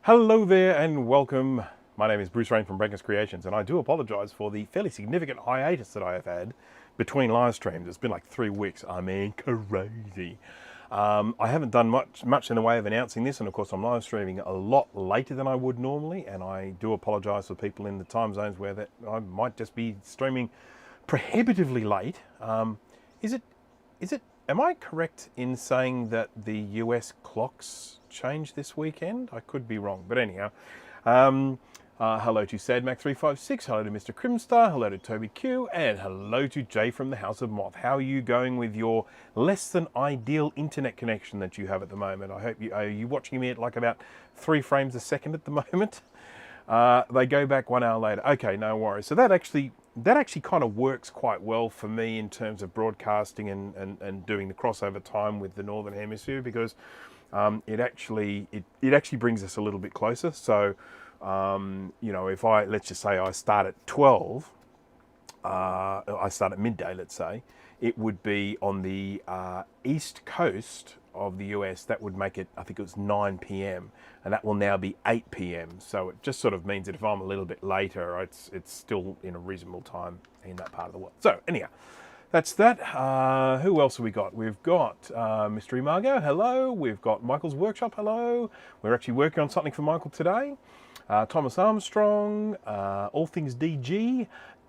Hello there and welcome. My name is Bruce Rain from Breakers Creations, and I do apologise for the fairly significant hiatus that I have had between live streams. It's been like 3 weeks. I mean, crazy. I haven't done much in the way of announcing this, and of course I'm live streaming a lot later than I would normally, and I do apologise for people in the time zones where that I might just be streaming prohibitively late. Is it? Am I correct in saying that the US clocks changed this weekend? I could be wrong, but anyhow. Hello to SadMac356, hello to Mr. Crimstar, hello to Toby Q, and hello to Jay from the House of Moth. How are you going with your less than ideal internet connection that you have at the moment? I hope are you watching me at like about 3 frames a second at the moment? They go back 1 hour later. Okay, no worries. So that actually kind of works quite well for me in terms of broadcasting and doing the crossover time with the Northern Hemisphere, because it actually brings us a little bit closer. So, you know, if let's just say I start at 12, I start at midday, let's say, it would be on the east coast of the US. That would make it, I think it was 9 p.m. and that will now be 8 p.m. So it just sort of means that if I'm a little bit later, it's still in a reasonable time in that part of the world. So anyhow, that's that. Who else have we got? We've got Mystery Margot, hello. We've got Michael's Workshop, hello. We're actually working on something for Michael today. Thomas Armstrong, All Things DG,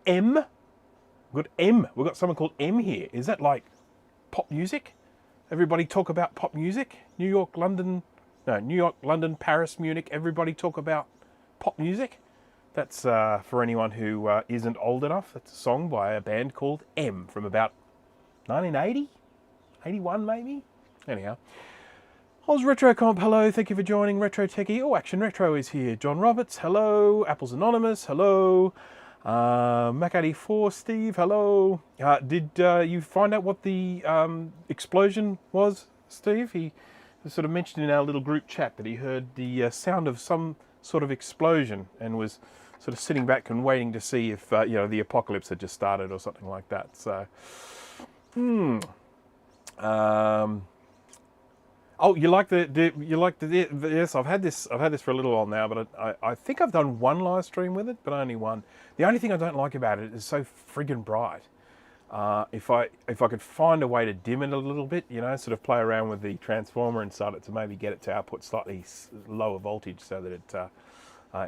M. We've got M. We've got someone called M here. Is that like pop music? Everybody talk about pop music. New York, London, Paris, Munich. Everybody talk about pop music. That's for anyone who isn't old enough. That's a song by a band called M from about 1980, 81 maybe. Anyhow, Oz Retro Comp, hello. Thank you for joining. Retro Techie. Oh, Action Retro is here. John Roberts, hello. Apples Anonymous, hello. Mac84, Steve, hello. Did you find out what the explosion was, Steve? He sort of mentioned in our little group chat that he heard the sound of some sort of explosion and was sort of sitting back and waiting to see if the apocalypse had just started or something like that. So, oh, you like the yes? I've had this for a little while now, but I think I've done one live stream with it, but only one. The only thing I don't like about it is so friggin' bright. If I could find a way to dim it a little bit, sort of play around with the transformer and start it to maybe get it to output slightly lower voltage so that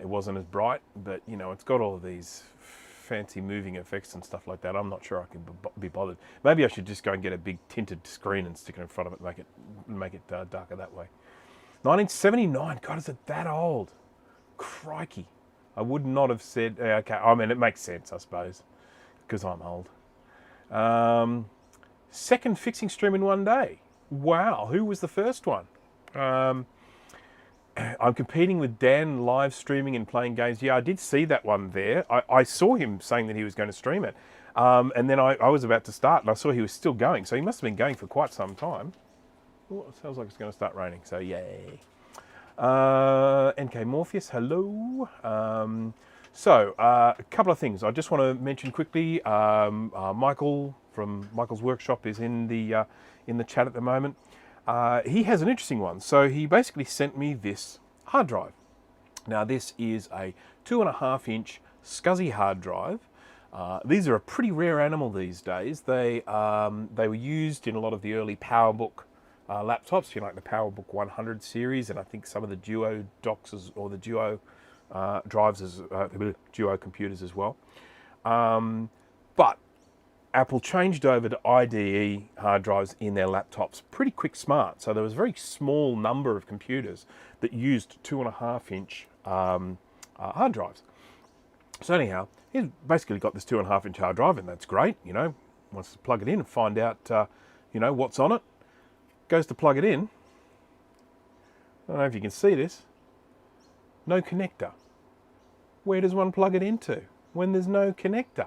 it wasn't as bright. But it's got all of these fancy moving effects and stuff like that. I'm not sure I can be bothered. Maybe I should just go and get a big tinted screen and stick it in front of it, make it darker that way. 1979. God, is it that old? Crikey. I would not have said. Okay, I mean it makes sense, I suppose, because I'm old. Second fixing stream in one day. Wow, who was the first one? I'm competing with Dan live streaming and playing games. Yeah, I did see that one there. I saw him saying that he was going to stream it. And then I was about to start and I saw he was still going. So he must have been going for quite some time. Oh, it sounds like it's going to start raining, so yay. NK Morpheus, hello. So a couple of things I just want to mention quickly. Michael from Michael's Workshop is in the chat at the moment. He has an interesting one. So he basically sent me this hard drive. Now this is a 2.5-inch SCSI hard drive. These are a pretty rare animal these days. They were used in a lot of the early PowerBook laptops, like the PowerBook 100 series, and I think some of the Duo docks or the Duo drives as Duo computers as well. But Apple changed over to IDE hard drives in their laptops pretty quick smart. So there was a very small number of computers that used 2.5-inch hard drives. So anyhow, he's basically got this 2.5-inch hard drive, and that's great. Wants to plug it in and find out, what's on it. Goes to plug it in. I don't know if you can see this. No connector. Where does one plug it into when there's no connector?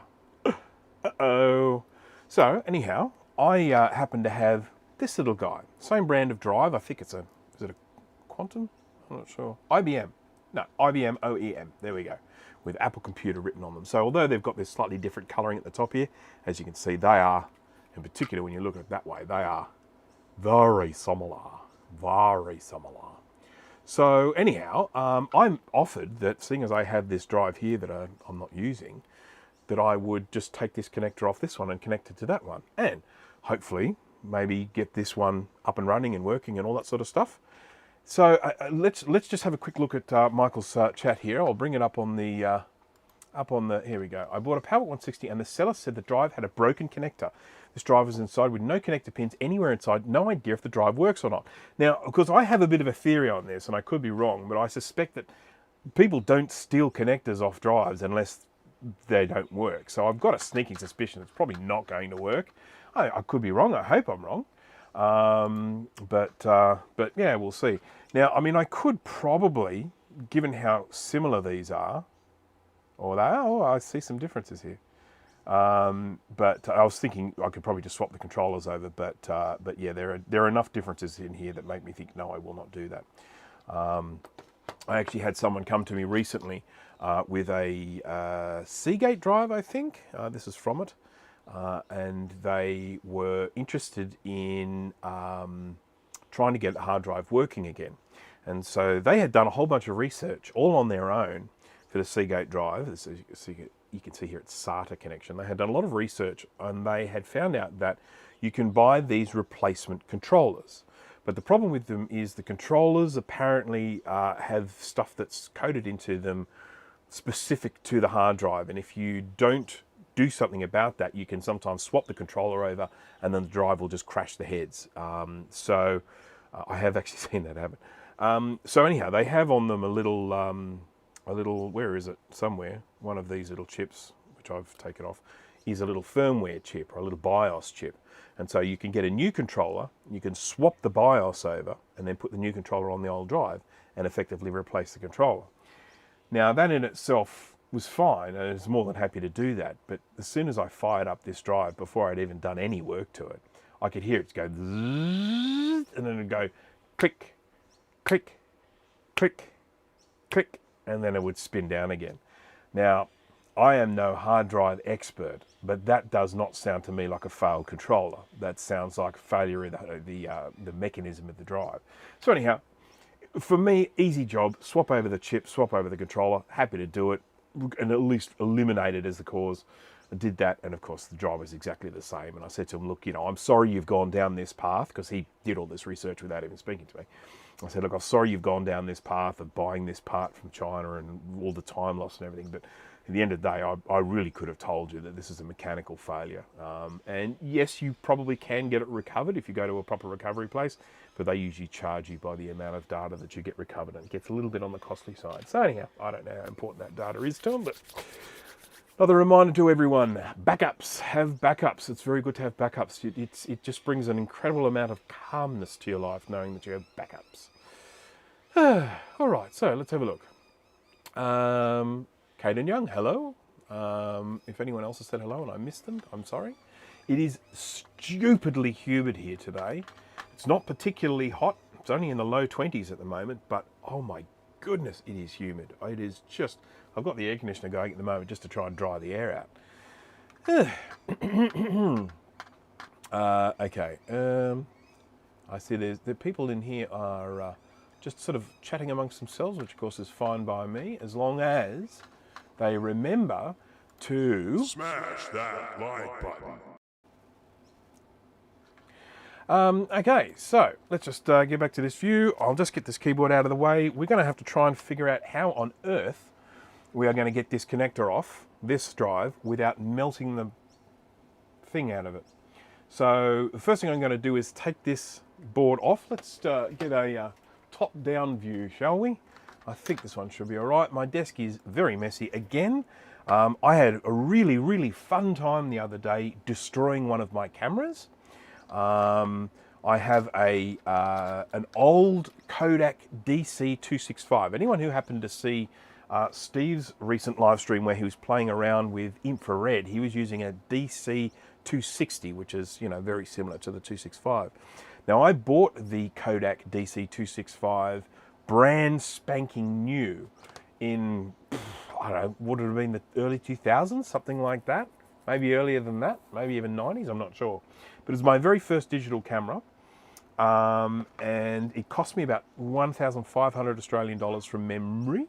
Uh-oh. So anyhow, I happen to have this little guy. Same brand of drive. I think is it a Quantum? I'm not sure. IBM. No, IBM OEM. There we go. With Apple Computer written on them. So although they've got this slightly different colouring at the top here, as you can see, they are, in particular when you look at it that way, they are very similar. Very similar. So anyhow, I'm offered that, seeing as I have this drive here that I'm not using, that I would just take this connector off this one and connect it to that one, and hopefully maybe get this one up and running and working and all that sort of stuff. So let's just have a quick look at Michael's chat here. I'll bring it up on the here we go. I bought a Power 160 and the seller said the drive had a broken connector. This drive was inside with no connector pins anywhere inside. No idea if the drive works or not. Now, of course, I have a bit of a theory on this, and I could be wrong, but I suspect that people don't steal connectors off drives unless they don't work. So I've got a sneaking suspicion it's probably not going to work. I could be wrong. I hope I'm wrong. But yeah, we'll see. Now, I mean, I could probably, given how similar these are, or they are, oh, I see some differences here. But I was thinking I could probably just swap the controllers over, but yeah, there are enough differences in here that make me think, no, I will not do that. I actually had someone come to me recently with a Seagate drive, I think. This is from it. And they were interested in trying to get the hard drive working again. And so they had done a whole bunch of research all on their own for the Seagate drive. You can see here it's SATA connection. They had done a lot of research and they had found out that you can buy these replacement controllers. But the problem with them is the controllers apparently have stuff that's coded into them specific to the hard drive. And if you don't do something about that, you can sometimes swap the controller over and then the drive will just crash the heads. So I have actually seen that happen. So anyhow, they have on them a little, where is it? Somewhere, one of these little chips, which I've taken off, is a little firmware chip or a little BIOS chip. And so you can get a new controller, you can swap the BIOS over and then put the new controller on the old drive and effectively replace the controller. Now that in itself was fine, and I was more than happy to do that. But as soon as I fired up this drive, before I'd even done any work to it, I could hear it go and then it'd go click, click, click, click, and then it would spin down again. Now, I am no hard drive expert, but that does not sound to me like a failed controller. That sounds like failure in the mechanism of the drive. So anyhow, for me, easy job. Swap over the chip, swap over the controller. Happy to do it, and at least eliminate it as the cause. I did that, and of course the drive was exactly the same. And I said to him, look, I'm sorry you've gone down this path, because he did all this research without even speaking to me. I said, look, I'm sorry you've gone down this path of buying this part from China and all the time loss and everything, but at the end of the day, I really could have told you that this is a mechanical failure. And yes, you probably can get it recovered if you go to a proper recovery place, but they usually charge you by the amount of data that you get recovered, and it gets a little bit on the costly side. So anyhow, I don't know how important that data is to them, but another reminder to everyone, backups, have backups. It's very good to have backups. It just brings an incredible amount of calmness to your life knowing that you have backups. All right, so let's have a look. Caden Young, hello. If anyone else has said hello and I missed them, I'm sorry. It is stupidly humid here today. It's not particularly hot. It's only in the low 20s at the moment, but oh my goodness, it is humid. It is just, I've got the air conditioner going at the moment just to try and dry the air out. Okay. I see the people in here are just sort of chatting amongst themselves, which of course is fine by me, as long as they remember to smash that like button. Okay, so let's just get back to this view. I'll just get this keyboard out of the way. We're going to have to try and figure out how on earth we are going to get this connector off this drive without melting the thing out of it. So the first thing I'm going to do is take this board off. Let's get a top-down view, shall we? I think this one should be all right. My desk is very messy again. I had a really, really fun time the other day destroying one of my cameras. I have an old Kodak DC265. Anyone who happened to see Steve's recent live stream where he was playing around with infrared, he was using a DC260, which is, very similar to the 265. Now, I bought the Kodak DC265 brand spanking new in, I don't know, would it have been the early 2000s, something like that? Maybe earlier than that, maybe even 90s, I'm not sure. But it was my very first digital camera. and it cost me about 1,500 Australian dollars from memory.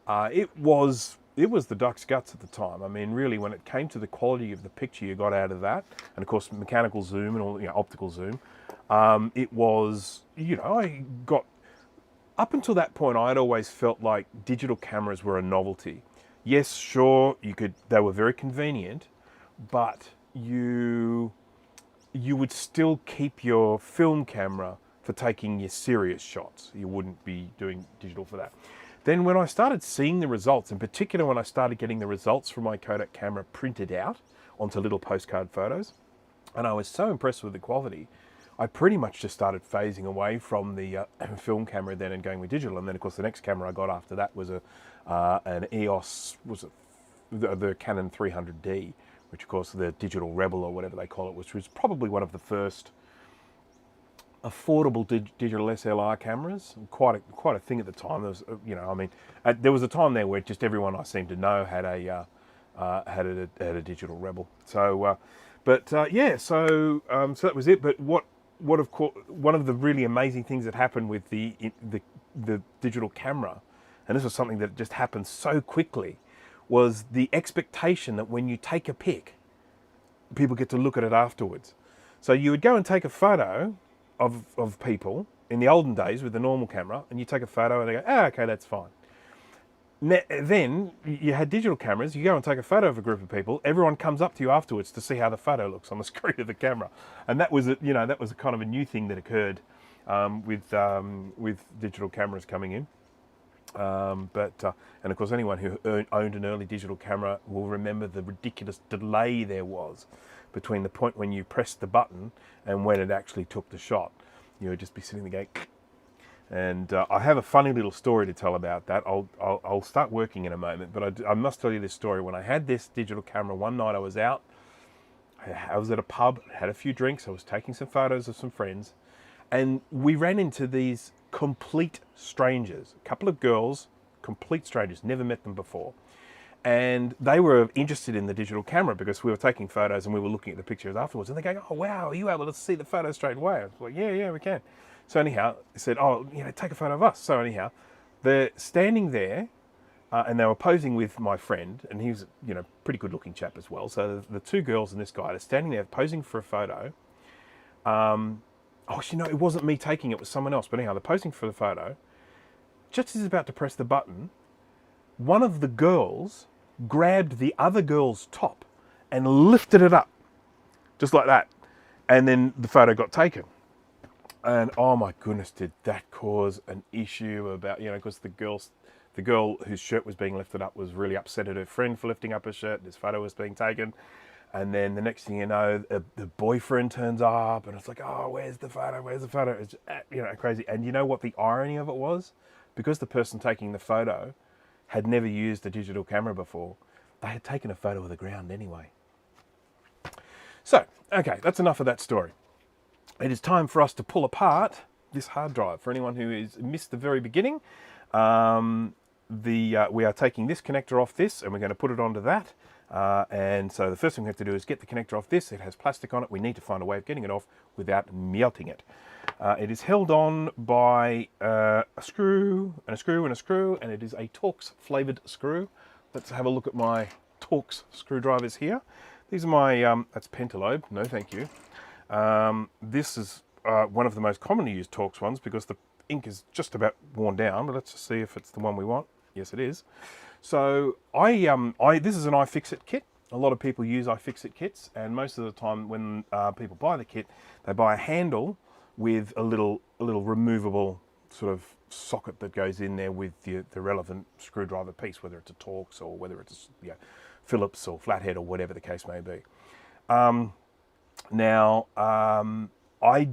It was the duck's guts at the time. I mean, really, when it came to the quality of the picture you got out of that, and of course mechanical zoom and all, optical zoom, it was, I got up until that point. I had always felt like digital cameras were a novelty. Yes, sure, they were very convenient, but you would still keep your film camera for taking your serious shots. You wouldn't be doing digital for that. Then when I started seeing the results, in particular when I started getting the results from my Kodak camera printed out onto little postcard photos, and I was so impressed with the quality, I pretty much just started phasing away from the film camera then and going with digital. And then of course the next camera I got after that was an EOS, the Canon 300D, which of course the Digital Rebel or whatever they call it, which was probably one of the first affordable digital SLR cameras. Quite a thing at the time. There was, there was a time there where just everyone I seemed to know had a Digital Rebel. So, so that was it. But what of course, one of the really amazing things that happened with the digital camera, and this was something that just happened so quickly, was the expectation that when you take a pic, people get to look at it afterwards. So you would go and take a photo of people in the olden days with the normal camera, and you take a photo and they go, okay, that's fine. Then you had digital cameras, you go and take a photo of a group of people, everyone comes up to you afterwards to see how the photo looks on the screen of the camera. And that was that was a kind of a new thing that occurred with digital cameras coming in. And of course anyone who owned an early digital camera will remember the ridiculous delay there was between the point when you pressed the button and when it actually took the shot. You would just be sitting there going, and I have a funny little story to tell about that. I'll start working in a moment, but I must tell you this story. When I had this digital camera, one night I was out, I was at a pub, had a few drinks, I was taking some photos of some friends, and we ran into these complete strangers, a couple of girls, complete strangers, never met them before. And they were interested in the digital camera because we were taking photos and we were looking at the pictures afterwards. And they go, oh, wow, are you able to see the photo straight away? I was like, yeah, we can. So anyhow, they said, oh, take a photo of us. So anyhow, they're standing there and they were posing with my friend, and he was, pretty good looking chap as well. So the two girls and this guy are standing there posing for a photo. It wasn't me taking it, it was someone else. But anyhow, they're posing for the photo. Just as he's about to press the button, one of the girls grabbed the other girl's top and lifted it up, just like that. And then the photo got taken. And oh my goodness, did that cause an issue about, because the girl whose shirt was being lifted up was really upset at her friend for lifting up her shirt. This photo was being taken. And then the next thing you know, the boyfriend turns up and it's like, oh, where's the photo? Where's the photo? It's, crazy. And you know what the irony of it was? Because the person taking the photo had never used a digital camera before, they had taken a photo of the ground anyway. So, okay, that's enough of that story. It is time for us to pull apart this hard drive. For anyone who has missed the very beginning, we are taking this connector off this and we're going to put it onto that. And so the first thing we have to do is get the connector off this. It has plastic on it. We need to find a way of getting it off without melting it. It is held on by a screw and a screw and a screw, and it is a Torx flavoured screw. Let's have a look at my Torx screwdrivers here. These are my, that's Pentalobe, no thank you. This is one of the most commonly used Torx ones because the ink is just about worn down, but let's just see if it's the one we want. Yes, it is. So this is an iFixit kit. A lot of people use iFixit kits, and most of the time when people buy the kit, they buy a handle with a little removable sort of socket that goes in there with the relevant screwdriver piece, whether it's a Torx or whether it's Phillips or flathead or whatever the case may be. I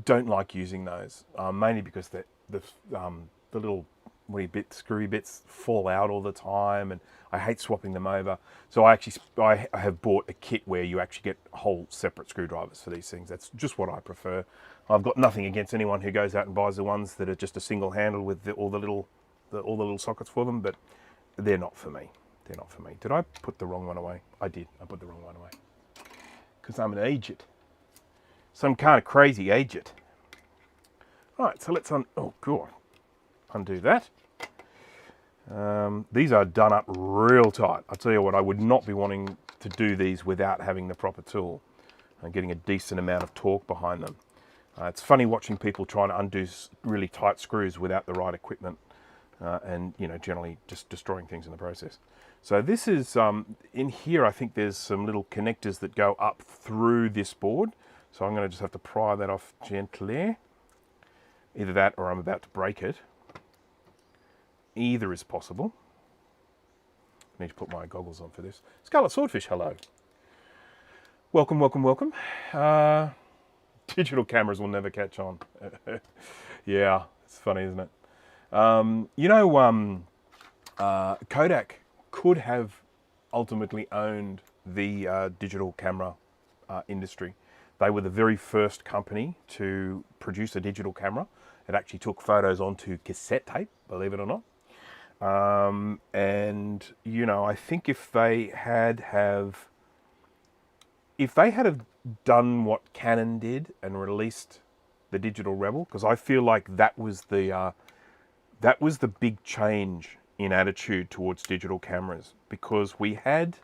don't like using those, mainly because the little screwy bits fall out all the time, and I hate swapping them over. So I have bought a kit where you actually get whole separate screwdrivers for these things. That's just what I prefer. I've got nothing against anyone who goes out and buys the ones that are just a single handle with all the little sockets for them, but they're not for me. They're not for me. Did I put the wrong one away? I did. I put the wrong one away because I'm an agent. Some kind of crazy agent. Right, so let's undo that. These are done up real tight. I'll tell you what, I would not be wanting to do these without having the proper tool and getting a decent amount of torque behind them. It's funny watching people trying to undo really tight screws without the right equipment and, you know, generally just destroying things in the process. So this is, in here I think there's some little connectors that go up through this board. So I'm going to just have to pry that off gently. Either that or I'm about to break it. Either is possible. I need to put my goggles on for this. Scarlet Swordfish, hello. Welcome, welcome, welcome. Digital cameras will never catch on. Yeah, it's funny, isn't it? You know, Kodak could have ultimately owned the digital camera industry. They were the very first company to produce a digital camera. It actually took photos onto cassette tape, believe it or not. And you know, I think if they had done what Canon did and released the Digital Rebel, because I feel like that was the big change in attitude towards digital cameras, because we had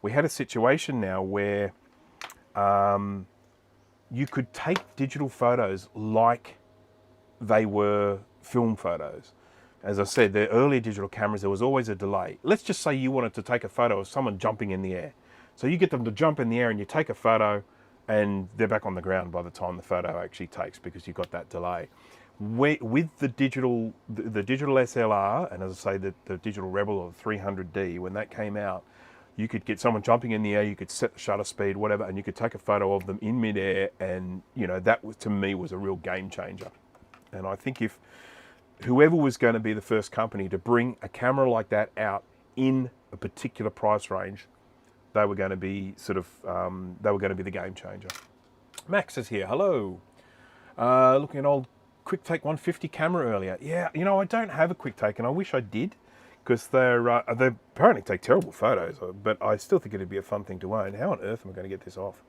a situation now where you could take digital photos like they were film photos. As I said, the earlier digital cameras, there was always a delay. Let's just say you wanted to take a photo of someone jumping in the air. So you get them to jump in the air and you take a photo and they're back on the ground by the time the photo actually takes, because you've got that delay. With the digital SLR, and as I say, the Digital Rebel or the 300D, when that came out, you could get someone jumping in the air, you could set the shutter speed, whatever, and you could take a photo of them in midair, and you know, that was, to me, was a real game changer. And I think if whoever was going to be the first company to bring a camera like that out in a particular price range, they were going to be they were going to be the game changer. Max is here. Hello. Looking at an old Quick Take 150 camera earlier. Yeah, you know, I don't have a Quick Take, and I wish I did, because they apparently take terrible photos, but I still think it'd be a fun thing to own. How on earth am I going to get this off?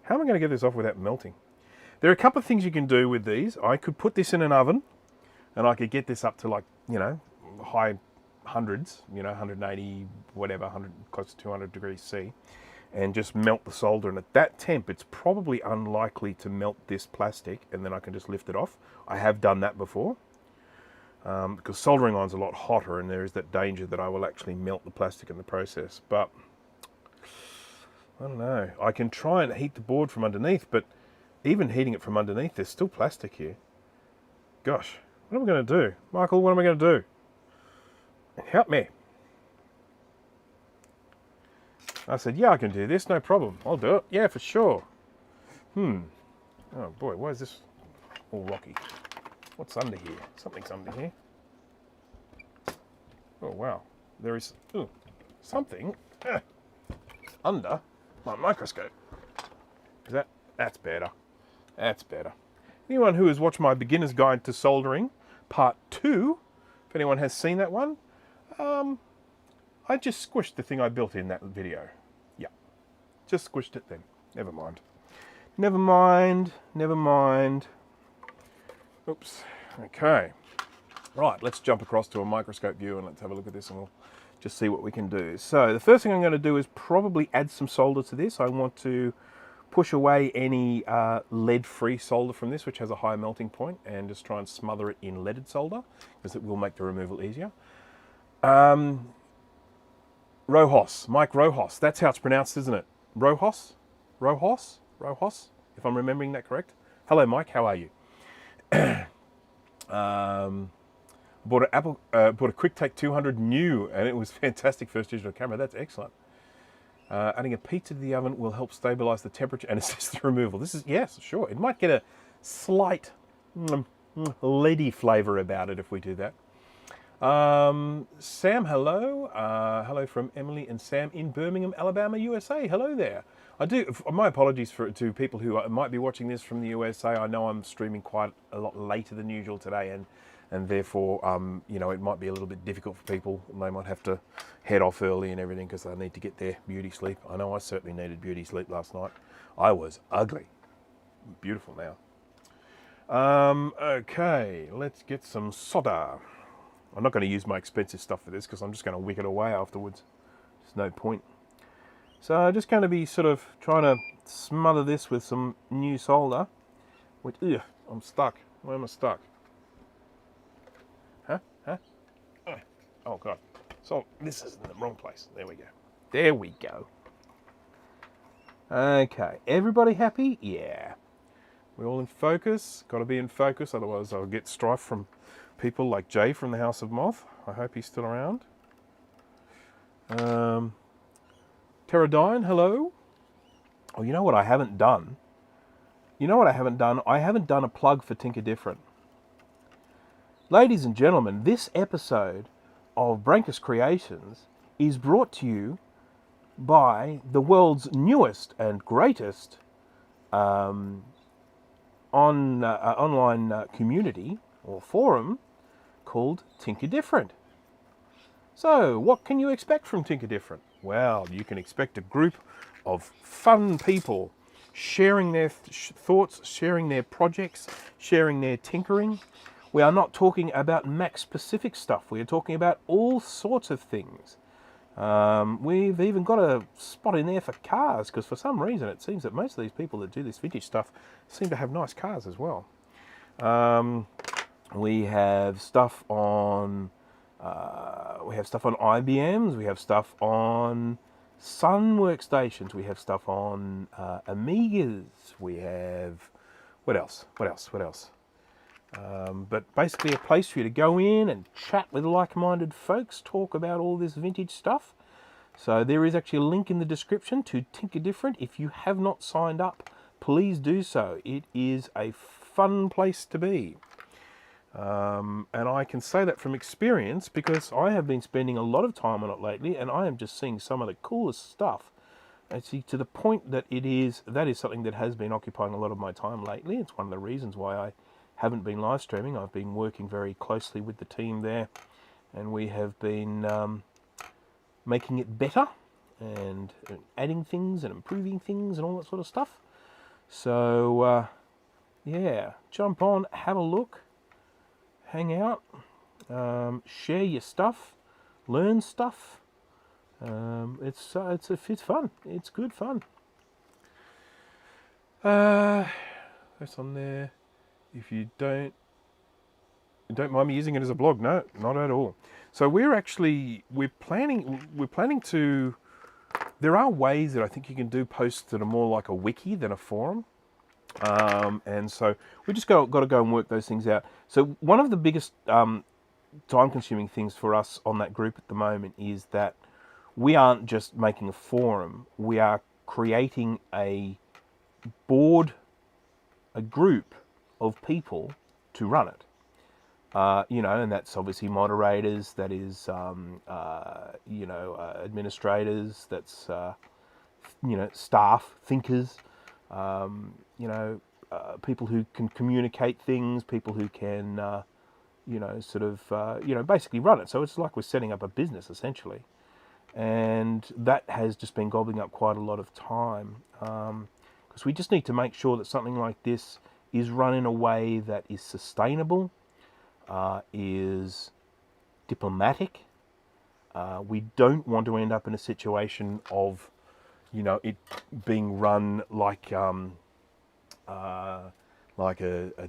How am I going to get this off without melting? There are a couple of things you can do with these. I could put this in an oven, and I could get this up to, like, you know, high hundreds, you know, 180, whatever, 100, close to 200 degrees C, and just melt the solder. And at that temp, it's probably unlikely to melt this plastic, and then I can just lift it off. I have done that before, because soldering iron's a lot hotter, and there is that danger that I will actually melt the plastic in the process. But I don't know. I can try and heat the board from underneath, but even heating it from underneath, there's still plastic here. Gosh, what am I going to do? Michael, what am I going to do? Help me. I said, yeah, I can do this, no problem. I'll do it. Yeah, for sure. Oh boy, why is this all rocky? What's under here? Something's under here. Oh wow, there is something under my microscope. That's better. That's better. Anyone who has watched my beginner's guide to soldering, part 2, if anyone has seen that one, I just squished the thing I built in that video. Yeah, just squished it then. Never mind. Never mind. Never mind. Oops. Okay. Right, let's jump across to a microscope view and let's have a look at this, and we'll just see what we can do. So the first thing I'm going to do is probably add some solder to this. I want to push away any lead-free solder from this, which has a high melting point, and just try and smother it in leaded solder, because it will make the removal easier. Rojas, Mike Rojas, that's how it's pronounced, isn't it? Rojas, if I'm remembering that correct. Hello, Mike, how are you? Bought a Quick Take 200 new, and it was fantastic first digital camera. That's excellent. Adding a pizza to the oven will help stabilize the temperature and assist the removal. This is, yes, sure. It might get a slight leady flavor about it if we do that. Sam, hello. Hello from Emily and Sam in Birmingham, Alabama, USA. Hello there. My apologies to people who might be watching this from the USA. I know I'm streaming quite a lot later than usual today, and therefore, you know, it might be a little bit difficult for people. They might have to head off early and everything because they need to get their beauty sleep. I know I certainly needed beauty sleep last night. I was ugly. Beautiful now. Okay, let's get some solder. I'm not going to use my expensive stuff for this because I'm just going to wick it away afterwards. There's no point. So I'm just going to be sort of trying to smother this with some new solder. Which, ugh, I'm stuck. Where am I stuck? Huh? Huh? Oh, God. So this is in the wrong place. There we go. There we go. Okay, everybody happy? Yeah. We're all in focus. Got to be in focus, otherwise I'll get strife from people like Jay from the House of Moth. I hope he's still around. Pterodine, hello. Oh, you know what I haven't done? I haven't done a plug for TinkerDifferent. Ladies and gentlemen, this episode of Brankus Creations is brought to you by the world's newest and greatest online community or forum called TinkerDifferent. So, what can you expect from TinkerDifferent? Well, you can expect a group of fun people sharing their thoughts, sharing their projects, sharing their tinkering. We are not talking about Mac-specific stuff. We are talking about all sorts of things. We've even got a spot in there for cars, because for some reason it seems that most of these people that do this vintage stuff seem to have nice cars as well. We have stuff on IBMs. We have stuff on Sun workstations. We have stuff on Amigas. We have what else? But basically a place for you to go in and chat with like-minded folks, talk about all this vintage stuff. So there is actually a link in the description to TinkerDifferent. If you have not signed up, please do so. It is a fun place to be. And I can say that from experience because I have been spending a lot of time on it lately, and I am just seeing some of the coolest stuff. Actually, to the point that that is something that has been occupying a lot of my time lately. It's one of the reasons why I haven't been live streaming. I've been working very closely with the team there, and we have been making it better and adding things and improving things and all that sort of stuff. So, yeah, jump on, have a look, hang out, share your stuff, learn stuff. It's fun. It's good fun. That's on there. If you don't mind me using it as a blog, no, not at all. So we're planning to. There are ways that I think you can do posts that are more like a wiki than a forum. And so we just got to go and work those things out. So one of the biggest time-consuming things for us on that group at the moment is that we aren't just making a forum. We are creating a board, a group of people to run it. And that's obviously moderators, that is, administrators, that's, staff, thinkers, people who can communicate things, people who can, basically run it. So it's like we're setting up a business, essentially. And that has just been gobbling up quite a lot of time, because we just need to make sure that something like this is run in a way that is sustainable, is diplomatic. We don't want to end up in a situation of, it being run like a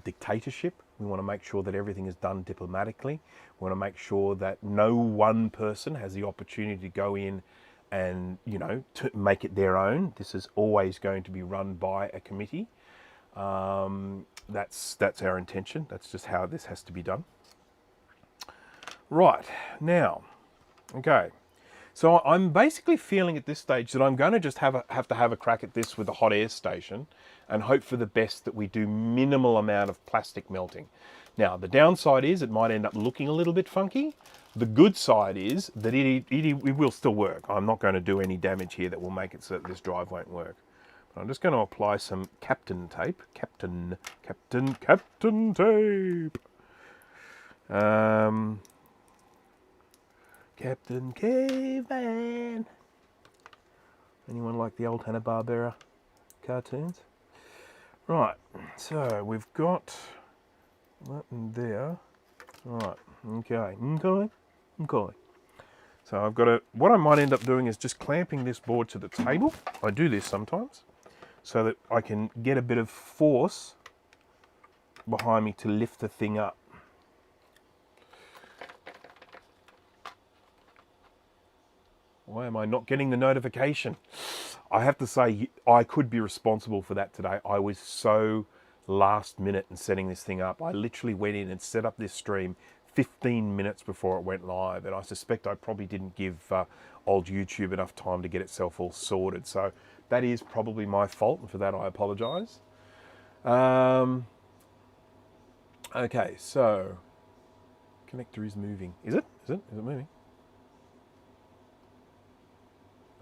dictatorship. We want to make sure that everything is done diplomatically. We want to make sure that no one person has the opportunity to go in and, to make it their own. This is always going to be run by a committee. That's our intention. That's just how this has to be done. Right, now, okay. So I'm basically feeling at this stage that I'm going to just have to have a crack at this with a hot air station and hope for the best that we do minimal amount of plastic melting. Now, the downside is it might end up looking a little bit funky. The good side is that it will still work. I'm not going to do any damage here that will make it so that this drive won't work. But I'm just going to apply some Captain tape. Captain tape. Captain Caveman. Anyone like the old Hanna-Barbera cartoons? Right, so we've got That in there. Right, okay. So I've got what I might end up doing is just clamping this board to the table. I do this sometimes, so that I can get a bit of force behind me to lift the thing up. Why am I not getting the notification? I have to say, I could be responsible for that today. I was so last minute in setting this thing up. I literally went in and set up this stream 15 minutes before it went live, and I suspect I probably didn't give old YouTube enough time to get itself all sorted. So that is probably my fault, and for that I apologise. Okay, so connector is moving. Is it? Is it moving?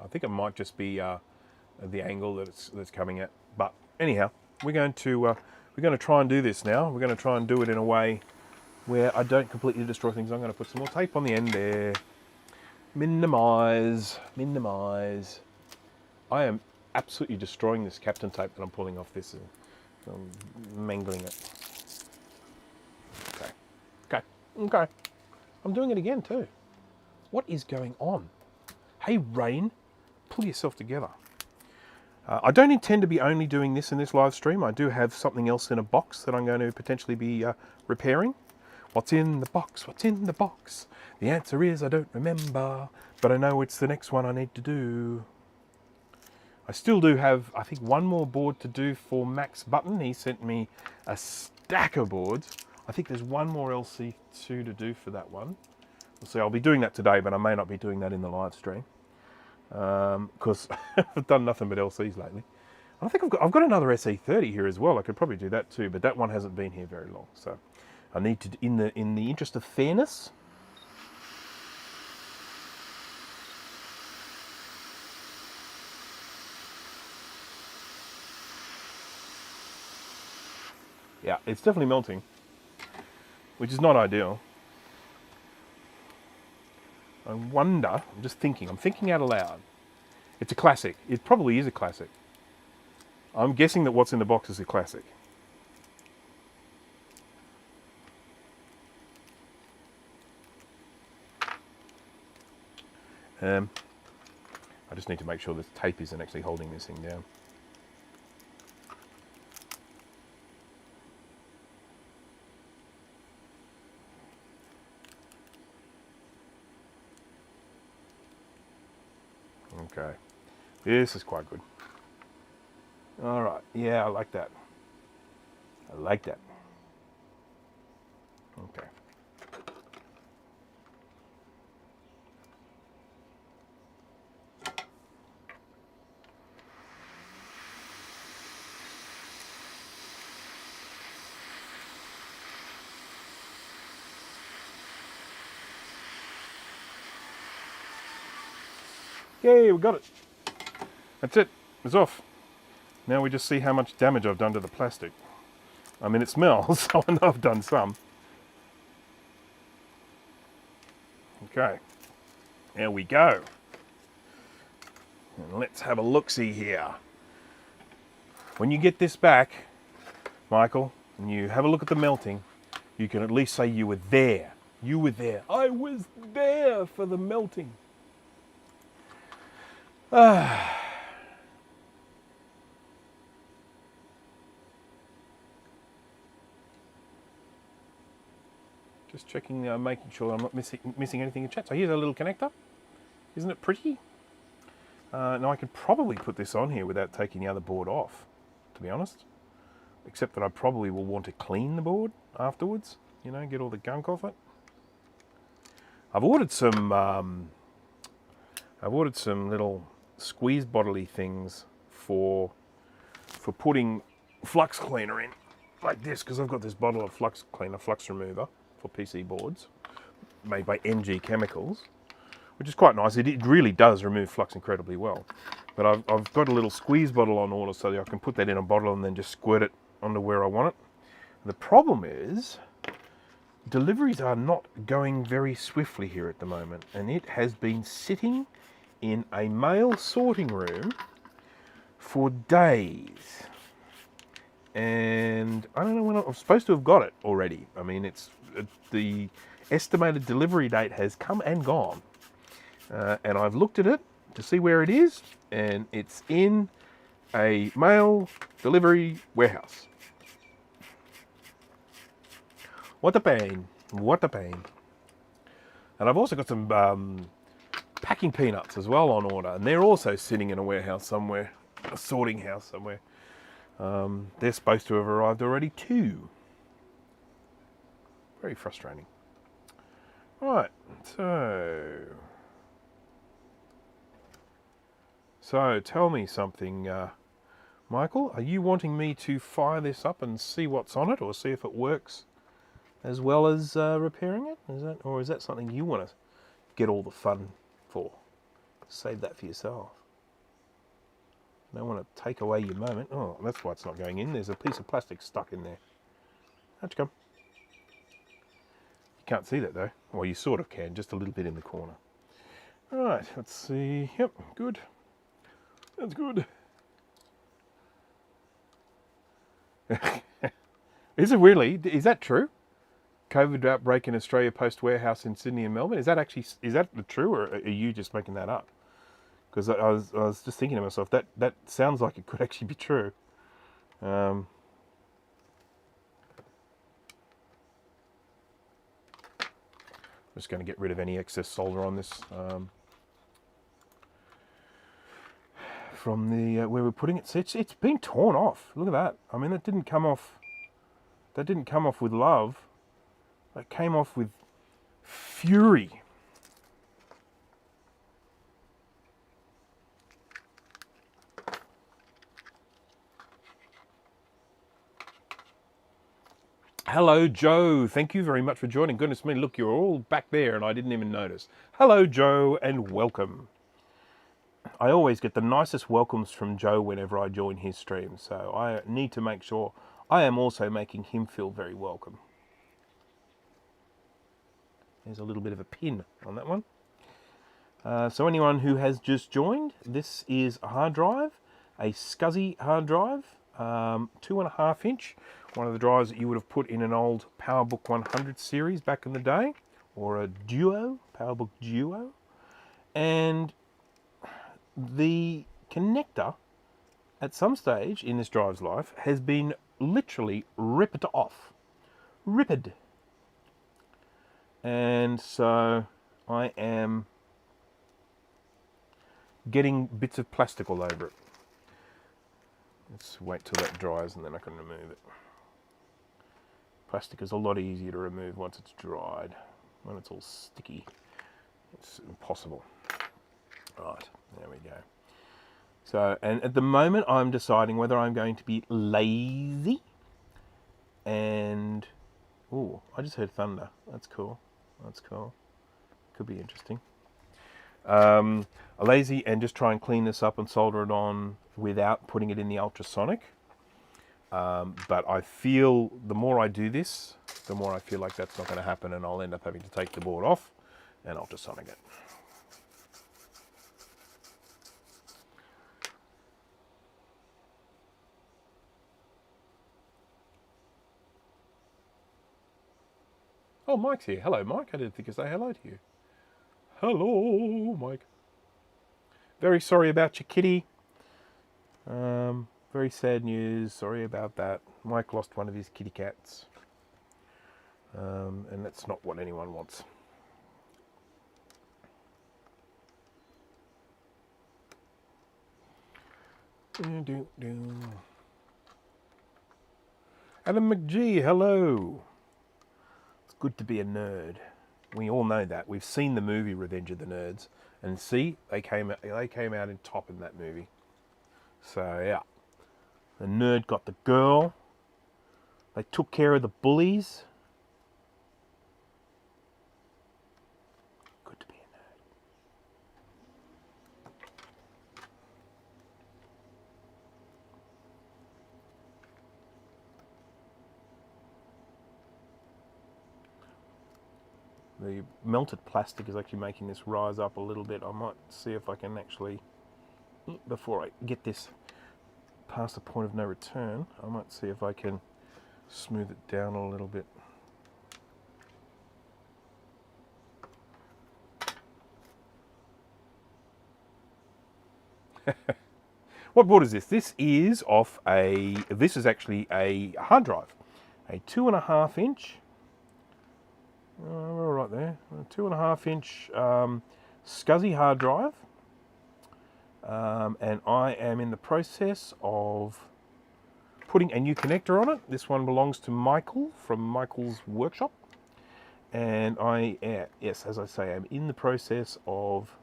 I think it might just be the angle that it's coming at. But anyhow, we're going to try and do this now. We're going to try and do it in a way where I don't completely destroy things. I'm going to put some more tape on the end there. Minimise. I am absolutely destroying this Captain tape that I'm pulling off this. I'm mangling it. Okay. I'm doing it again too. What is going on? Hey, Rain, pull yourself together. I don't intend to be only doing this in this live stream. I do have something else in a box that I'm going to potentially be repairing. What's in the box? What's in the box? The answer is I don't remember, but I know it's the next one I need to do. I still do have, I think, one more board to do for Max Button. He sent me a stack of boards. I think there's one more LC2 to do for that one. We'll see. I'll be doing that today, but I may not be doing that in the live stream because I've done nothing but LCs lately. I think I've got another SE30 here as well. I could probably do that too, but that one hasn't been here very long, so I need to, in the interest of fairness. Yeah, it's definitely melting, which is not ideal. I wonder, I'm thinking out aloud. It's a classic. It probably is a classic. I'm guessing that what's in the box is a classic. I just need to make sure this tape isn't actually holding this thing down. Okay, this is quite good. All right, yeah, I like that. Okay. Yay, we got it. That's it. It's off. Now we just see how much damage I've done to the plastic. I mean, it smells, so I know I've done some. Okay. There we go. And let's have a look-see here. When you get this back, Michael, and you have a look at the melting, you can at least say you were there. You were there. I was there for the melting. Just checking, making sure I'm not missing anything in chat. So here's a little connector. Isn't it pretty? Now I could probably put this on here without taking the other board off, to be honest. Except that I probably will want to clean the board afterwards. You know, get all the gunk off it. I've ordered some little squeeze bottle-y things for putting flux cleaner in, like this, because I've got this bottle of flux cleaner, flux remover for PC boards, made by NG Chemicals, which is quite nice. It really does remove flux incredibly well. But I've got a little squeeze bottle on order so that I can put that in a bottle and then just squirt it onto where I want it. The problem is, deliveries are not going very swiftly here at the moment, and it has been sitting in a mail sorting room for days. and I don't know when I'm supposed to have got it already. I mean, the estimated delivery date has come and gone, and I've looked at it to see where it is, and it's in a mail delivery warehouse. What a pain! What a pain! And I've also got some packing peanuts as well on order, and they're also sitting in a warehouse somewhere, a sorting house somewhere. They're supposed to have arrived already too. Very frustrating. Right, so tell me something, Michael. Are you wanting me to fire this up and see what's on it, or see if it works as well as repairing it? Is that something you want to get all the fun for? Save that for yourself. I don't want to take away your moment. Oh, that's why it's not going in. There's a piece of plastic stuck in there. How'd you come? You can't see that though. Well, you sort of can, just a little bit in the corner. Right, let's see. Yep, good. That's good. Is it really? Is that true? COVID outbreak in Australia post warehouse in Sydney and Melbourne. Is that true, or are you just making that up? Because I was just thinking to myself, that sounds like it could actually be true. I'm just going to get rid of any excess solder on this from the where we're putting it. So it's been torn off. Look at that. I mean, that didn't come off. That didn't come off with love. That came off with fury. Hello, Joe. Thank you very much for joining. Goodness me, look, you're all back there and I didn't even notice. Hello, Joe, and welcome. I always get the nicest welcomes from Joe whenever I join his stream, so I need to make sure I am also making him feel very welcome. There's a little bit of a pin on that one. So anyone who has just joined, this is a hard drive, a SCSI hard drive, 2.5 inch, one of the drives that you would have put in an old PowerBook 100 series back in the day, or a Duo, PowerBook Duo. And the connector, at some stage in this drive's life, has been literally ripped off. Ripped. And so I am getting bits of plastic all over it. Let's wait till that dries and then I can remove it. Plastic is a lot easier to remove once it's dried. When it's all sticky, it's impossible. Right, there we go. So, and at the moment I'm deciding whether I'm going to be lazy and... Oh, I just heard thunder. That's cool. That's cool. Could be interesting. Lazy and just try and clean this up and solder it on without putting it in the ultrasonic. But I feel the more I do this, the more I feel like that's not going to happen, and I'll end up having to take the board off and ultrasonic it. Oh, Mike's here. Hello, Mike. I didn't think to say hello to you. Hello, Mike. Very sorry about your kitty. Very sad news. Sorry about that. Mike lost one of his kitty cats. And that's not what anyone wants. Adam McGee, hello. It's good to be a nerd. We all know that. We've seen the movie Revenge of the Nerds, and see, they came out in top in that movie. So yeah, the nerd got the girl. They took care of the bullies. Good to be a nerd. The melted plastic is actually making this rise up a little bit. I might see if I can actually, before I get this past the point of no return. I might see if I can smooth it down a little bit. What board is this? This is this is actually a hard drive, a 2.5 inch. We're all right there. A 2.5 inch SCSI hard drive, and I am in the process of putting a new connector on it. This one belongs to Michael from Michael's workshop, and yes, as I say, I'm in the process of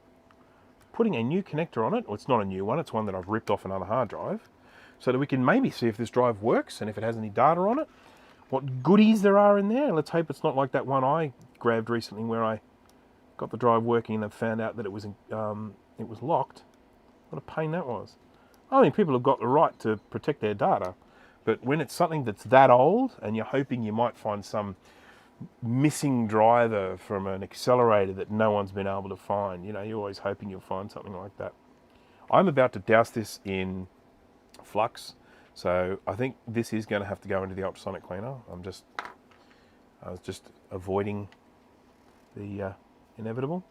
putting a new connector on it. Well, it's not a new one, it's one that I've ripped off another hard drive, so that we can maybe see if this drive works and if it has any data on it, what goodies there are in there. Let's hope it's not like that one I grabbed recently where I got the drive working and then found out that it was locked. What a pain that was. I mean, people have got the right to protect their data, but when it's something that's that old and you're hoping you might find some missing driver from an accelerator that no one's been able to find, you know, you're always hoping you'll find something like that. I'm about to douse this in flux, so I think this is going to have to go into the ultrasonic cleaner. I was just avoiding the inevitable.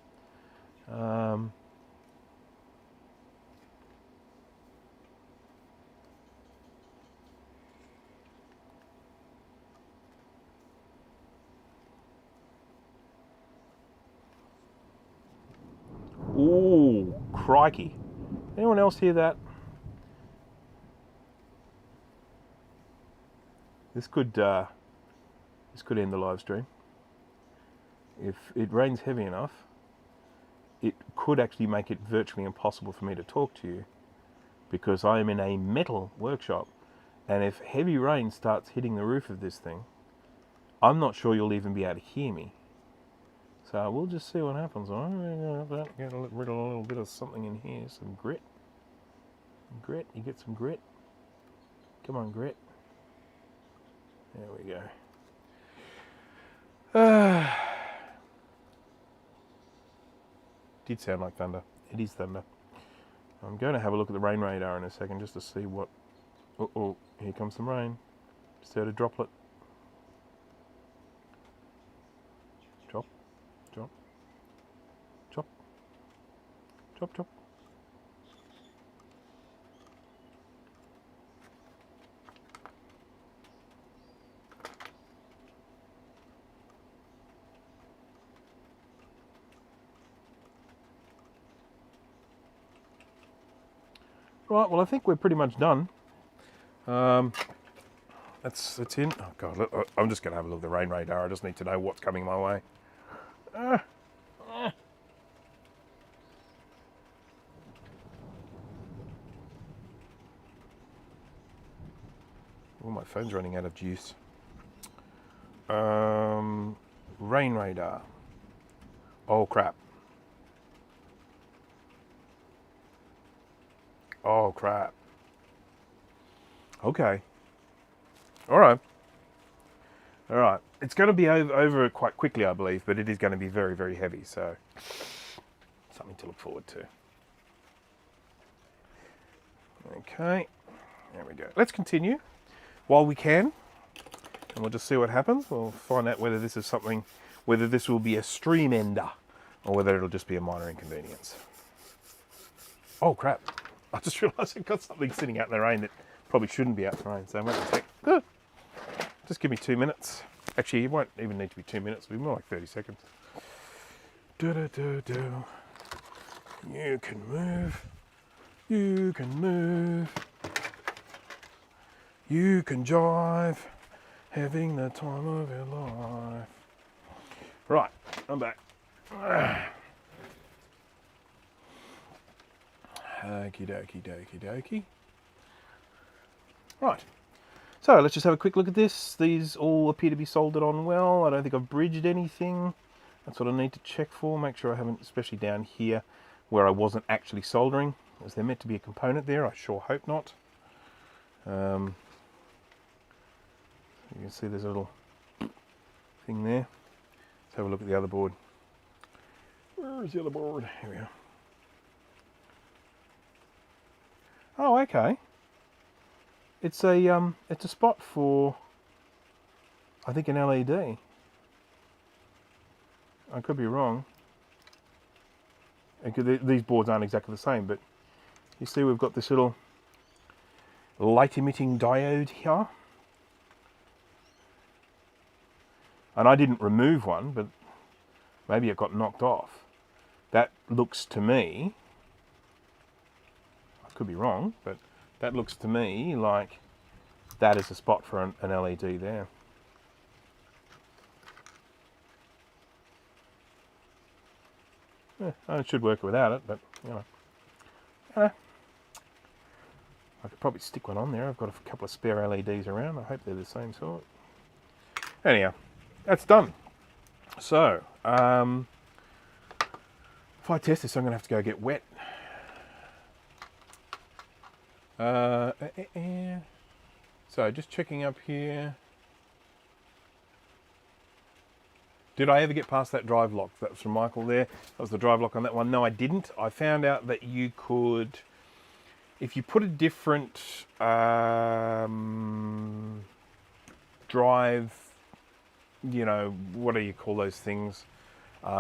Ooh, crikey. Anyone else hear that? This could end the live stream. If it rains heavy enough, it could actually make it virtually impossible for me to talk to you, because I am in a metal workshop, and if heavy rain starts hitting the roof of this thing, I'm not sure you'll even be able to hear me. So we'll just see what happens. I'm going to get rid of a little bit of something in here. Some grit. Grit. You get some grit. Come on, grit. There we go. Did sound like thunder. It is thunder. I'm going to have a look at the rain radar in a second just to see what... Oh, here comes some rain. Just heard a droplet. Drop. Drop. Chop. Chop, chop. Right, well, I think we're pretty much done. That's in. Oh God, look, I'm just going to have a look at the rain radar. I just need to know what's coming my way. Oh, my phone's running out of juice. Rain radar. Oh crap. Oh crap. Okay. All right. It's going to be over quite quickly, I believe, but it is going to be very, very heavy, so something to look forward to. Okay. There we go. Let's continue while we can, and we'll just see what happens. We'll find out whether this is something, whether this will be a stream ender, or whether it'll just be a minor inconvenience. Oh crap. I just realised I've got something sitting out in the rain that probably shouldn't be out in the rain, so I won't take. Good. Just give me 2 minutes. Actually, it won't even need to be 2 minutes, it'll be more like 30 seconds. Do-do-do-do. You can move. You can move. You can jive. Having the time of your life. Right, I'm back. Okie dokie dokie dokie. Right, so let's just have a quick look at this. These all appear to be soldered on well. I don't think I've bridged anything. That's what I need to check for. Make sure I haven't, especially down here where I wasn't actually soldering. Is there meant to be a component there? I sure hope not. You can see there's a little thing there. Let's have a look at the other board. Where's the other board? Here we are. Oh, okay. It's a spot for, I think, an LED. I could be wrong. These boards aren't exactly the same, but you see we've got this little light emitting diode here. And I didn't remove one, but maybe it got knocked off. That looks to me, I could be wrong, but that looks to me like that is a spot for an LED there. Yeah, it should work without it, but you know. I could probably stick one on there. I've got a couple of spare LEDs around. I hope they're the same sort. Anyhow, that's done. So, if I test this, I'm going to have to go get wet. So, just checking up here. Did I ever get past that drive lock? That was from Michael there. That was the drive lock on that one. No, I didn't. I found out that you could, if you put a different drive, you know, what do you call those things?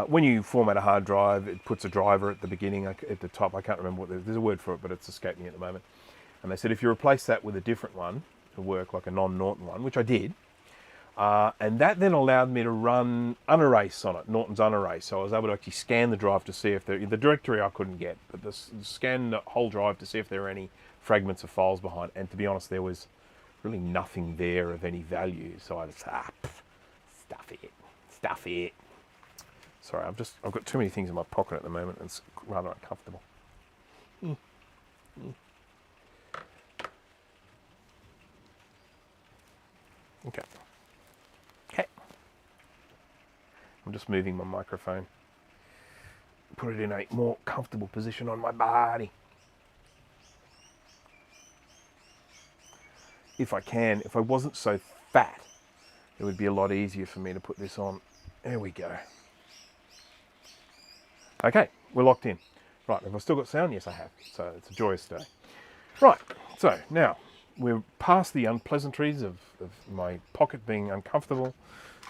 When you format a hard drive, it puts a driver at the beginning, at the top. I can't remember what, there's a word for it, but it's escaping me at the moment. And they said if you replace that with a different one, it'll work, like a non-Norton one, which I did. And that then allowed me to run unerase on it, Norton's unerase. So I was able to actually scan the drive to see if the directory I couldn't get, but scan the whole drive to see if there were any fragments of files behind. And to be honest, there was really nothing there of any value. So I just, stuff it. Sorry, I've got too many things in my pocket at the moment, and it's rather uncomfortable. Okay. I'm just moving my microphone. Put it in a more comfortable position on my body. If I can, if I wasn't so fat, it would be a lot easier for me to put this on. There we go. Okay, we're locked in. Right, have I still got sound? Yes, I have. So it's a joyous day. Right, so now we're past the unpleasantries of my pocket being uncomfortable.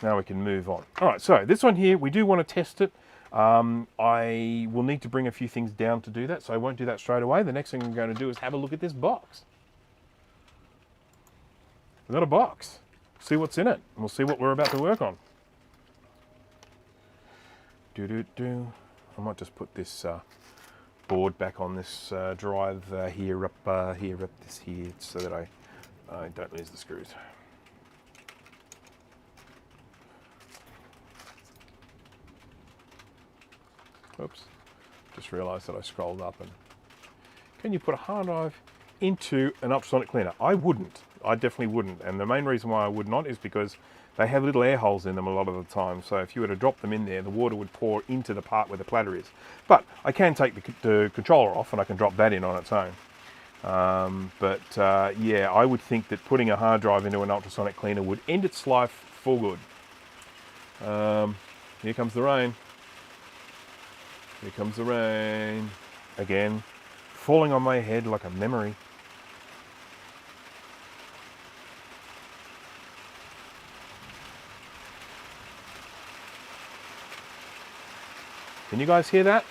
Now we can move on. All right, so this one here, we do want to test it. I will need to bring a few things down to do that, so I won't do that straight away. The next thing I'm going to do is have a look at this box. We've got a box. See what's in it, and we'll see what we're about to work on. I might just put this board back on this drive here up this here, so that I don't lose the screws. Oops, just realised that I scrolled up. And can you put a hard drive into an ultrasonic cleaner? I wouldn't. I definitely wouldn't. And the main reason why I would not is because they have little air holes in them a lot of the time. So if you were to drop them in there, the water would pour into the part where the platter is. But I can take the controller off and I can drop that in on its own. Yeah, I would think that putting a hard drive into an ultrasonic cleaner would end its life for good. Here comes the rain. Here comes the rain. Again, falling on my head like a memory. Can you guys hear that?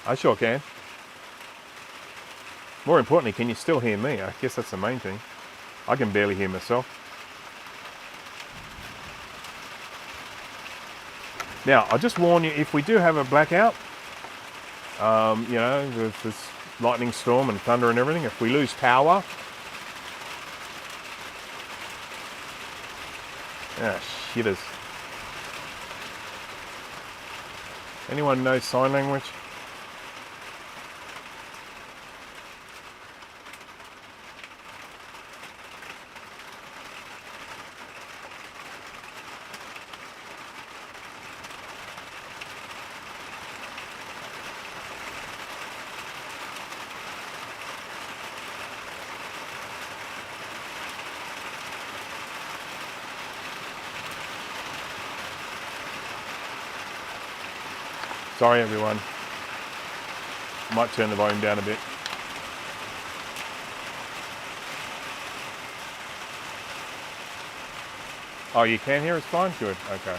I sure can. More importantly, can you still hear me? I guess that's the main thing. I can barely hear myself. Now, I'll just warn you, if we do have a blackout, you know, with this lightning storm and thunder and everything, if we lose power, shitters. Anyone know sign language? Sorry everyone, might turn the volume down a bit. Oh, you can hear us fine? Good, okay.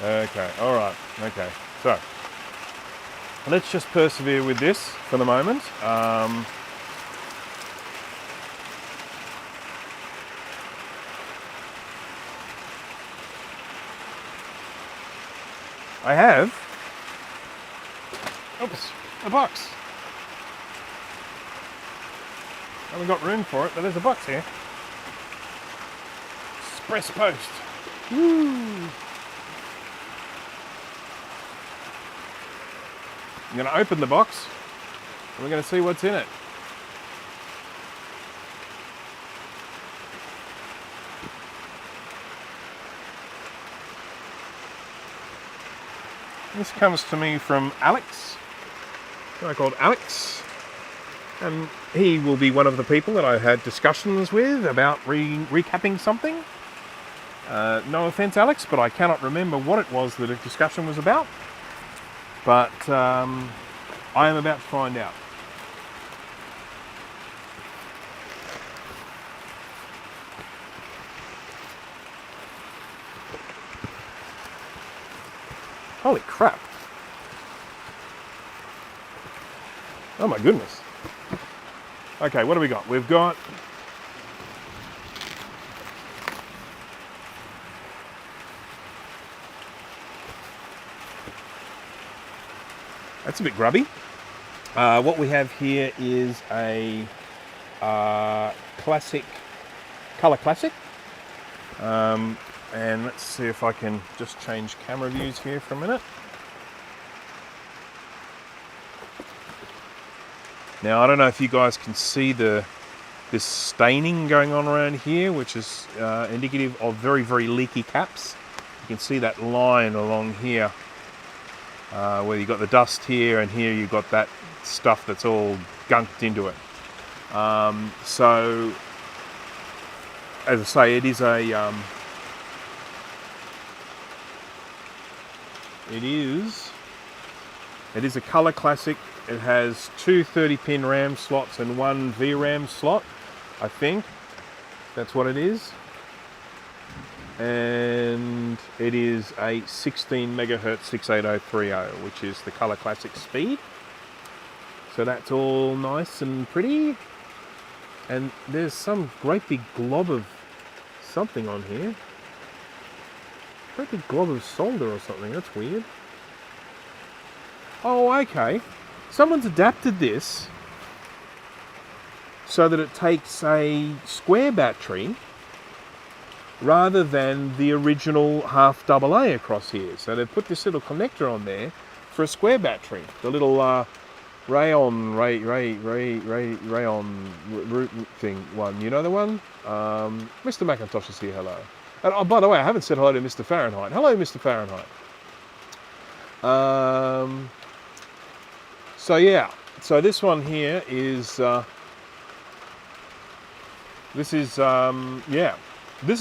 Okay, all right, okay. So, let's just persevere with this for the moment. I have, oops, a box. Haven't got room for it, but there's a box here. Express post. Woo! I'm going to open the box and we're going to see what's in it. This comes to me from Alex, a guy called Alex, and he will be one of the people that I had discussions with about recapping something. No offense, Alex, but I cannot remember what it was that a discussion was about. But I am about to find out. Holy crap. Oh my goodness. Okay, what do we got? We've got that's a bit grubby. What we have here is a classic, color classic. And let's see if I can just change camera views here for a minute. Now, I don't know if you guys can see this staining going on around here, which is indicative of very, very leaky caps. You can see that line along here, where you've got the dust here, and here you've got that stuff that's all gunked into it. So, as I say, it is a it is a color classic. It has two 30-pin RAM slots and one VRAM slot, I think. That's what it is. And it is a 16 megahertz 68030, which is the color classic speed. So that's all nice and pretty. And there's some great big glob of something on here. Great big glob of solder or something. That's weird. Oh, okay. Someone's adapted this so that it takes a square battery rather than the original half AA across here. So they've put this little connector on there for a square battery. The little rayon thing one. You know the one? Mr. McIntosh is here. Hello. And oh, by the way, I haven't said hello to Mr. Fahrenheit. Hello, Mr. Fahrenheit. So yeah, so this one here is yeah, this is a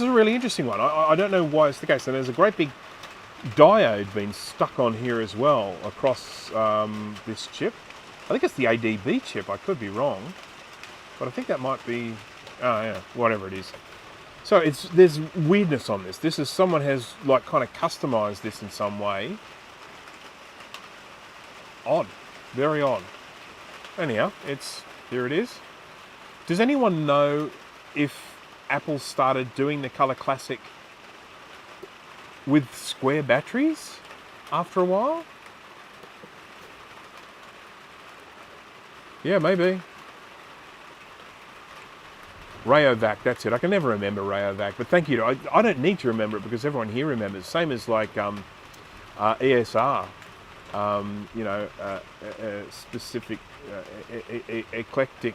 really interesting one. I don't know why it's the case. And there's a great big diode being stuck on here as well across this chip. I think it's the ADB chip. I could be wrong, but I think that might be. Oh yeah, whatever it is. So there's weirdness on this. This is someone has like kind of customized this in some way. Odd, very odd. Anyhow, here it is. Does anyone know if Apple started doing the Color Classic with square batteries after a while? Yeah, maybe. Rayovac, that's it. I can never remember Rayovac, but thank you. I don't need to remember it because everyone here remembers. Same as like ESR, you know, specific, eclectic,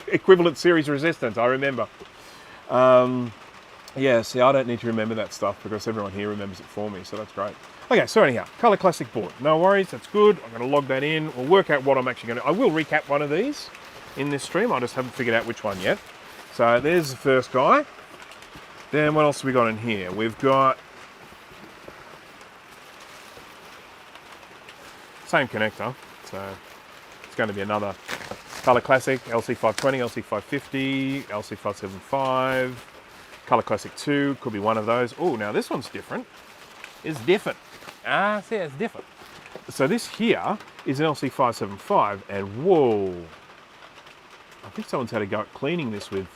equivalent series resistance. I remember. Yeah, see, I don't need to remember that stuff because everyone here remembers it for me, so that's great. Okay, so anyhow, Color Classic board. No worries, that's good. I'm going to log that in. We'll work out what I'm actually going to... I will recap one of these in this stream. I just haven't figured out which one yet. So there's the first guy. Then what else have we got in here? We've got... same connector. So it's going to be another Color Classic, LC520, LC550, LC575, Color Classic 2, could be one of those. Oh, now this one's different. It's different. See, it's different. So this here is an LC575, and whoa, I think someone's had a go at cleaning this with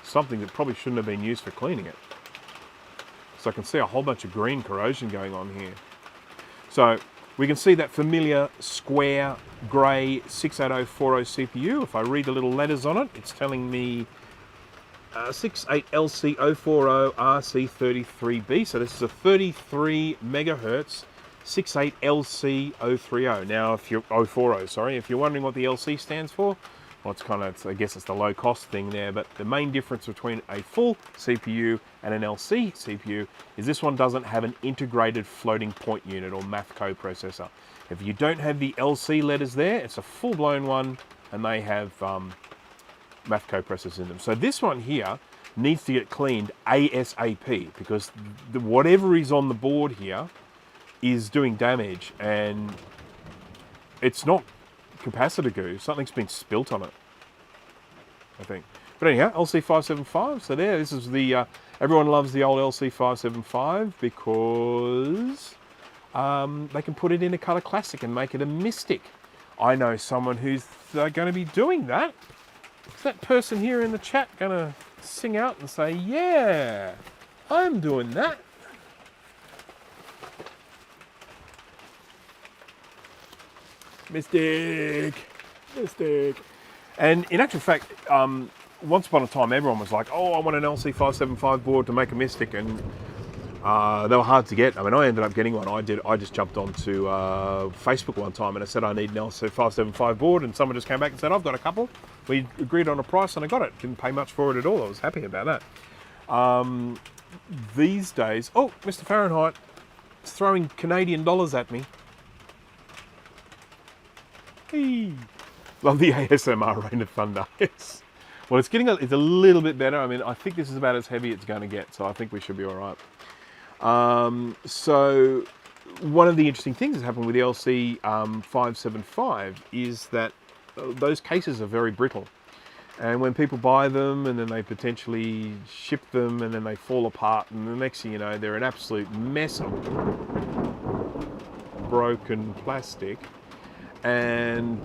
something that probably shouldn't have been used for cleaning it. So I can see a whole bunch of green corrosion going on here. So we can see that familiar square grey 68040 CPU. If I read the little letters on it, it's telling me 68LC040 RC33B. So this is a 33 megahertz 68LC030. Now, if you're 040, sorry, if you're wondering what the LC stands for, well, it's kind of, I guess it's the low cost thing there, but the main difference between a full CPU and an LC CPU is this one doesn't have an integrated floating point unit or math coprocessor. If you don't have the LC letters there, it's a full-blown one, and they have math coprocessors in them. So this one here needs to get cleaned ASAP, because whatever is on the board here is doing damage, and it's not capacitor goo. Something's been spilt on it, I think. But anyhow, LC575. So there, this is the, everyone loves the old LC575 because they can put it in a Color Classic and make it a Mystic. I know someone who's going to be doing that. Is that person here in the chat going to sing out and say, yeah, I'm doing that? Mystic. And in actual fact, once upon a time, everyone was like, oh, I want an LC575 board to make a Mystic, and they were hard to get. I mean, I ended up getting one. I just jumped onto Facebook one time and I said I need an LC575 board, and someone just came back and said, I've got a couple. We agreed on a price and I got it. Didn't pay much for it at all. I was happy about that. These days, oh, Mr. Fahrenheit is throwing Canadian dollars at me. Hey. Love the ASMR Rain of Thunder. Yes. Well, it's a little bit better. I mean, I think this is about as heavy it's going to get, so I think we should be all right. So one of the interesting things that's happened with the LC575 is that those cases are very brittle. And when people buy them and then they potentially ship them and then they fall apart, and the next thing you know, they're an absolute mess of broken plastic. And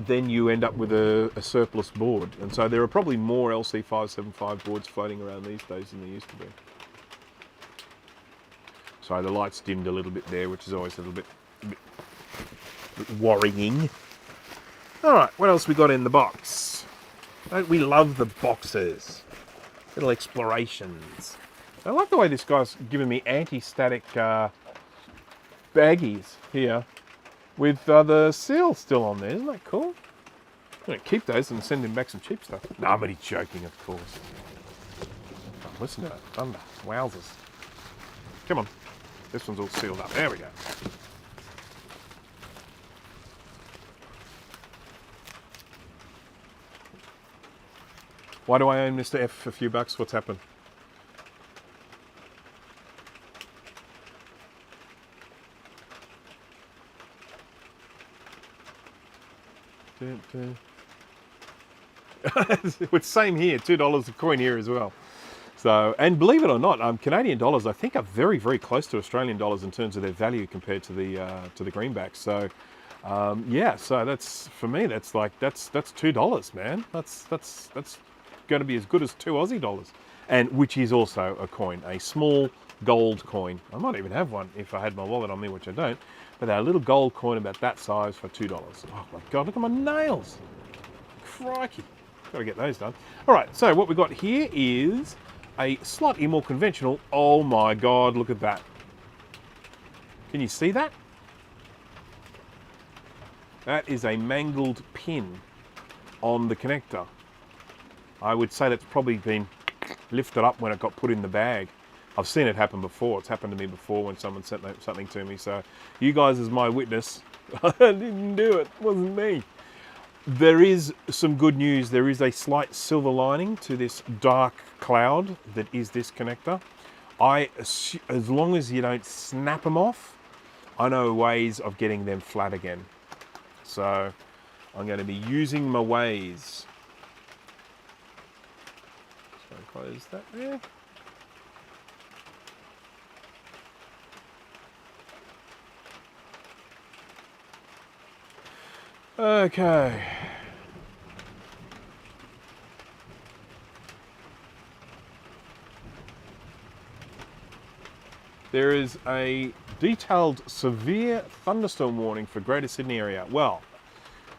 then you end up with a surplus board. And so there are probably more LC575 boards floating around these days than there used to be. So the light's dimmed a little bit there, which is always a little bit worrying. All right, what else we got in the box? Don't we love the boxes? Little explorations. I like the way this guy's giving me anti-static baggies here with the seal still on there. Isn't that cool? I'm going to keep those and send him back some cheap stuff. No, I'm only joking, of course. Oh, listen to that thunder. Wowzers. Come on. This one's all sealed up. There we go. Why do I own Mr. F for a few bucks? What's happened? It's same here, $2 a coin here as well. So, and believe it or not, Canadian dollars I think are very, very close to Australian dollars in terms of their value compared to the greenbacks. So, yeah, so that's, for me, that's $2, man. That's going to be as good as 2 Aussie dollars, and which is also a coin, a small gold coin. I might even have one if I had my wallet on me, which I don't. But they're a little gold coin about that size for $2. Oh my God, look at my nails. Crikey. Got to get those done. All right, so what we've got here is a slightly more conventional, oh my God, look at that. Can you see that? That is a mangled pin on the connector. I would say that's probably been lifted up when it got put in the bag. I've seen it happen before. It's happened to me before when someone sent something to me. So you guys as my witness, I didn't do it. It wasn't me. There is some good news. There is a slight silver lining to this dark cloud that is this connector. As long as you don't snap them off, I know ways of getting them flat again. So I'm going to be using my ways. So close that there. Okay. There is a detailed severe thunderstorm warning for Greater Sydney area. Well,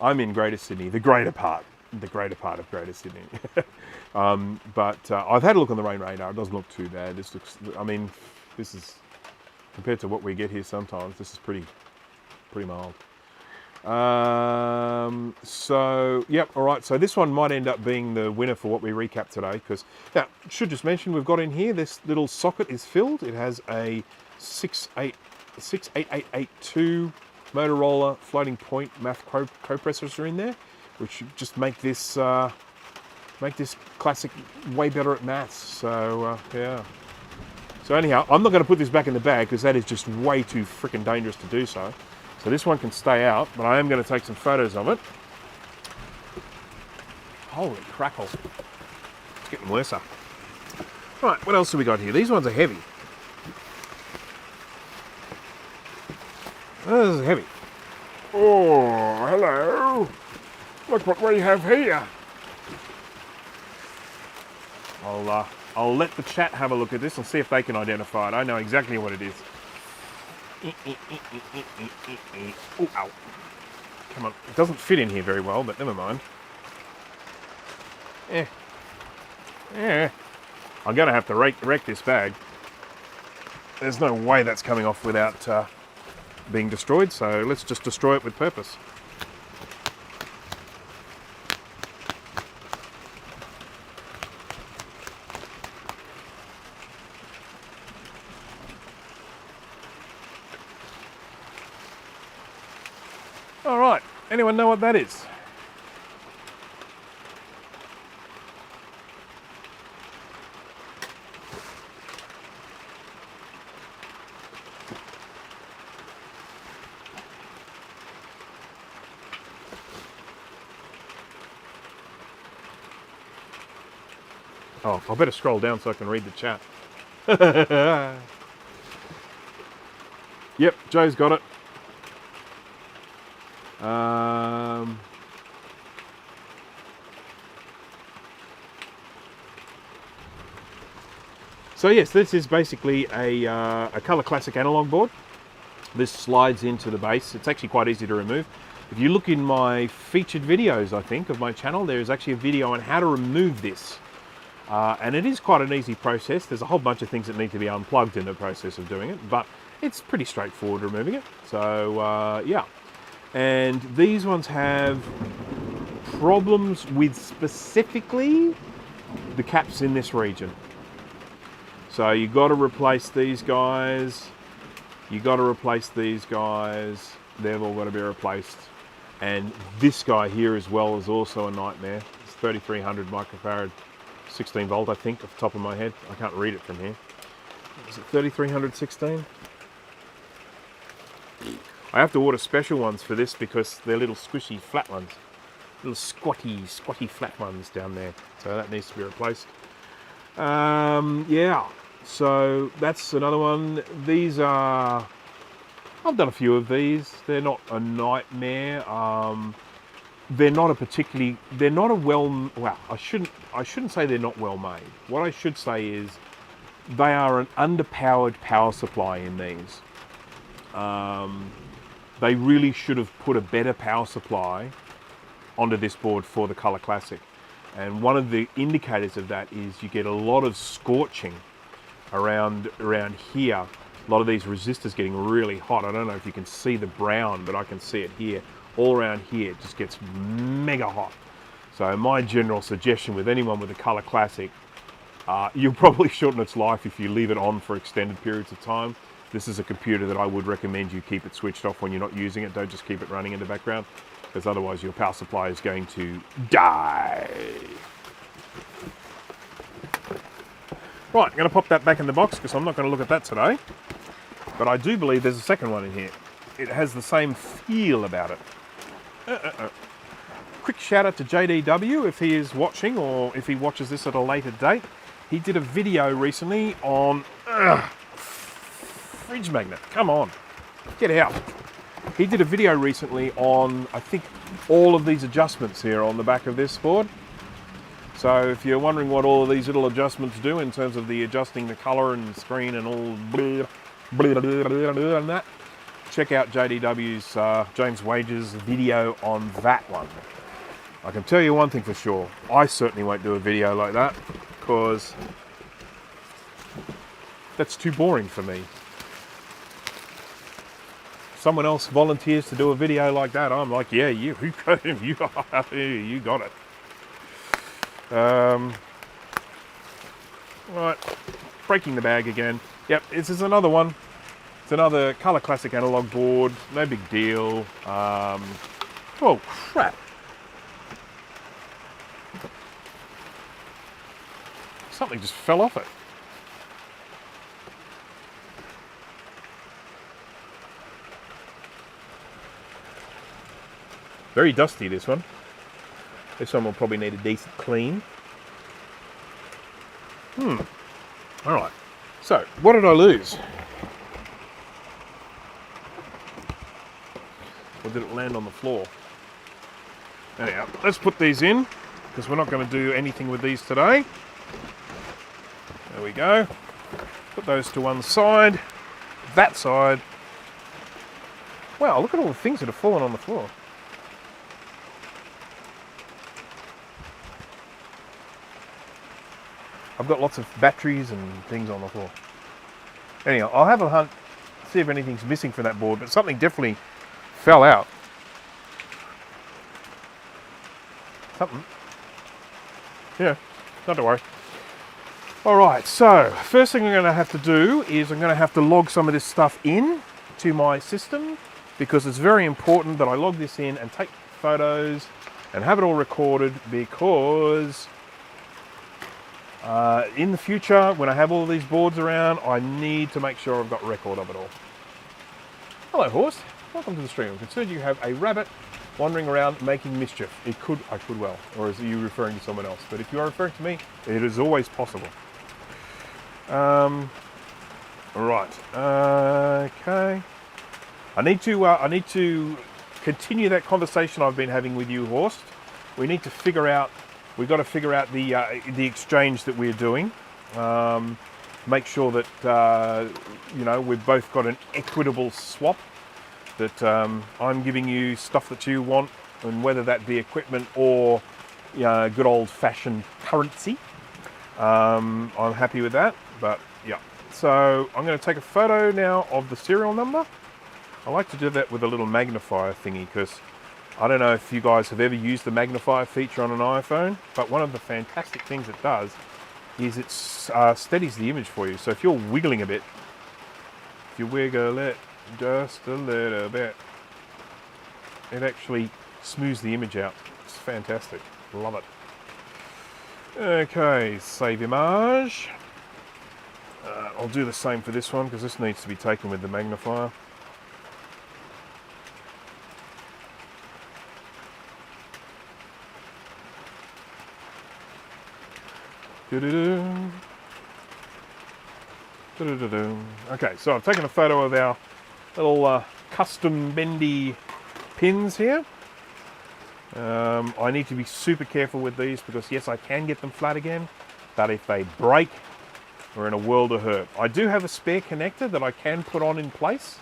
I'm in Greater Sydney, the greater part of Greater Sydney. But I've had a look on the rain radar. It doesn't look too bad. This looks, I mean, this is, compared to what we get here sometimes, this is pretty mild. So, yep, all right. So this one might end up being the winner for what we recap today, because now, should just mention we've got in here, this little socket is filled. It has a 68882 Motorola floating point math coprocessor in there, which should just make this classic way better at maths. So, yeah. So anyhow, I'm not going to put this back in the bag because that is just way too freaking dangerous to do so. So this one can stay out, but I am going to take some photos of it. Holy crackle. It's getting worse. Right, what else have we got here? These ones are heavy. Oh, this is heavy. Oh, hello. Look what we have here. I'll let the chat have a look at this and see if they can identify it. I know exactly what it is. Oh, ow. Come on. It doesn't fit in here very well, but never mind. I'm going to have to wreck this bag. There's no way that's coming off without being destroyed, so let's just destroy it with purpose. All right, anyone know what that is? Oh, I better scroll down so I can read the chat. Yep, Joe's got it. So yes, this is basically a Color Classic analog board. This slides into the base. It's actually quite easy to remove. If you look in my featured videos, I think, of my channel, there is actually a video on how to remove this. And it is quite an easy process. There's a whole bunch of things that need to be unplugged in the process of doing it, but it's pretty straightforward removing it. So yeah. And these ones have problems with specifically the caps in this region. So you got to replace these guys. You got to replace these guys. They've all got to be replaced. And this guy here as well is also a nightmare. It's 3300 microfarad, 16 volt, I think, off the top of my head. I can't read it from here. Is it 3316? I have to order special ones for this because they're little squishy flat ones. Little squatty flat ones down there. So that needs to be replaced. Yeah, so that's another one. These are, I've done a few of these. They're not a nightmare. They're not a particularly, they're not a well, well, I shouldn't say they're not well made. What I should say is they are an underpowered power supply in these. They really should have put a better power supply onto this board for the Color Classic. And one of the indicators of that is you get a lot of scorching around here. A lot of these resistors getting really hot. I don't know if you can see the brown, but I can see it here. All around here, it just gets mega hot. So my general suggestion with anyone with a Color Classic, you'll probably shorten its life if you leave it on for extended periods of time. This is a computer that I would recommend you keep it switched off when you're not using it. Don't just keep it running in the background, because otherwise your power supply is going to die. Right, I'm going to pop that back in the box because I'm not going to look at that today. But I do believe there's a second one in here. It has the same feel about it. quick shout out to JDW if he is watching or if he watches this at a later date. He did a video recently on fridge magnet. Come on, get out. He did a video recently on, I think, all of these adjustments here on the back of this board. So if you're wondering what all of these little adjustments do in terms of the adjusting the color and the screen and all and that, check out JDW's James Wages video on that one. I can tell you one thing for sure, I certainly won't do a video like that because that's too boring for me. Someone else volunteers to do a video like that, I'm like, yeah, you got it. Right, breaking the bag again. Yep, this is another one. It's another Color Classic analog board, no big deal. Oh crap. Something just fell off it. Very dusty, this one. This one will probably need a decent clean. Alright, so what did I lose? Or did it land on the floor? Anyhow, let's put these in, because we're not going to do anything with these today. There we go. Put those to one side. That side. Wow, look at all the things that have fallen on the floor. I've got lots of batteries and things on the floor. Anyhow, I'll have a hunt, see if anything's missing from that board, but something definitely fell out. Something. Yeah, not to worry. Alright, so first thing I'm going to have to do is I'm going to have to log some of this stuff in to my system, because it's very important that I log this in and take photos and have it all recorded, because in the future, when I have all these boards around, I need to make sure I've got record of it all. Hello, horse. Welcome to the stream. I'm concerned you have a rabbit wandering around making mischief. I could well. Or is you referring to someone else? But if you are referring to me, it is always possible. Right. Okay. I need to continue that conversation I've been having with you, Horst. We've got to figure out the exchange that we're doing. Make sure that we've both got an equitable swap. That I'm giving you stuff that you want, and whether that be equipment or good old-fashioned currency. I'm happy with that. But yeah. So I'm going to take a photo now of the serial number. I like to do that with a little magnifier thingy, because I don't know if you guys have ever used the magnifier feature on an iPhone, but one of the fantastic things it does is it steadies the image for you. So if you're wiggling a bit, if you wiggle it just a little bit, it actually smooths the image out. It's fantastic. Love it. Okay, save image. I'll do the same for this one, because this needs to be taken with the magnifier. Okay, so I've taken a photo of our little custom bendy pins here. I need to be super careful with these, because yes, I can get them flat again, but if they break, we're in a world of hurt. I do have a spare connector that I can put on in place,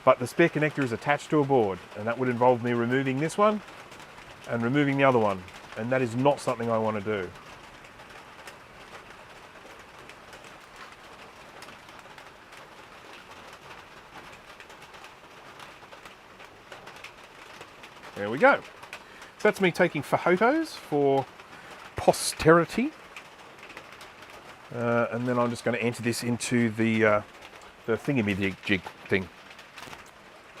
but the spare connector is attached to a board, and that would involve me removing this one and removing the other one, and that is not something I want to do. There we go. So that's me taking photos for posterity. And then I'm just going to enter this into the thingy-jig thing.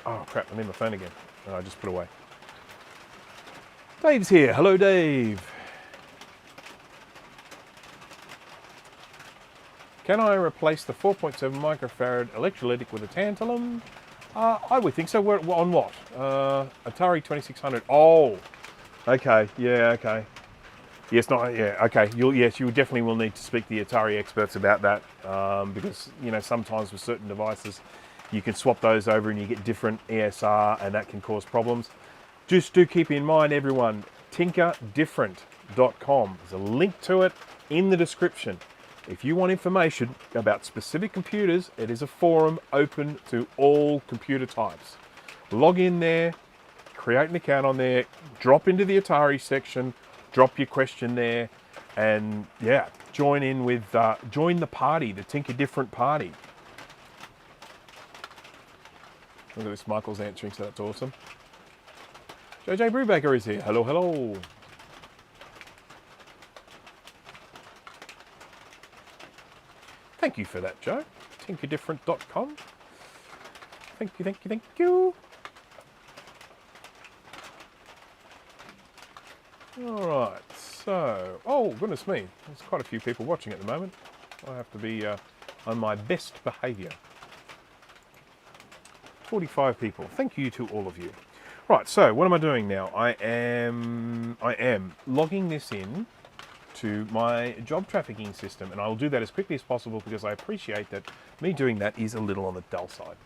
Oh crap, I need my phone again. I just put it away. Dave's here. Hello, Dave. Can I replace the 4.7 microfarad electrolytic with a tantalum? I would think so. We're on what? Atari 2600. Oh, Okay, yeah, okay. Yes, not yeah. Okay, you definitely will need to speak to the Atari experts about that because sometimes with certain devices, you can swap those over and you get different ESR, and that can cause problems. Just do keep in mind, everyone, TinkerDifferent.com. There's a link to it in the description. If you want information about specific computers, it is a forum open to all computer types. Log in there, create an account on there, drop into the Atari section, drop your question there, and yeah, join the party, the TinkerDifferent party. Look at this, Michael's answering, so that's awesome. JJ Brubaker is here. Hello, hello. Thank you for that, Joe. TinkerDifferent.com. Thank you, thank you, thank you. All right, so, oh, goodness me. There's quite a few people watching at the moment. I have to be on my best behaviour. 45 people. Thank you to all of you. Right, so what am I doing now? I am logging this in to my job trafficking system, and I will do that as quickly as possible because I appreciate that me doing that is a little on the dull side.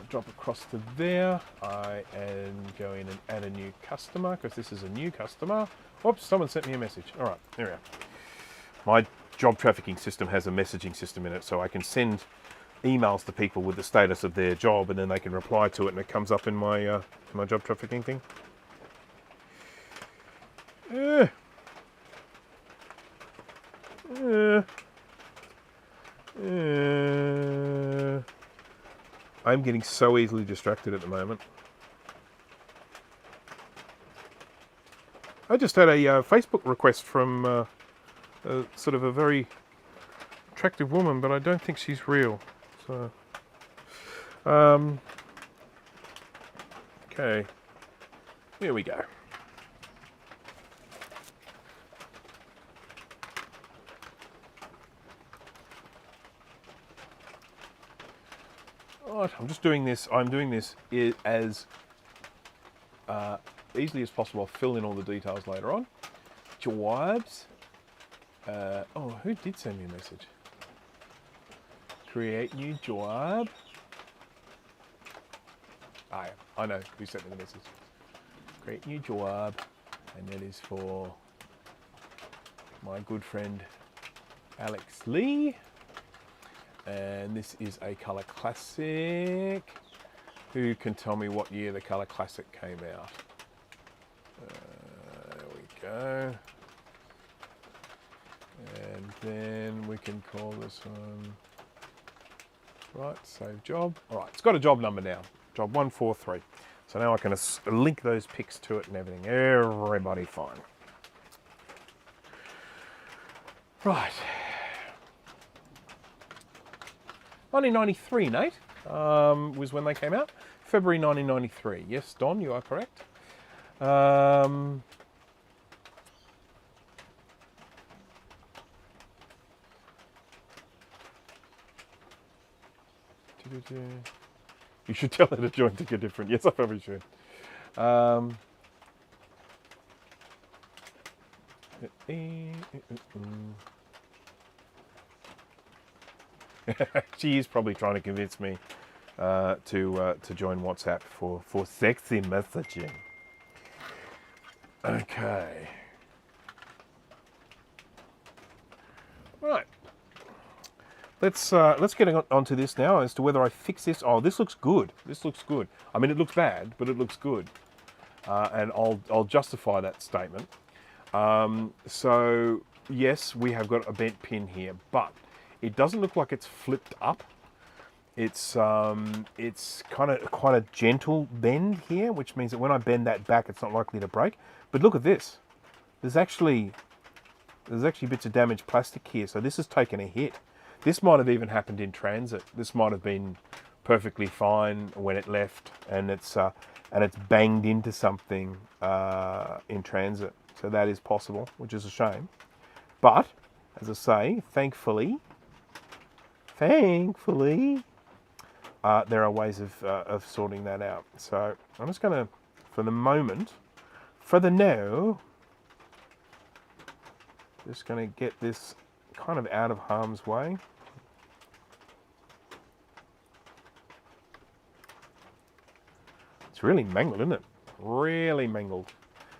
Drop across to there. I am going and add a new customer because this is a new customer. Oops, someone sent me a message. All right, there we are. My job trafficking system has a messaging system in it, so I can send emails to people with the status of their job, and then they can reply to it, and it comes up in my my job trafficking thing. I'm getting so easily distracted at the moment. I just had a Facebook request from sort of a very attractive woman, but I don't think she's real. So, okay, here we go. Right, I'm just doing this. I'm doing this as easily as possible. I'll fill in all the details later on. Jawabs. Oh, who did send me a message? Create new job. Ah, yeah, I know who sent me the message. Create new job, and that is for my good friend Alex Lee. And this is a Color Classic. Who can tell me what year the Color Classic came out? There we go. And then we can call this one. Right, save job. All right, it's got a job number now. Job 143. So now I can link those pics to it and everything. Everybody fine. Right. 1993, Nate, was when they came out. February 1993. Yes, Don, you are correct. You should tell her to join TinkerDifferent. Yes, I probably should. She is probably trying to convince me to join WhatsApp for sexy messaging. Okay. Right. Let's get onto this now as to whether I fix this. Oh, this looks good. This looks good. I mean, it looks bad, but it looks good, and I'll justify that statement. So yes, we have got a bent pin here, but it doesn't look like it's flipped up. It's kind of quite a gentle bend here, which means that when I bend that back, it's not likely to break. But look at this. There's actually bits of damaged plastic here, so this has taken a hit. This might have even happened in transit. This might have been perfectly fine when it left, and it's banged into something in transit. So that is possible, which is a shame. But as I say, thankfully, there are ways of sorting that out. So I'm just going to, for the moment, for the now, just going to get this kind of out of harm's way. It's really mangled, isn't it? Really mangled.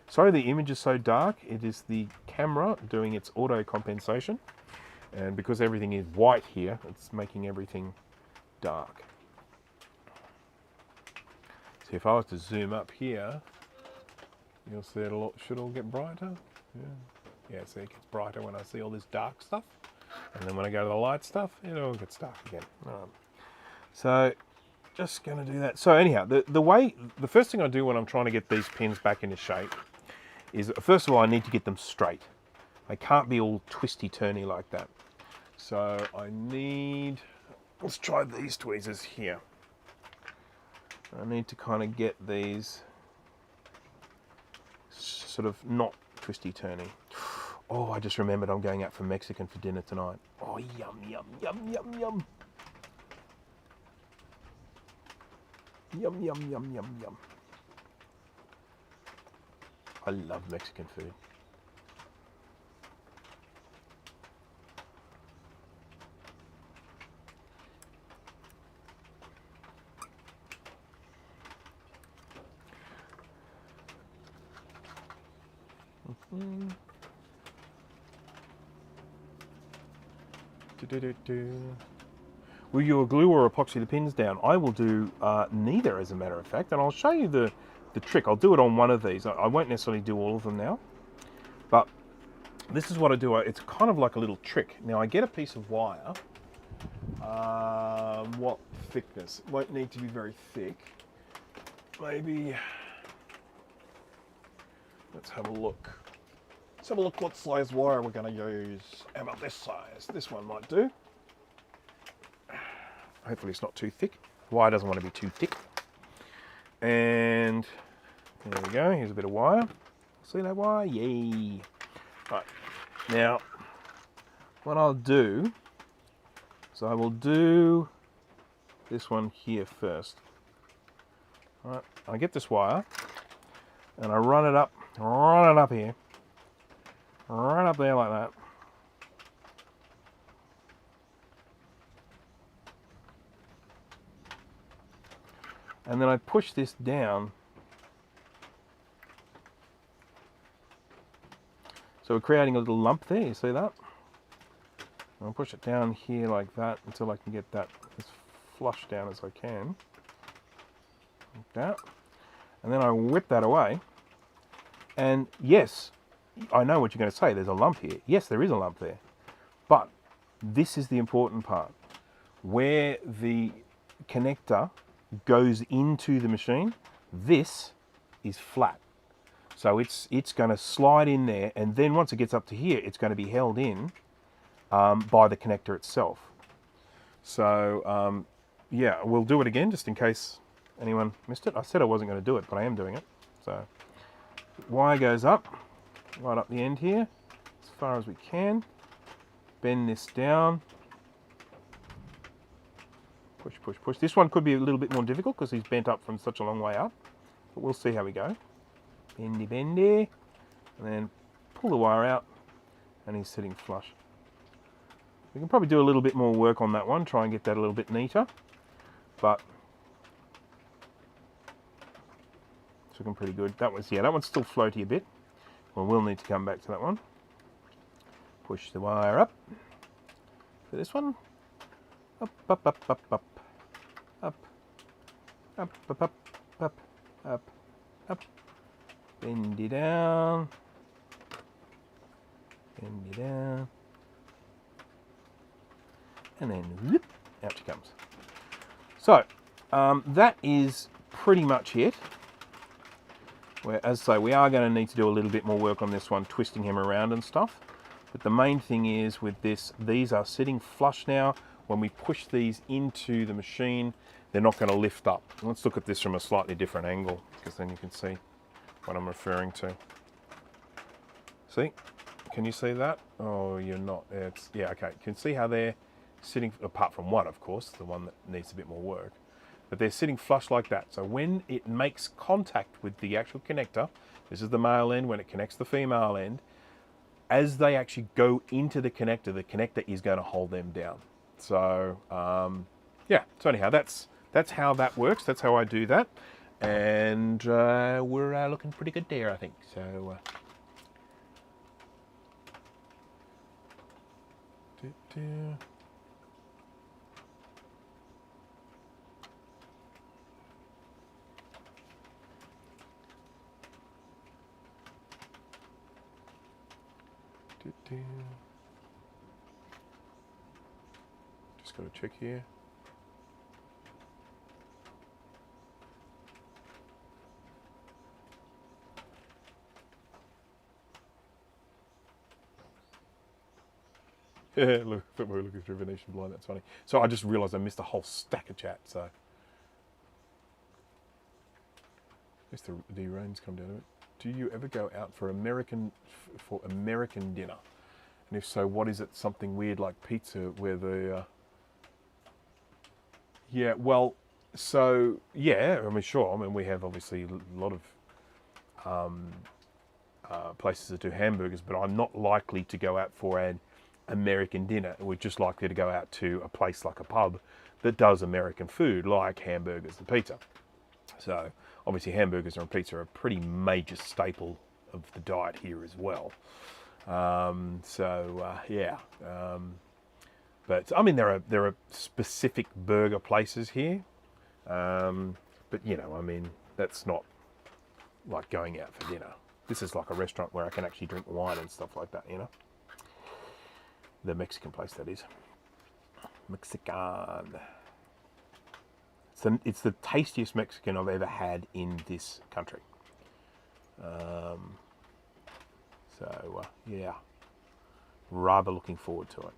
Sorry the image is so dark. It is the camera doing its auto compensation. And because everything is white here, it's making everything dark. So if I was to zoom up here, you'll see it should all get brighter. Yeah, see, it gets brighter when I see all this dark stuff. And then when I go to the light stuff, it all gets dark again. So just going to do that. So anyhow, the first thing I do when I'm trying to get these pins back into shape is, first of all, I need to get them straight. They can't be all twisty-turny like that. So I need, let's try these tweezers here. I need to kind of get these sort of not twisty-turny. Oh, I just remembered I'm going out for Mexican for dinner tonight. Oh, yum, yum, yum, yum, yum. Yum, yum, yum, yum, yum. I love Mexican food. Will you glue or epoxy the pins down? I will do neither, as a matter of fact, and I'll show you the trick. I'll do it on one of these. I won't necessarily do all of them now, but this is what I do. It's kind of like a little trick. Now I get a piece of wire. What thickness? It won't need to be very thick. Maybe, let's have a look. Let's have a look what size wire we're going to use. How about this size? This one might do. Hopefully it's not too thick. Wire doesn't want to be too thick. And there we go. Here's a bit of wire. See that wire? Yay. Right. Now, what I'll do is I will do this one here first. All right. I get this wire and I run it up here. Right up there like that. And then I push this down. So we're creating a little lump there, you see that? I'll push it down here like that until I can get that as flush down as I can. Like that. And then I whip that away. And yes, I know what you're going to say, there's a lump here. Yes, there is a lump there. But this is the important part. Where the connector goes into the machine, this is flat. So it's going to slide in there, and then once it gets up to here, it's going to be held in by the connector itself. So yeah, we'll do it again just in case anyone missed it. I said I wasn't going to do it, but I am doing it. So wire goes up, right up the end here, as far as we can. Bend this down. Push, push, push. This one could be a little bit more difficult because he's bent up from such a long way up, but we'll see how we go. Bendy, bendy, and then pull the wire out, and he's sitting flush. We can probably do a little bit more work on that one, try and get that a little bit neater, but it's looking pretty good. That one's still floaty a bit. We'll need to come back to that one. Push the wire up for this one. Up, up, up, up, up, up, up, up, up, up, up, up. Bend it down. Bend it down. And then whoop, out she comes. So that is pretty much it. Where, as I say, we are going to need to do a little bit more work on this one, twisting him around and stuff. But the main thing is with this, these are sitting flush now. When we push these into the machine, they're not going to lift up. Let's look at this from a slightly different angle, because then you can see what I'm referring to. See? Can you see that? Oh, you're not. Yeah, okay. You can see how they're sitting, apart from one, of course, the one that needs a bit more work. but they're sitting flush like that. So when it makes contact with the actual connector, this is the male end, when it connects the female end, as they actually go into the connector is going to hold them down. So yeah, so anyhow, that's how that works. That's how I do that, and we're looking pretty good there, I think. So just got to check here. Yeah, look, we're looking through Venetian blind. That's funny. So I just realised I missed a whole stack of chat. So Mr. D. Rain's come down to it. Do you ever go out for American dinner? And if so, what is it? Something weird like pizza, where the yeah, well, so yeah, I mean, sure. I mean, we have obviously a lot of places that do hamburgers, but I'm not likely to go out for an American dinner. We're just likely to go out to a place like a pub that does American food, like hamburgers and pizza. So obviously hamburgers and pizza are a pretty major staple of the diet here as well. Yeah. But I mean, there are specific burger places here. But you know, I mean, that's not like going out for dinner. This is like a restaurant where I can actually drink wine and stuff like that, you know. The Mexican place, that is. Mexican. It's the tastiest Mexican I've ever had in this country. Yeah, rather looking forward to it.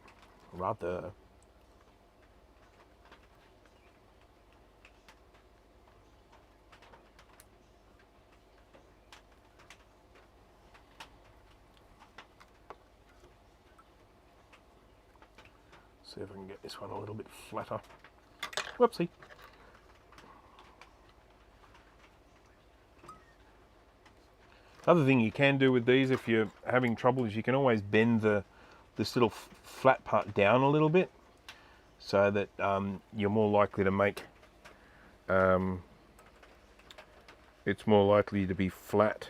Rather. See if I can get this one a little bit flatter. Whoopsie. Other thing you can do with these, if you're having trouble, is you can always bend this little flat part down a little bit, so that you're more likely to make it's more likely to be flat,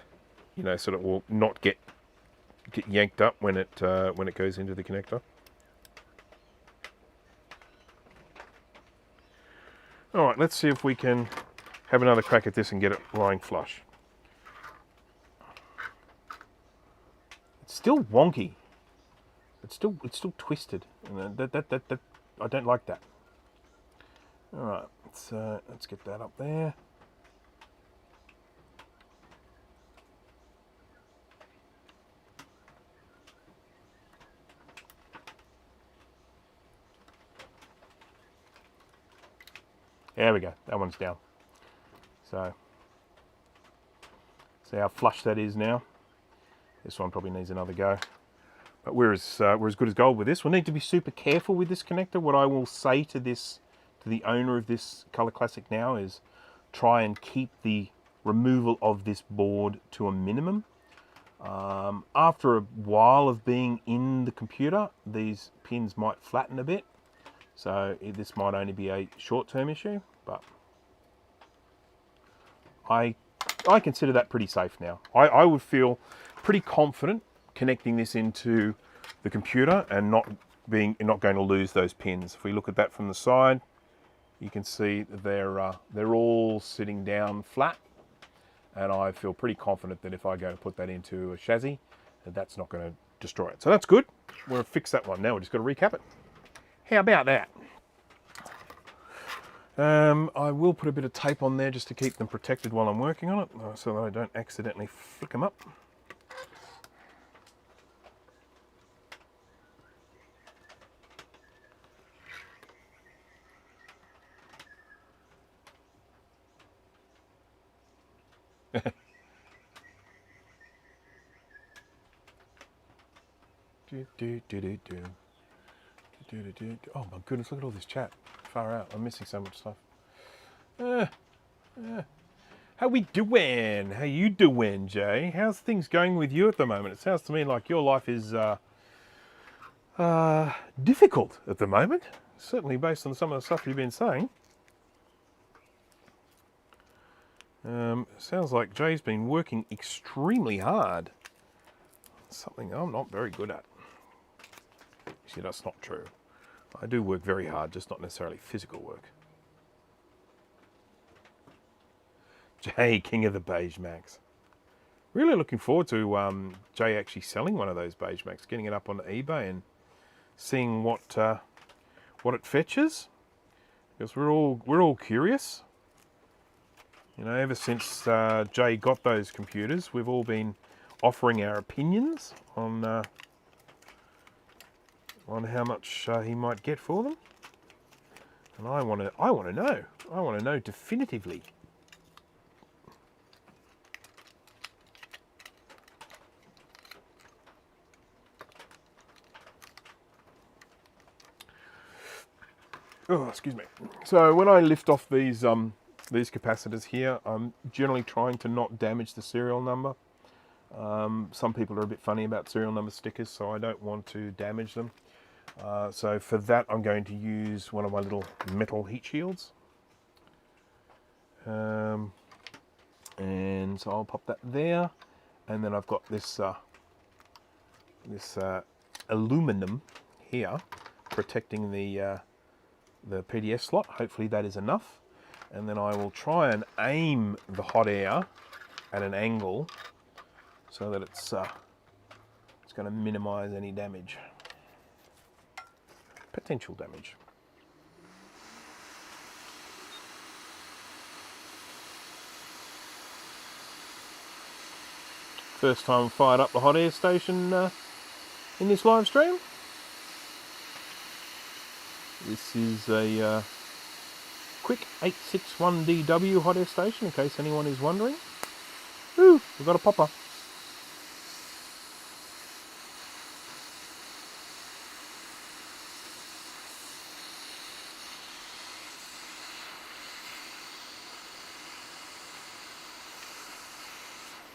you know, so that it will not get yanked up when it goes into the connector. All right, let's see if we can have another crack at this and get it lying flush. It's still wonky. It's still twisted, and that I don't like that. All right, let's get that up there. There we go. That one's down. So see how flush that is now. This one probably needs another go. But we're as good as gold with this. We'll need to be super careful with this connector. What I will say to the owner of this Color Classic now is try and keep the removal of this board to a minimum. After a while of being in the computer, these pins might flatten a bit. So this might only be a short-term issue, but I consider that pretty safe now. I would feel pretty confident connecting this into the computer and not going to lose those pins. If we look at that from the side, you can see they're all sitting down flat, and I feel pretty confident that if I go to put that into a chassis, that's not going to destroy it. So that's good. We're going to fix that one now. We've just got to recap it. How about that? I will put a bit of tape on there just to keep them protected while I'm working on it, so that I don't accidentally flick them up. Oh my goodness, look at all this chat. Far out. I'm missing so much stuff. How we doing? How you doing, Jay? How's things going with you at the moment? It sounds to me like your life is difficult at the moment. Certainly based on some of the stuff you've been saying. Sounds like Jay's been working extremely hard. Something I'm not very good at. Actually, that's not true. I do work very hard, just not necessarily physical work. Jay, king of the beige Max. Really looking forward to Jay actually selling one of those beige Max, getting it up on eBay and seeing what it fetches. Because we're all curious. You know, ever since Jay got those computers, we've all been offering our opinions on how much he might get for them. And I want to know. I want to know definitively. Oh, excuse me. So when I lift off these capacitors here, I'm generally trying to not damage the serial number. Some people are a bit funny about serial number stickers, so I don't want to damage them. So for that, I'm going to use one of my little metal heat shields. And so I'll pop that there. And then I've got this aluminum here protecting the PDF slot. Hopefully that is enough. And then I will try and aim the hot air at an angle so that it's going to minimize any damage. Potential damage. First time fired up the hot air station in this live stream. This is a quick 861DW hot air station, in case anyone is wondering. Ooh, we've got a popper.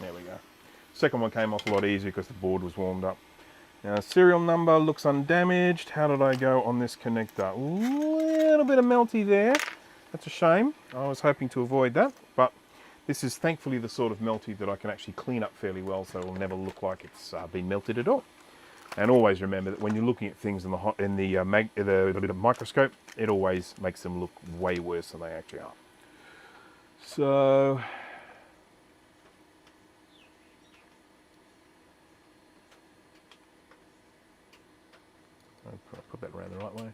There we go. Second one came off a lot easier because the board was warmed up. Now, serial number looks undamaged. How did I go on this connector? A little bit of melty there. That's a shame. I was hoping to avoid that, but this is thankfully the sort of melty that I can actually clean up fairly well, so it'll never look like it's been melted at all. And always remember that when you're looking at things in the microscope, it always makes them look way worse than they actually are. So I'll put that around the right way.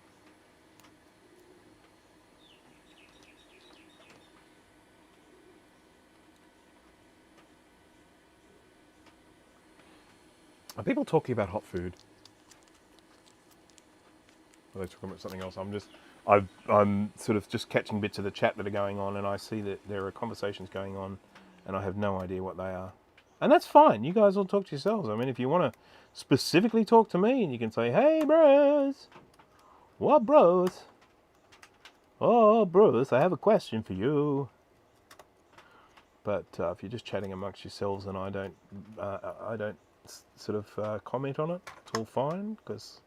Are people talking about hot food? Are they talking about something else? I'm sort of just catching bits of the chat that are going on, and I see that there are conversations going on, and I have no idea what they are. And that's fine. You guys all talk to yourselves. I mean, if you want to specifically talk to me, and you can say, "Hey, bros, what bros? Oh, bros, I have a question for you." But if you're just chatting amongst yourselves, and I don't sort of comment on it, it's all fine, because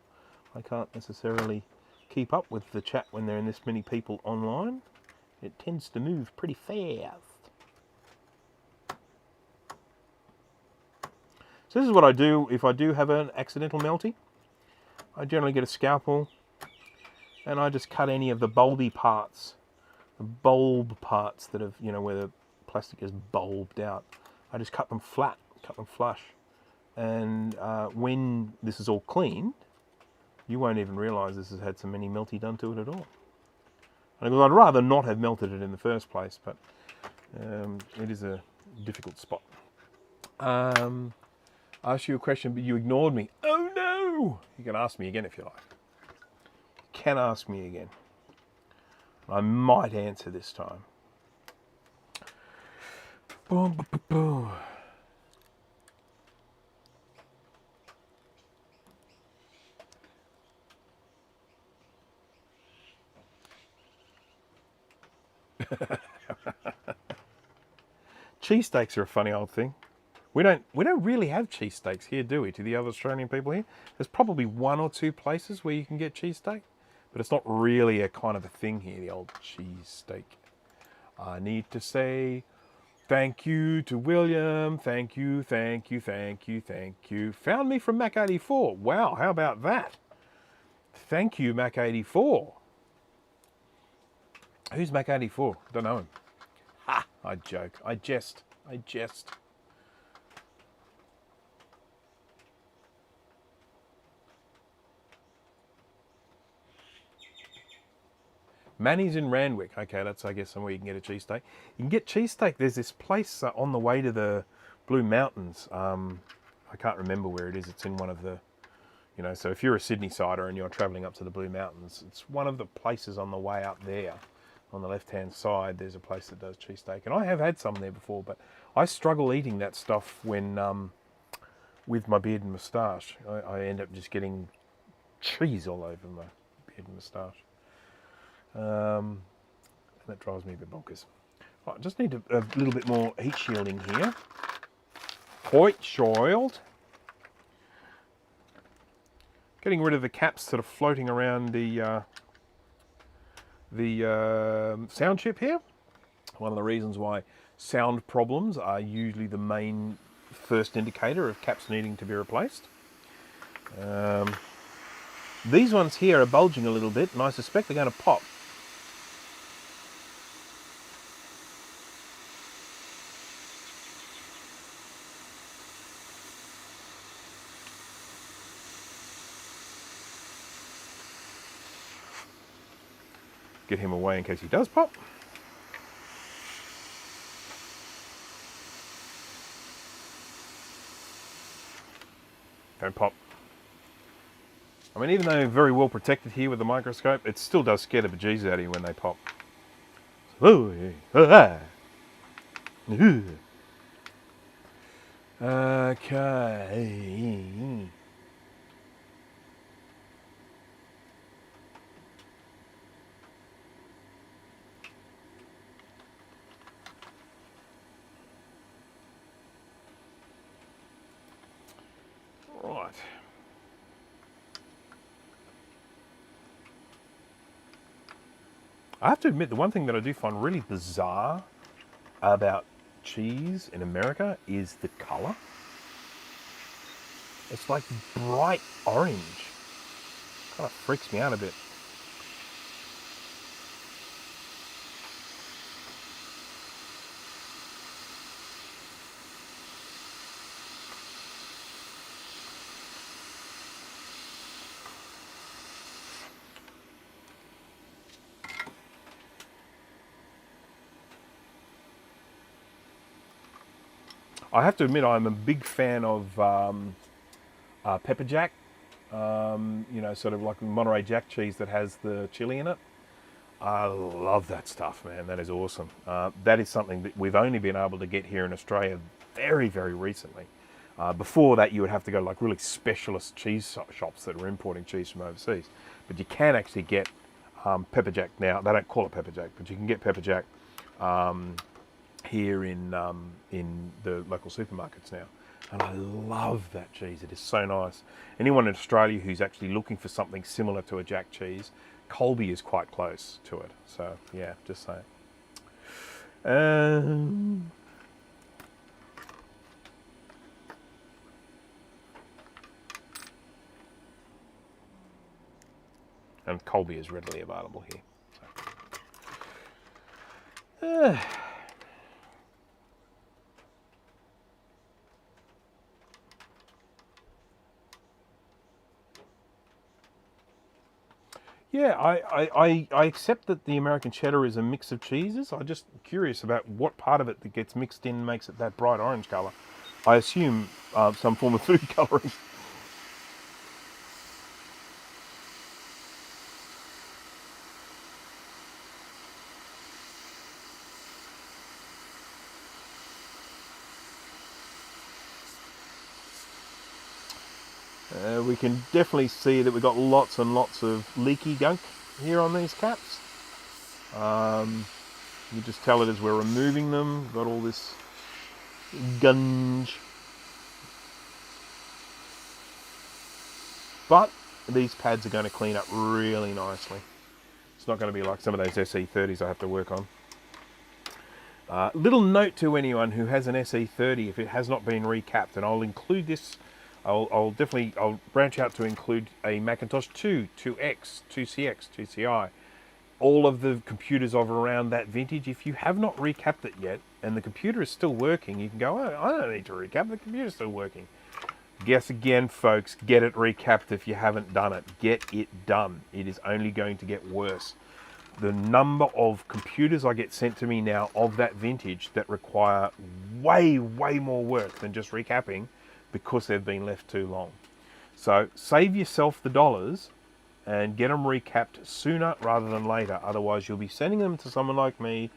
I can't necessarily keep up with the chat when there are this many people online. It tends to move pretty fast. So this is what I do if I do have an accidental melty. I generally get a scalpel and I just cut any of the bulby parts, the bulb parts that have, where the plastic is bulbed out. I just cut them flat, cut them flush. And when this is all cleaned, you won't even realise this has had so many melty done to it at all. And I'd rather not have melted it in the first place, but it is a difficult spot. I asked you a question, but you ignored me. Oh no! You can ask me again if you like. You can ask me again. I might answer this time. Boom, boom, boom, boom. Cheesesteaks are a funny old thing. We don't really have cheesesteaks here, do we? To the other Australian people here, there's probably 1 or 2 places where you can get cheesesteak, but it's not really a kind of a thing here. The old cheesesteak. I need to say thank you to William. Thank you, thank you, thank you, thank you. Found me from Mac 84. Wow, how about that? Thank you, Mac 84. Who's Mac 84? Don't know him. Ha! I joke. I jest. I jest. Manny's in Randwick. Okay, that's, I guess, somewhere you can get a cheesesteak. You can get cheesesteak. There's this place on the way to the Blue Mountains. I can't remember where it is. It's in one of the, you know, so if you're a Sydney sider and you're travelling up to the Blue Mountains, it's one of the places on the way up there. On the left-hand side, there's a place that does cheesesteak. And I have had some there before, but I struggle eating that stuff when, with my beard and moustache. I end up just getting cheese all over my beard and moustache. And that drives me a bit bonkers. Right, I just need a little bit more heat shielding here. Point shield. Getting rid of the caps that are floating around the sound chip here. One of the reasons why sound problems are usually the main first indicator of caps needing to be replaced. These ones here are bulging a little bit, and I suspect they're going to pop. Get him away in case he does pop. Don't pop. I mean, even though they're very well protected here with the microscope, it still does scare the bejesus out of you when they pop. Okay. Right. I have to admit, the one thing that I do find really bizarre about cheese in America is the colour. It's like bright orange. Kind of freaks me out a bit. I have to admit, I'm a big fan of pepper jack. You know, sort of like Monterey Jack cheese that has the chili in it. I love that stuff, man. That is awesome. That is something that we've only been able to get here in Australia very, very recently. Before that, you would have to go to like really specialist cheese shops that are importing cheese from overseas. But you can actually get pepper jack now. They don't call it pepper jack, but you can get pepper jack here in the local supermarkets now. And I love that cheese. It is so nice. Anyone in Australia who's actually looking for something similar to a jack cheese, Colby is quite close to it. So yeah, just saying. And Colby is readily available here. So. Yeah, I accept that the American cheddar is a mix of cheeses. I'm just curious about what part of it that gets mixed in makes it that bright orange colour. I assume some form of food colouring. We can definitely see that we've got lots and lots of leaky gunk here on these caps. You just tell it as we're removing them. We've got all this Gunge. But these pads are going to clean up really nicely. It's not going to be like some of those SE30s I have to work on. Little note to anyone who has an SE30 if it has not been recapped, and I'll include this. I'll branch out to include a Macintosh 2, 2X, 2CX, 2CI. All of the computers of around that vintage. If you have not recapped it yet and the computer is still working, you can go, oh, I don't need to recap, the computer's still working. Guess again, folks, get it recapped if you haven't done it. Get it done. It is only going to get worse. The number of computers I get sent to me now of that vintage that require way, way more work than just recapping because they've been left too long. So save yourself the dollars and get them recapped sooner rather than later. Otherwise, you'll be sending them to someone like me,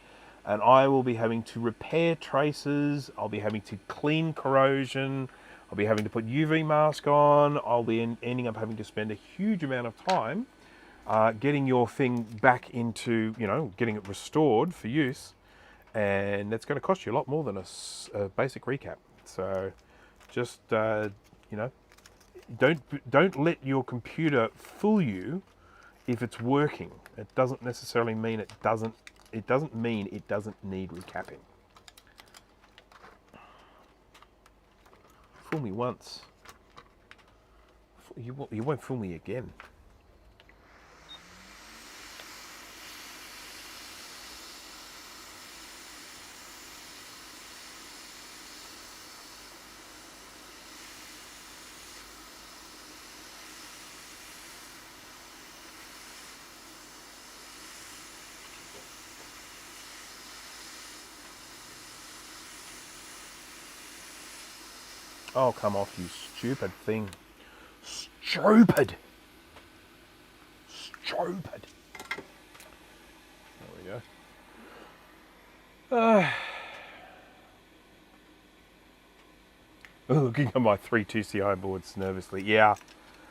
and I will be having to repair traces. I'll be having to clean corrosion. I'll be having to put UV mask on. I'll be ending up having to spend a huge amount of time getting your thing back into, getting it restored for use. And that's going to cost you a lot more than a basic recap. So just, don't let your computer fool you if it's working. It doesn't necessarily mean it doesn't need recapping. Fool me once. You won't fool me again. Oh, come off, you stupid thing. Stupid! Stupid! There we go. Looking at my 3 2CI boards nervously. Yeah,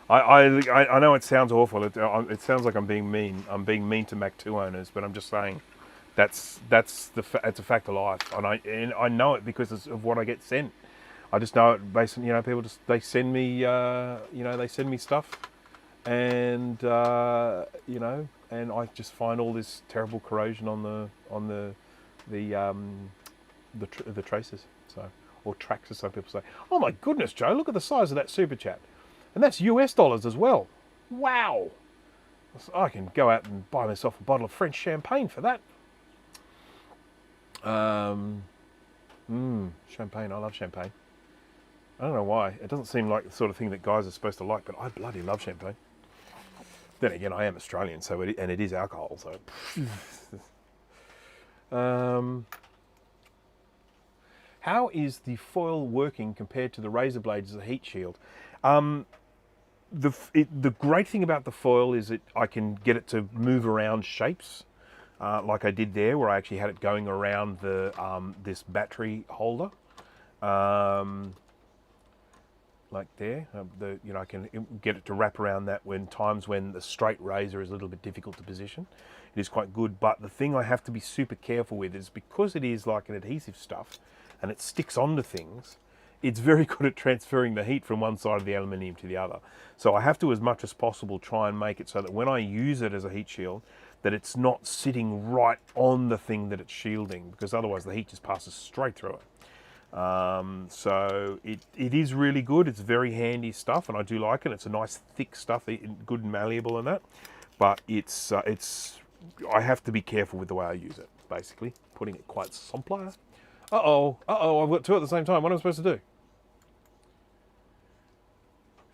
I know it sounds awful. It sounds like I'm being mean. I'm being mean to Mac 2 owners, but I'm just saying it's a fact of life. And I know it because of what I get sent. I just know it based on, people they send me, they send me stuff, and and I just find all this terrible corrosion on the traces. So, or tracks, as some people say. Oh my goodness, Joe! Look at the size of that super chat, and that's US dollars as well. Wow! I can go out and buy myself a bottle of French champagne for that. Champagne. I love champagne. I don't know why. It doesn't seem like the sort of thing that guys are supposed to like, but I bloody love champagne. Then again, I am Australian, and it is alcohol, so. How is the foil working compared to the razor blades as a heat shield? The great thing about the foil is that I can get it to move around shapes, like I did there, where I actually had it going around this battery holder. Like there, I can get it to wrap around that when the straight razor is a little bit difficult to position. It is quite good, but the thing I have to be super careful with is because it is like an adhesive stuff and it sticks onto things, it's very good at transferring the heat from one side of the aluminium to the other. So I have to, as much as possible, try and make it so that when I use it as a heat shield, that it's not sitting right on the thing that it's shielding, because otherwise the heat just passes straight through it. So it is really good. It's very handy stuff, and I do like it. It's a nice thick stuff, good and malleable and that. But I have to be careful with the way I use it. Basically, putting it quite simpler. I've got two at the same time. What am I supposed to do?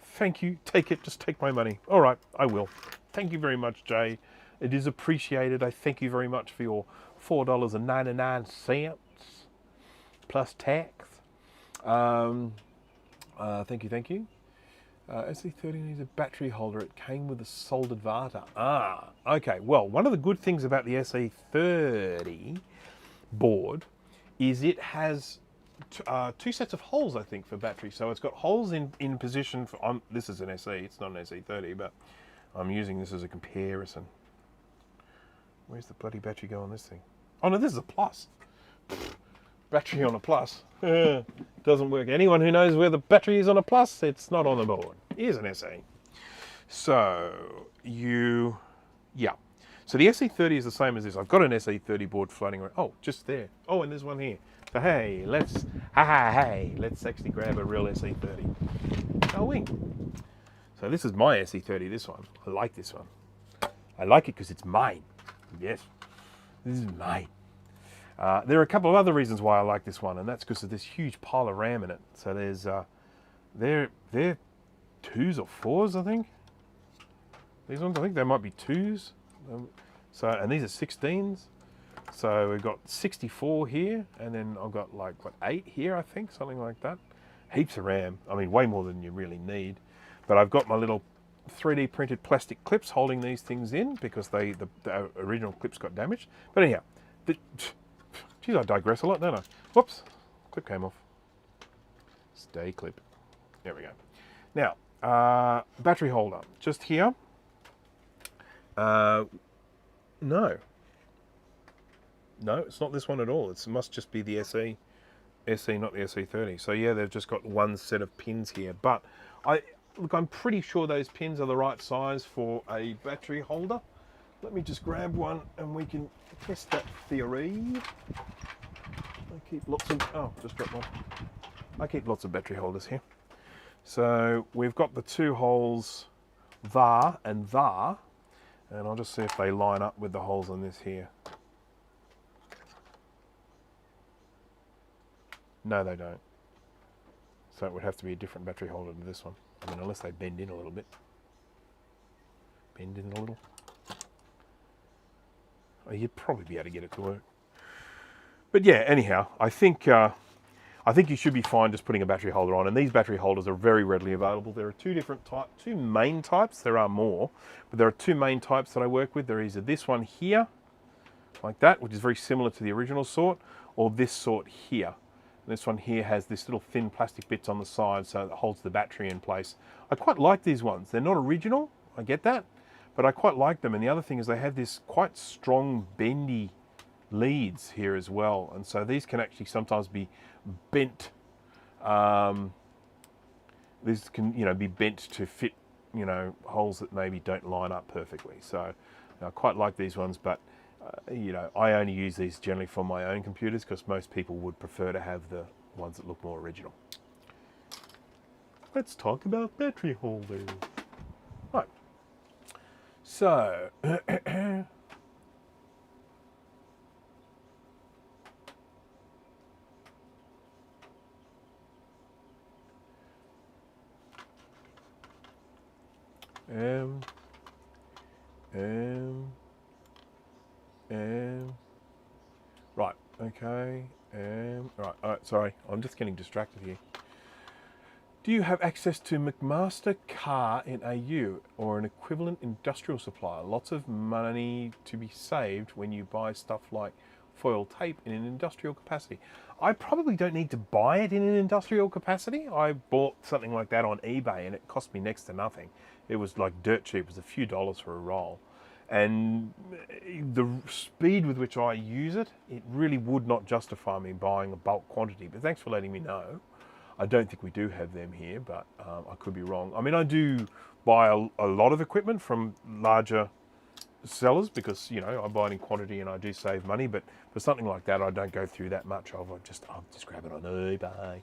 Thank you. Take it. Just take my money. All right, I will. Thank you very much, Jay. It is appreciated. I thank you very much for your $4.99. Plus tax. Thank you. SE30 needs a battery holder. It came with a soldered Vata. Okay. Well, one of the good things about the SE30 board is it has two sets of holes, I think, for battery. So it's got holes in position for. This is an SE. It's not an SE30, but I'm using this as a comparison. Where's the bloody battery go on this thing? Oh no, this is a plus. battery on a plus. Doesn't work. Anyone who knows where the battery is on a plus, it's not on the board. Here's an SE. So yeah. So the SE30 is the same as this. I've got an SE30 board floating around. Oh, just there. Oh, and there's one here. So hey, let's actually grab a real SE30. Shall we? So this is my SE30, this one. I like this one. I like it because it's mine. Yes, this is mine. There are a couple of other reasons why I like this one, and that's because of this huge pile of RAM in it. So there's, they're 2s or 4s, I think. These ones, I think they might be 2s. So, and these are 16s. So we've got 64 here, and then I've got like, what, 8 here, I think, something like that. Heaps of RAM. I mean, way more than you really need. But I've got my little 3D printed plastic clips holding these things in because the original clips got damaged. But anyhow, geez, I digress a lot, don't I? Whoops, clip came off. Stay clip. There we go. Now, battery holder, just here. No, it's not this one at all. It must just be the SE, not the SE30. So yeah, they've just got one set of pins here. But I'm pretty sure those pins are the right size for a battery holder. Let me just grab one and we can test that theory. I keep lots of, oh, just dropped one. I keep lots of battery holders here. So we've got the 2 holes there and there. And I'll just see if they line up with the holes on this here. No, they don't. So it would have to be a different battery holder to this one. I mean, unless they bend in a little bit. Bend in a little. Oh, you'd probably be able to get it to work. But yeah, anyhow, I think you should be fine just putting a battery holder on. And these battery holders are very readily available. There are 2 different types, 2 main types. There are more, but there are 2 main types that I work with. There is this one here, like that, which is very similar to the original sort, or this sort here. And this one here has this little thin plastic bits on the side so it holds the battery in place. I quite like these ones. They're not original, I get that, but I quite like them. And the other thing is they have this quite strong bendy leads here as well. And so these can actually sometimes be bent. These can, be bent to fit, holes that maybe don't line up perfectly. So I quite like these ones, but I only use these generally for my own computers because most people would prefer to have the ones that look more original. Let's talk about battery holders. Right. So, right, okay, right, sorry, I'm just getting distracted here. Do you have access to McMaster car in AU or an equivalent industrial supplier? Lots of money to be saved when you buy stuff like foil tape in an industrial capacity. I probably don't need to buy it in an industrial capacity. I bought something like that on eBay and it cost me next to nothing. It was like dirt cheap. It was a few dollars for a roll. And the speed with which I use it, it really would not justify me buying a bulk quantity. But thanks for letting me know. I don't think we do have them here, but I could be wrong. I mean, I do buy a lot of equipment from larger sellers because, I buy it in quantity and I do save money. But for something like that, I don't go through that much. I'll just grab it on eBay.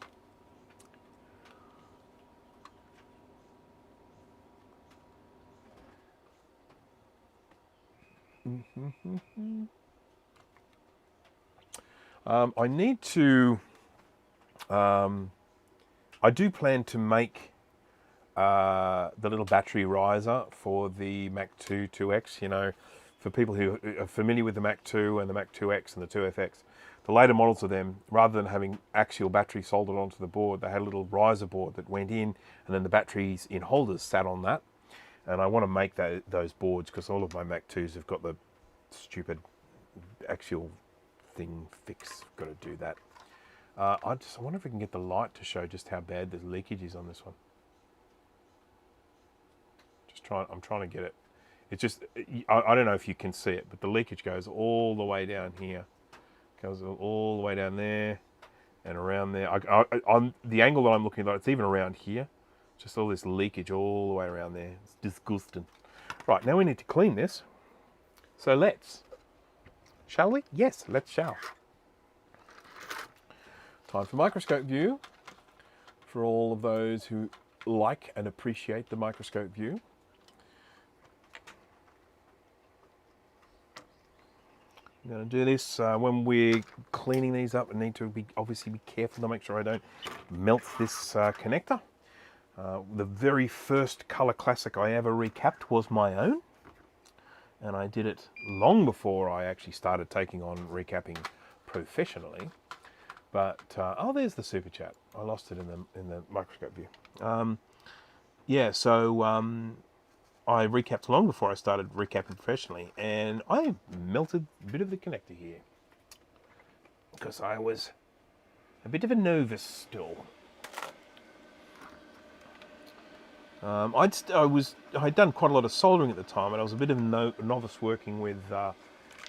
I need to. I do plan to make the little battery riser for the Mac 2 2X. For people who are familiar with the Mac 2 and the Mac 2X and the 2FX, the later models of them, rather than having axial battery soldered onto the board, they had a little riser board that went in, and then the batteries in holders sat on that. And I want to make those boards because all of my Mac 2s have got the stupid axial thing fix. Got to do that. I wonder if we can get the light to show just how bad the leakage is on this one. I'm trying to get it. It's just, I don't know if you can see it, but the leakage goes all the way down here. Goes all the way down there. and around there. On the angle that I'm looking at, it's even around here. Just all this leakage all the way around there. It's disgusting. Right, now we need to clean this. So let's. Shall we? Yes, let's shall. Time for microscope view. For all of those who like and appreciate the microscope view. I'm going to do this when we're cleaning these up. I need to obviously be careful to make sure I don't melt this connector. The very first Color Classic I ever recapped was my own, and I did it long before I actually started taking on recapping professionally. But oh, there's the super chat. I lost it in the microscope view. Yeah, so I recapped long before I started recapping professionally, and I melted a bit of the connector here because I was a bit of a novice still. I'd done quite a lot of soldering at the time, and I was a bit of a novice working with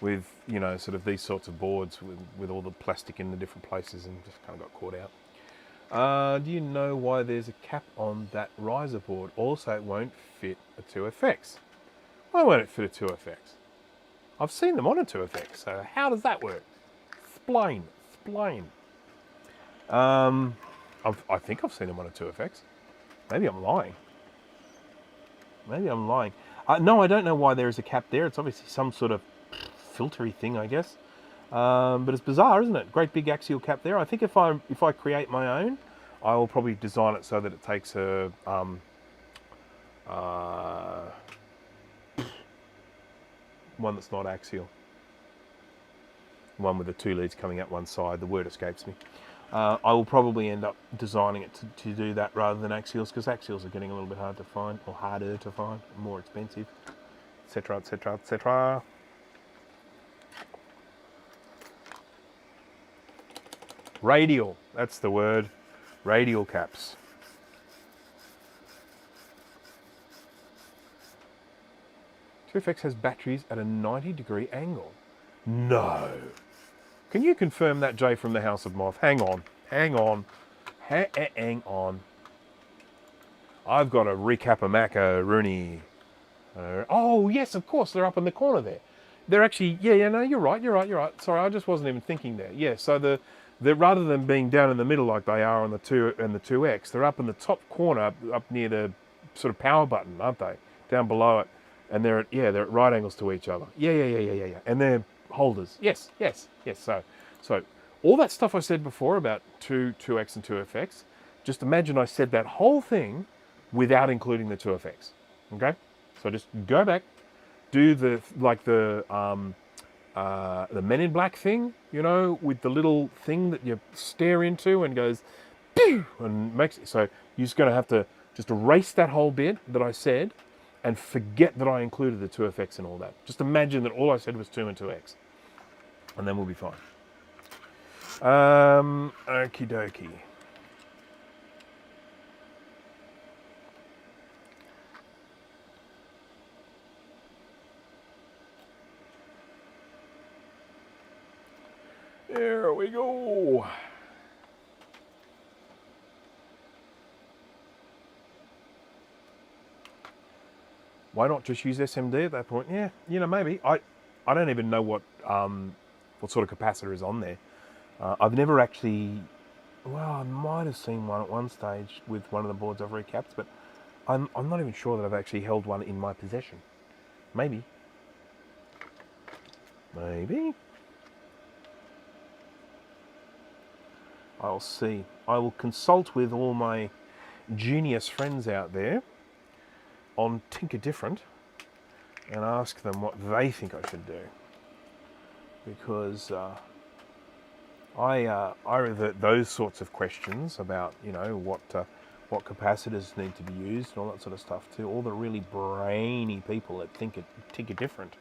you know, sort of these sorts of boards with all the plastic in the different places, and just kind of got caught out. Do you know why there's a cap on that riser board? Also, it won't fit a 2FX. Why won't it fit a 2FX? I've seen them on a 2FX, so how does that work? Explain. I think I've seen them on a 2FX. Maybe I'm lying. No, I don't know why there is a cap there. It's obviously some sort of filtery thing, I guess. But it's bizarre, isn't it? Great big axial cap there. I think if I create my own, I will probably design it so that it takes a one that's not axial. One with the two leads coming out one side. The word escapes me. I will probably end up designing it to do that rather than axials, because axials are getting a little bit hard to find, or harder to find, more expensive, etc., etc., etc. Radial, that's the word. Radial caps. TinkerDifferent has batteries at a 90-degree angle. No. Can you confirm that, Jay, from the House of Moth? Hang on. I've got a recap a macaroni. Oh, yes, of course, they're up in the corner there. They're actually, no, you're right. Sorry, I just wasn't even thinking there. Yeah, so they're rather than being down in the middle like they are on the 2 and the 2X, they're up in the top corner, up near the sort of power button, aren't they? Down below it. And they're at right angles to each other. Yeah. And they're holders. Yes. So all that stuff I said before about 2X and 2FX, just imagine I said that whole thing without including the 2FX. Okay? So just go back, do the Men in Black thing, you know, with the little thing that you stare into and goes, pew, and makes it. So you're just going to have to just erase that whole bit that I said and forget that I included the 2FX and all that. Just imagine that all I said was 2 and 2X. And then we'll be fine. Okie dokie. There we go. Why not just use SMD at that point? Yeah, you know, maybe. I don't even know what sort of capacitor is on there. I've never actually, well, I might have seen one at one stage with one of the boards I've recapped, but I'm not even sure that I've actually held one in my possession. Maybe. I'll see. I will consult with all my genius friends out there on TinkerDifferent and ask them what they think I should do, because I revert those sorts of questions about, you know, what capacitors need to be used and all that sort of stuff to all the really brainy people at TinkerDifferent.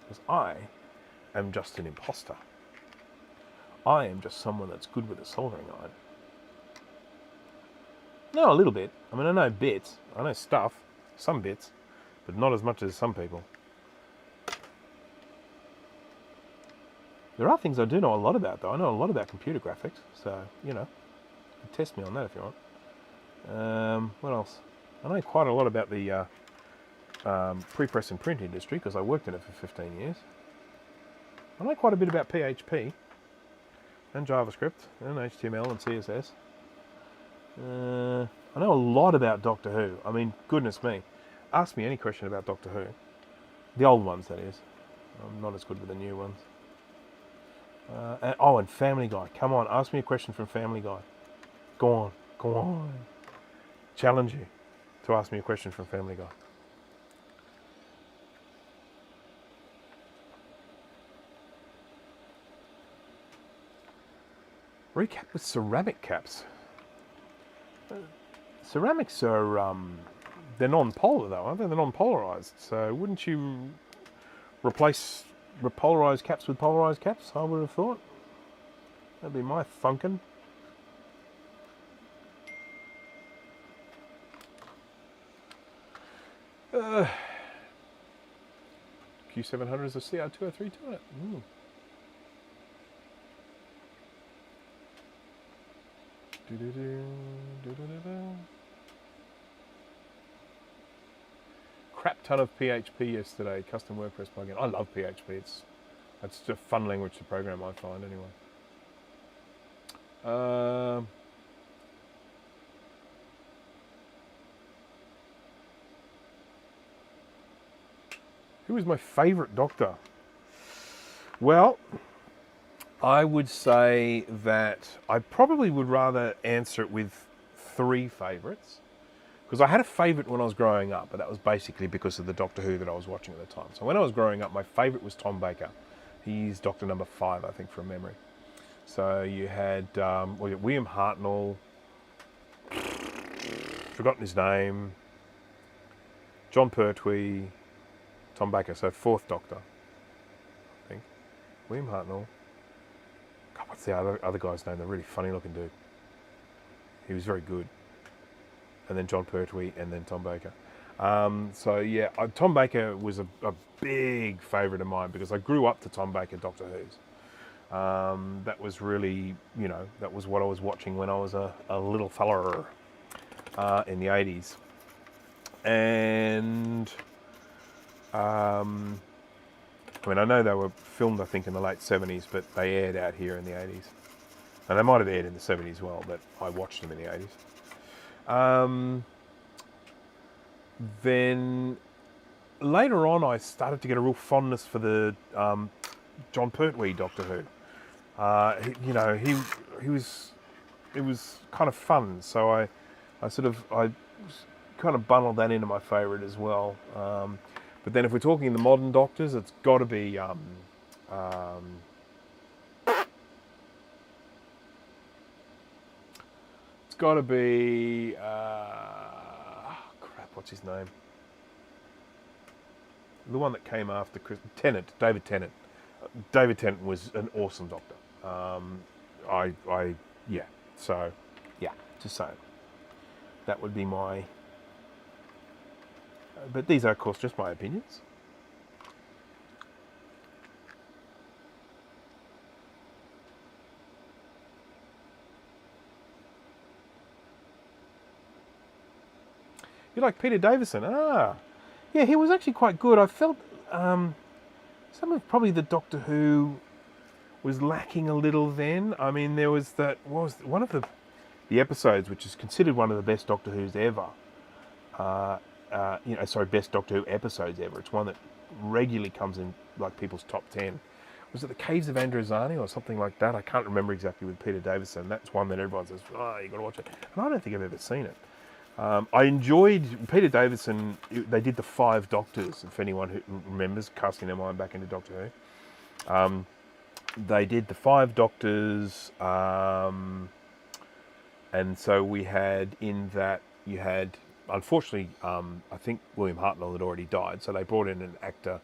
Because I am just an imposter. I am just someone that's good with a soldering iron. No, a little bit. I mean, I know bits. I know stuff, some bits, but not as much as some people. There are things I do know a lot about, though. I know a lot about computer graphics, so, you know, you can test me on that if you want. What else? I know quite a lot about the pre-press and print industry because I worked in it for 15 years. I know quite a bit about PHP and JavaScript and HTML and CSS. I know a lot about Doctor Who. I mean, goodness me. Ask me any question about Doctor Who. The old ones, that is. I'm not as good with the new ones. And Family Guy. Come on, ask me a question from Family Guy. Go on, go on. Challenge you to ask me a question from Family Guy. Recap with ceramic caps. Ceramics are, they're non-polar though, aren't they? They're non-polarized. So wouldn't you replace polarized caps with polarized caps, I would have thought? That'd be my funkin'. Q700 is a CR203 to it. Ooh. Crap ton of PHP yesterday, custom WordPress plugin. I love PHP. It's a fun language to program, I find, anyway. Who is my favourite Doctor? Well, I would say that I probably would rather answer it with 3 favourites. Because I had a favourite when I was growing up, but that was basically because of the Doctor Who that I was watching at the time. So when I was growing up, my favourite was Tom Baker. He's Doctor number 5, I think, from memory. So you had William Hartnell, forgotten his name, John Pertwee, Tom Baker. So 4th Doctor, I think. William Hartnell. God, what's the other guy's name? The really funny looking dude. He was very good. And then John Pertwee, and then Tom Baker. So yeah, Tom Baker was a big favourite of mine because I grew up to Tom Baker Doctor Who's. That was really, you know, that was what I was watching when I was a little fella in the 80s. And I mean, I know they were filmed, I think, in the late 70s, but they aired out here in the 80s. And they might have aired in the 70s as well, but I watched them in the 80s. Then later on, I started to get a real fondness for the John Pertwee Doctor Who. He was, it was kind of fun, so I kind of bundled that into my favourite as well. But then if we're talking the modern Doctors, it's got to be what's his name? The one that came after Tennant, David Tennant. David Tennant was an awesome Doctor. Just saying. That would be my... But these are, of course, just my opinions. You like Peter Davison? Yeah, he was actually quite good. I felt some of probably the Doctor Who was lacking a little then. I mean, there was one of the episodes which is considered one of the best Doctor Who's ever. Best Doctor Who episodes ever. It's one that regularly comes in like people's top 10. Was it the Caves of Androzani or something like that? I can't remember exactly with Peter Davison. That's one that everyone says, oh, you got to watch it. And I don't think I've ever seen it. I enjoyed Peter Davison. They did the 5 Doctors, if anyone who remembers, casting their mind back into Doctor Who. They did the 5 Doctors, and so we had in that, you had, unfortunately, I think William Hartnell had already died, so they brought in an actor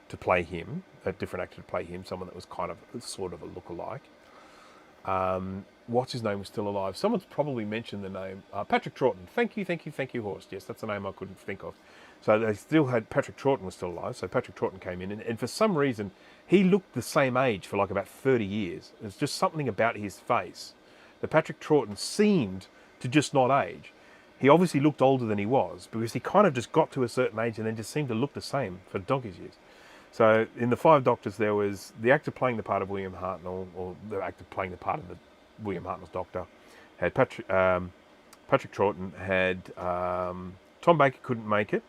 to play him, a different actor to play him, someone that was kind of sort of a lookalike. what's his name was still alive. Someone's probably mentioned the name. Patrick Troughton. Thank you, Horst. Yes, that's the name I couldn't think of. So they still had, Patrick Troughton was still alive. So Patrick Troughton came in, and for some reason, he looked the same age for like about 30 years. There's just something about his face that Patrick Troughton seemed to just not age. He obviously looked older than he was because he kind of just got to a certain age and then just seemed to look the same for donkey's years. So in the Five Doctors, there was the actor playing the part of William Hartnell, or the actor playing the part of the William Hartnell's doctor, had Patrick Troughton, had Tom Baker couldn't make it.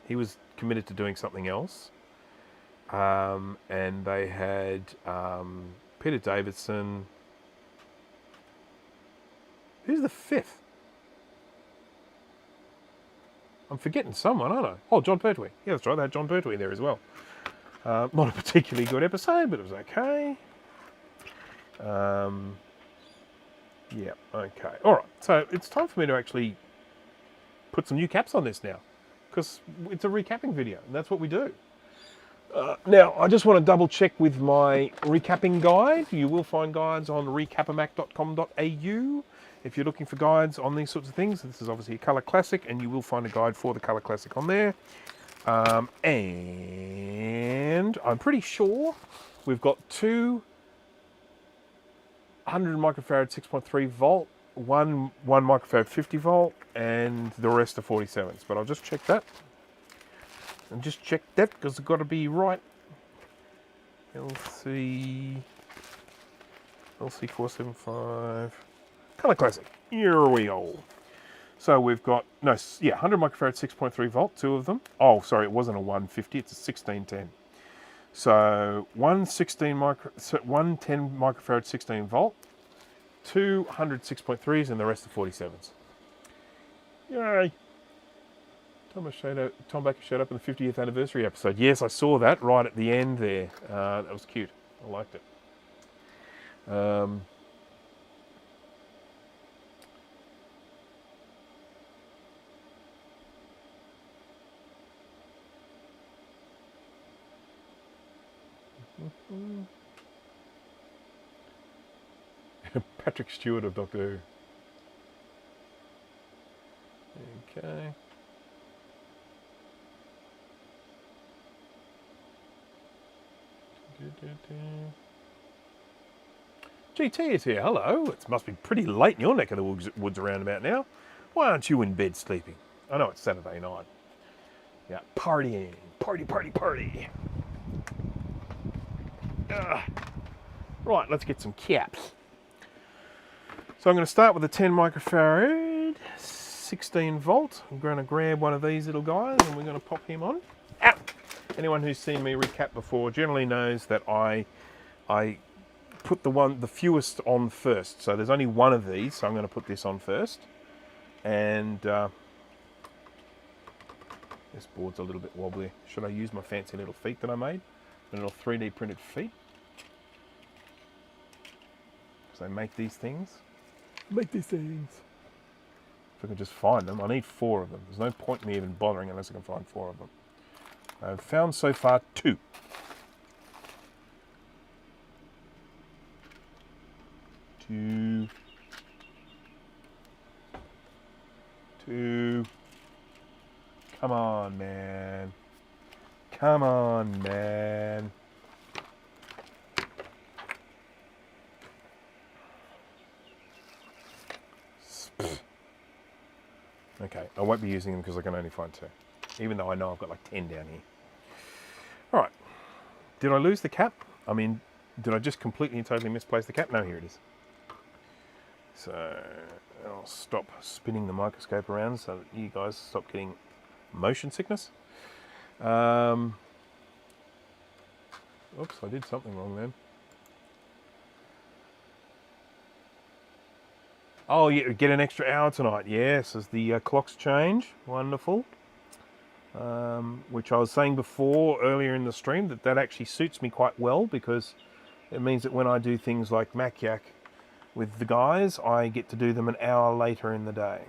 He was committed to doing something else. And they had Peter Davidson. Who's the fifth? I'm forgetting someone, aren't I? Oh, John Pertwee. Yeah, that's right. They had John Pertwee there as well. Not a particularly good episode, but it was okay. Yeah, okay. All right, so it's time for me to actually put some new caps on this now, because it's a recapping video, and that's what we do. Now, I just want to double check with my recapping guide. You will find guides on recapamac.com.au if you're looking for guides on these sorts of things. This is obviously a Colour Classic, and you will find a guide for the Colour Classic on there. And I'm pretty sure we've got two 100 microfarad 6.3 volt, one microfarad 50 volt, and the rest are 47s. But I'll just check that. And just check that because it's got to be right. LC475. Colour Classic. Here we go. So we've got, 100 microfarad 6.3 volt, two of them. Oh, sorry, it wasn't a 150, it's a 1610. So 110 microfarad 16 volt, 200 6.3s, and the rest are 47s. Yay. Tom Baker showed up in the 50th anniversary episode. Yes, I saw that right at the end there. That was cute. I liked it. Patrick Stewart of Doctor Who. Okay. GT is here. Hello. It must be pretty late in your neck of the woods around about now. Why aren't you in bed sleeping? I know it's Saturday night. Yeah, partying. Party. Right, let's get some caps. So I'm going to start with a 10 microfarad, 16 volt. I'm going to grab one of these little guys and we're going to pop him on. Ow! Anyone who's seen me recap before generally knows that I put the fewest on first. So there's only one of these, so I'm going to put this on first. And this board's a little bit wobbly. Should I use my fancy little feet that I made? My little 3D printed feet? Because they make these things. If I can just find them. I need 4 of them. There's no point in me even bothering unless I can find 4 of them. I've found so far 2. Two. Come on, man. Okay, I won't be using them because I can only find 2. Even though I know I've got like 10 down here. Alright. Did I lose the cap? I mean, did I just completely and totally misplace the cap? No, here it is. So, I'll stop spinning the microscope around so that you guys stop getting motion sickness. Oops, I did something wrong then. Oh, yeah, get an extra hour tonight. Yes, as the clocks change. Wonderful. Which I was saying before, earlier in the stream, that actually suits me quite well because it means that when I do things like Mac Yak with the guys, I get to do them an hour later in the day.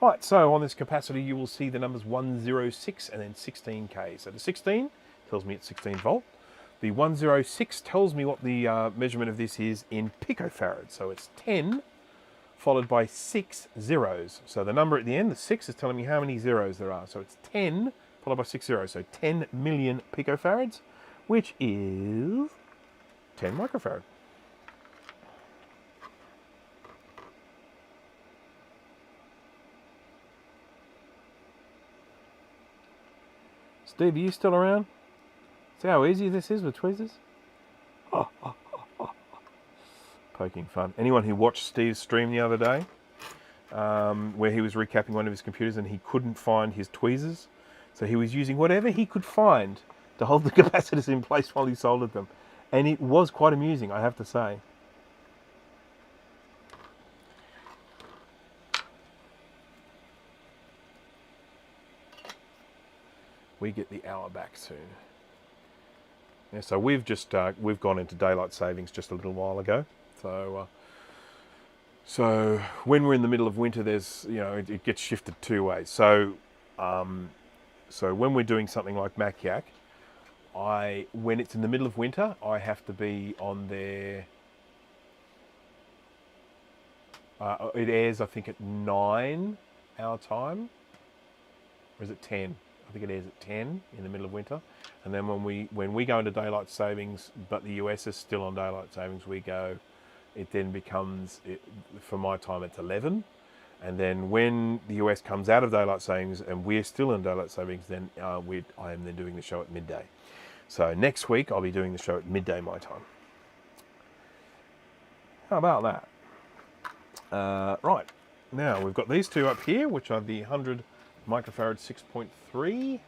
Right, so on this capacitor you will see the numbers 106 and then 16K. So the 16 tells me it's 16 volt. The 106 tells me what the measurement of this is in picofarads. So it's 10 followed by 6 zeros. So the number at the end, the 6, is telling me how many zeros there are. So it's 10 followed by 6 zeros. So 10 million picofarads, which is 10 microfarad. Steve, are you still around? See how easy this is with tweezers? Poking fun. Anyone who watched Steve's stream the other day, where he was recapping one of his computers and he couldn't find his tweezers, so he was using whatever he could find to hold the capacitors in place while he soldered them. And it was quite amusing, I have to say. We get the hour back soon. Yeah, so we've gone into daylight savings just a little while ago. So when we're in the middle of winter, there's it gets shifted 2 ways. So when we're doing something like Mac-Yak, when it's in the middle of winter, I have to be on there. It airs, I think, at 9 our time, or is it 10? I think it airs at 10 in the middle of winter. And then when we go into daylight savings, but the US is still on daylight savings, it then becomes, for my time, it's 11. And then when the US comes out of daylight savings and we're still in daylight savings, then I am then doing the show at midday. So next week I'll be doing the show at midday my time. How about that? Right, now we've got these two up here, which are the 100 microfarad 6.3.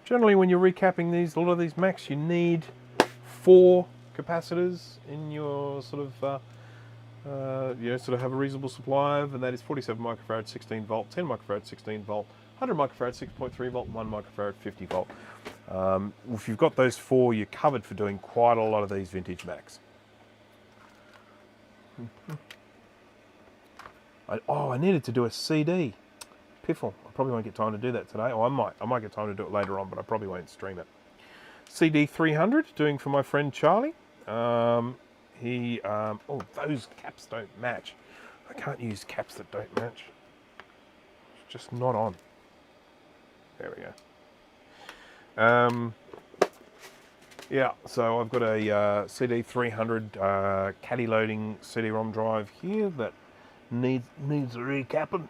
Generally, when you're recapping a lot of these Macs, you need 4 capacitors in your sort of have a reasonable supply of, and that is 47 microfarad 16 volt, 10 microfarad 16 volt, 100 microfarad 6.3 volt, 1 microfarad 50 volt. If you've got those 4, you're covered for doing quite a lot of these vintage Macs. I needed to do a CD. Piffle. I probably won't get time to do that today. Oh, I might get time to do it later on, but I probably won't stream it. CD 300, doing for my friend Charlie. Those caps don't match. I can't use caps that don't match. It's just not on. There we go. Yeah, so I've got a CD 300 caddy loading CD-ROM drive here that needs a recapping.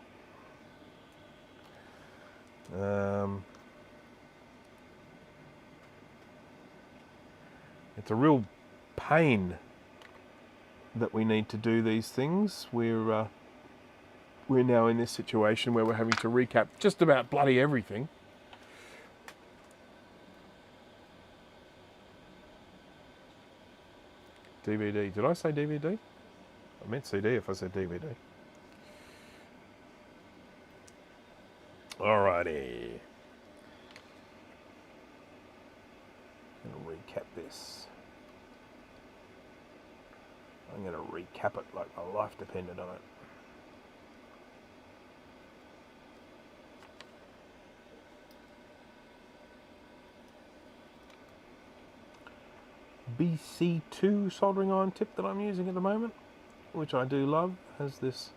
It's a real pain that we need to do these things. We're now in this situation where we're having to recap just about bloody everything. DVD. Did I say DVD? I meant CD if I said DVD. Alrighty. I'm going to recap this. I'm going to recap it like my life depended on it. BC2 soldering iron tip that I'm using at the moment, which I do love, has this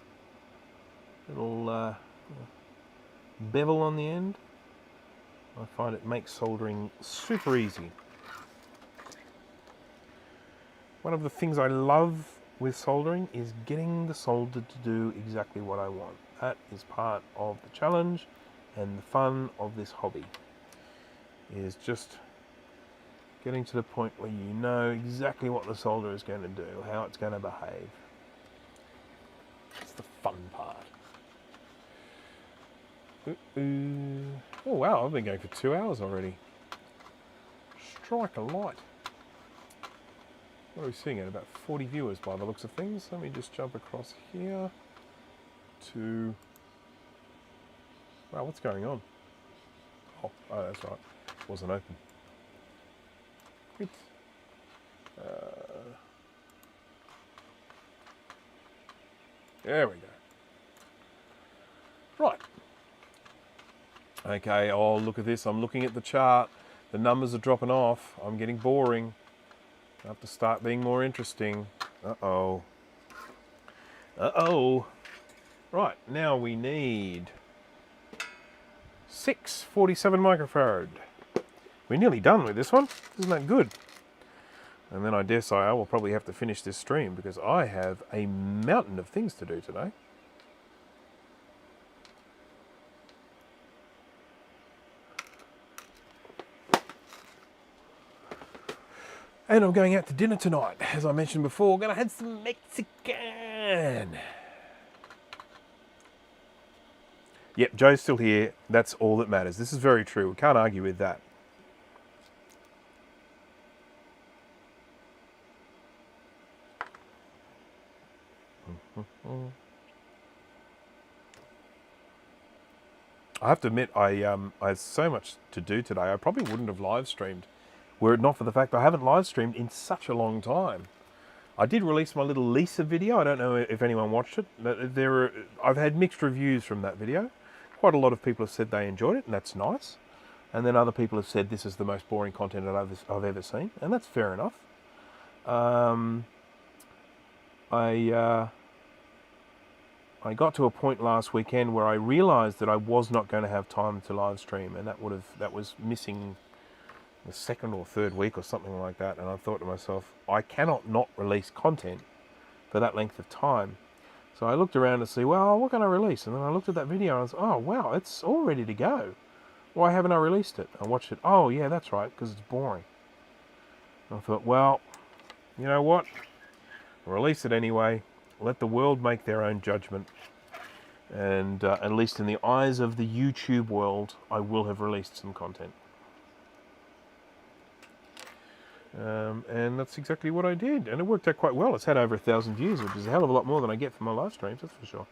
little bevel on the end. I find it makes soldering super easy. One of the things I love with soldering is getting the solder to do exactly what I want. That is part of the challenge and the fun of this hobby, is just getting to the point where you know exactly what the solder is going to do, how it's going to behave. It's the fun part. Oh wow, I've been going for 2 hours already. Strike a light. What are we seeing at? About 40 viewers by the looks of things. Let me just jump across here to... Wow, what's going on? Oh, that's right. It wasn't open. Quit. There we go. Right. Okay, oh, look at this. I'm looking at the chart. The numbers are dropping off. I'm getting boring. I have to start being more interesting. Uh-oh. Uh-oh. Right, now we need 647 microfarad. We're nearly done with this one. Isn't that good? And then I dare say I will probably have to finish this stream because I have a mountain of things to do today. And I'm going out to dinner tonight. As I mentioned before, going to have some Mexican. Yep, Joe's still here. That's all that matters. This is very true. We can't argue with that. I have to admit, I had so much to do today. I probably wouldn't have live streamed were it not for the fact I haven't live streamed in such a long time. I did release my little Lisa video. I don't know if anyone watched it. I've had mixed reviews from that video. Quite a lot of people have said they enjoyed it, and that's nice. And then other people have said this is the most boring content that I've ever seen, and that's fair enough. I got to a point last weekend where I realised that I was not going to have time to live stream, and that was missing the second or third week or something like that. And I thought to myself, I cannot not release content for that length of time. So I looked around to see, well, what can I release? And then I looked at that video and I was, oh wow, it's all ready to go. Why haven't I released it? I watched it. Oh yeah, that's right, because it's boring. And I thought, well, you know what? Release it anyway. Let the world make their own judgment. And at least in the eyes of the YouTube world, I will have released some content. And that's exactly what I did. And it worked out quite well. It's had over 1,000 views, which is a hell of a lot more than I get from my live streams, that's for sure.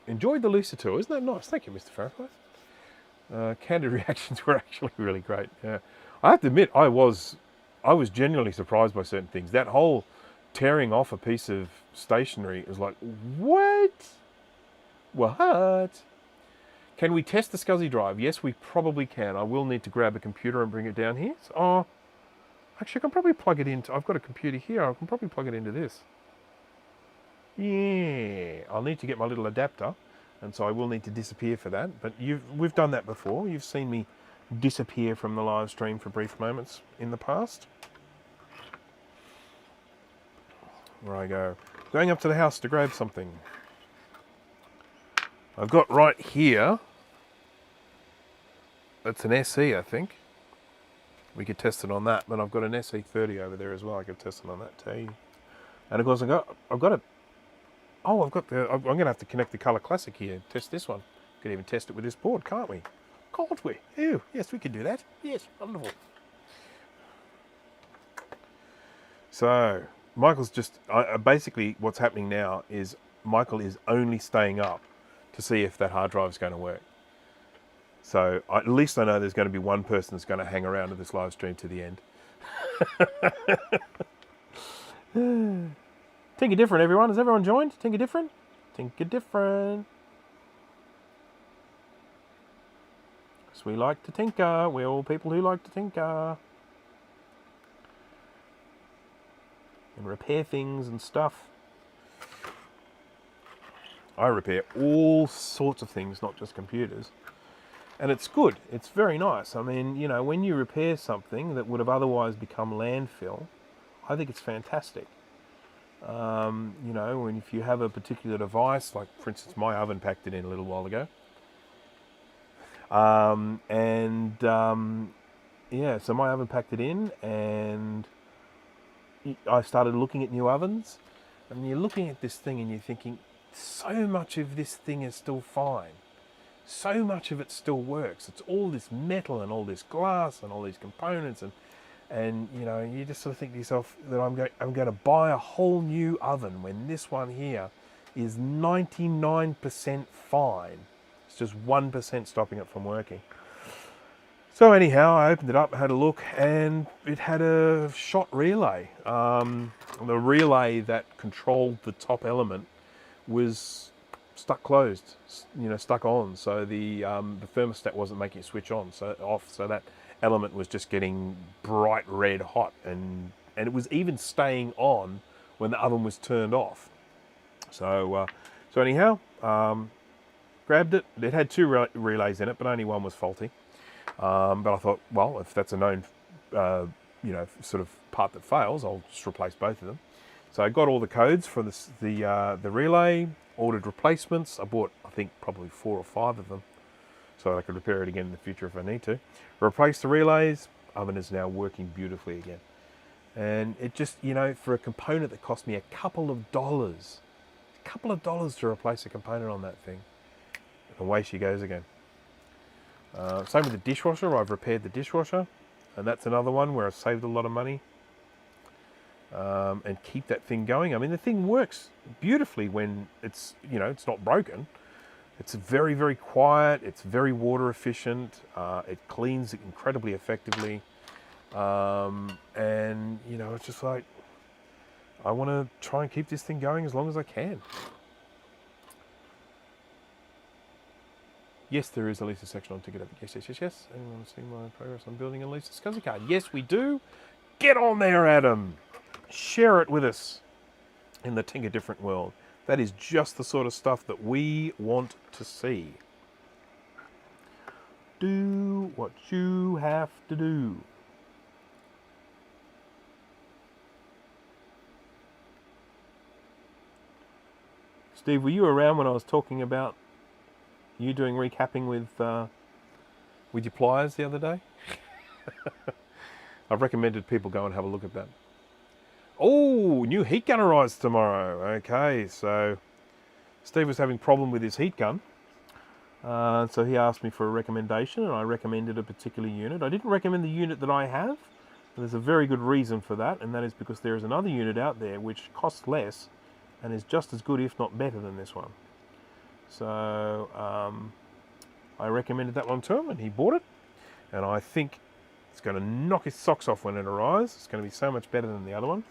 Enjoyed the Lisa tour. Isn't that nice? Thank you, Mr. Fahrenheit. Candid reactions were actually really great. Yeah. I have to admit, I was genuinely surprised by certain things. That whole tearing off a piece of stationery is like, what? What? Can we test the SCSI drive? Yes, we probably can. I will need to grab a computer and bring it down here. So, actually, I can probably plug it into... I've got a computer here. I can probably plug it into this. Yeah. I'll need to get my little adapter, and so I will need to disappear for that. But we've done that before. You've seen me disappear from the live stream for brief moments in the past. There I go. Going up to the house to grab something. I've got right here, that's an SE, I think. We could test it on that, but I've got an SE30 over there as well. I could test it on that too. And of course I'm going to have to connect the Color Classic here and test this one. Could even test it with this board, can't we? Can't we? Ew, yes, we could do that. Yes, wonderful. So, Michael's just, basically what's happening now is Michael is only staying up to see if that hard drive is going to work. So at least I know there's going to be one person that's going to hang around to this live stream to the end. TinkerDifferent, everyone. Has everyone joined? TinkerDifferent? TinkerDifferent. Because we like to tinker. We're all people who like to tinker. And repair things and stuff. I repair all sorts of things, not just computers. And it's good. It's very nice. I mean, you know, when you repair something that would have otherwise become landfill, I think it's fantastic. You know, and if you have a particular device, like for instance, my oven packed it in a little while ago. Yeah, so my oven packed it in, and I started looking at new ovens, and you're looking at this thing and you're thinking, so much of this thing is still fine. So much of it still works. It's all this metal and all this glass and all these components, and you know, you just sort of think to yourself that I'm going to buy a whole new oven when this one here is 99% fine. It's just 1% stopping it from working. So anyhow, I opened it up, had a look, and it had a shot relay. The relay that controlled the top element was stuck closed, stuck on. So the thermostat wasn't making it switch on, so off. So that element was just getting bright red hot, and it was even staying on when the oven was turned off. So anyhow, grabbed it. It had two relays in it, but only one was faulty. But I thought, well, if that's a known, sort of part that fails, I'll just replace both of them. So I got all the codes for the relay, ordered replacements. I bought, I think, probably 4 or 5 of them, so I could repair it again in the future if I need to. Replaced the relays. Oven is now working beautifully again. And it just, for a component that cost me a couple of dollars to replace a component on that thing, and away she goes again. Same with the dishwasher. I've repaired the dishwasher, and that's another one where I've saved a lot of money and keep that thing going. I mean, the thing works beautifully when it's not broken. It's very, very quiet. It's very water efficient. It cleans incredibly effectively, and it's just like I want to try and keep this thing going as long as I can. Yes, there is a Lisa section on TinkerDifferent. Yes. Anyone want to see my progress on building a Lisa SCSI card? Yes, we do. Get on there, Adam. Share it with us in the TinkerDifferent world. That is just the sort of stuff that we want to see. Do what you have to do. Steve, were you around when I was talking about you doing recapping with your pliers the other day? I've recommended people go and have a look at that. Oh, new heat gun arrives tomorrow. Okay, so Steve was having a problem with his heat gun. So he asked me for a recommendation, and I recommended a particular unit. I didn't recommend the unit that I have. There's a very good reason for that, and that is because there is another unit out there which costs less and is just as good, if not better, than this one. So I recommended that one to him, and he bought it. And I think it's going to knock his socks off when it arrives. It's going to be so much better than the other one.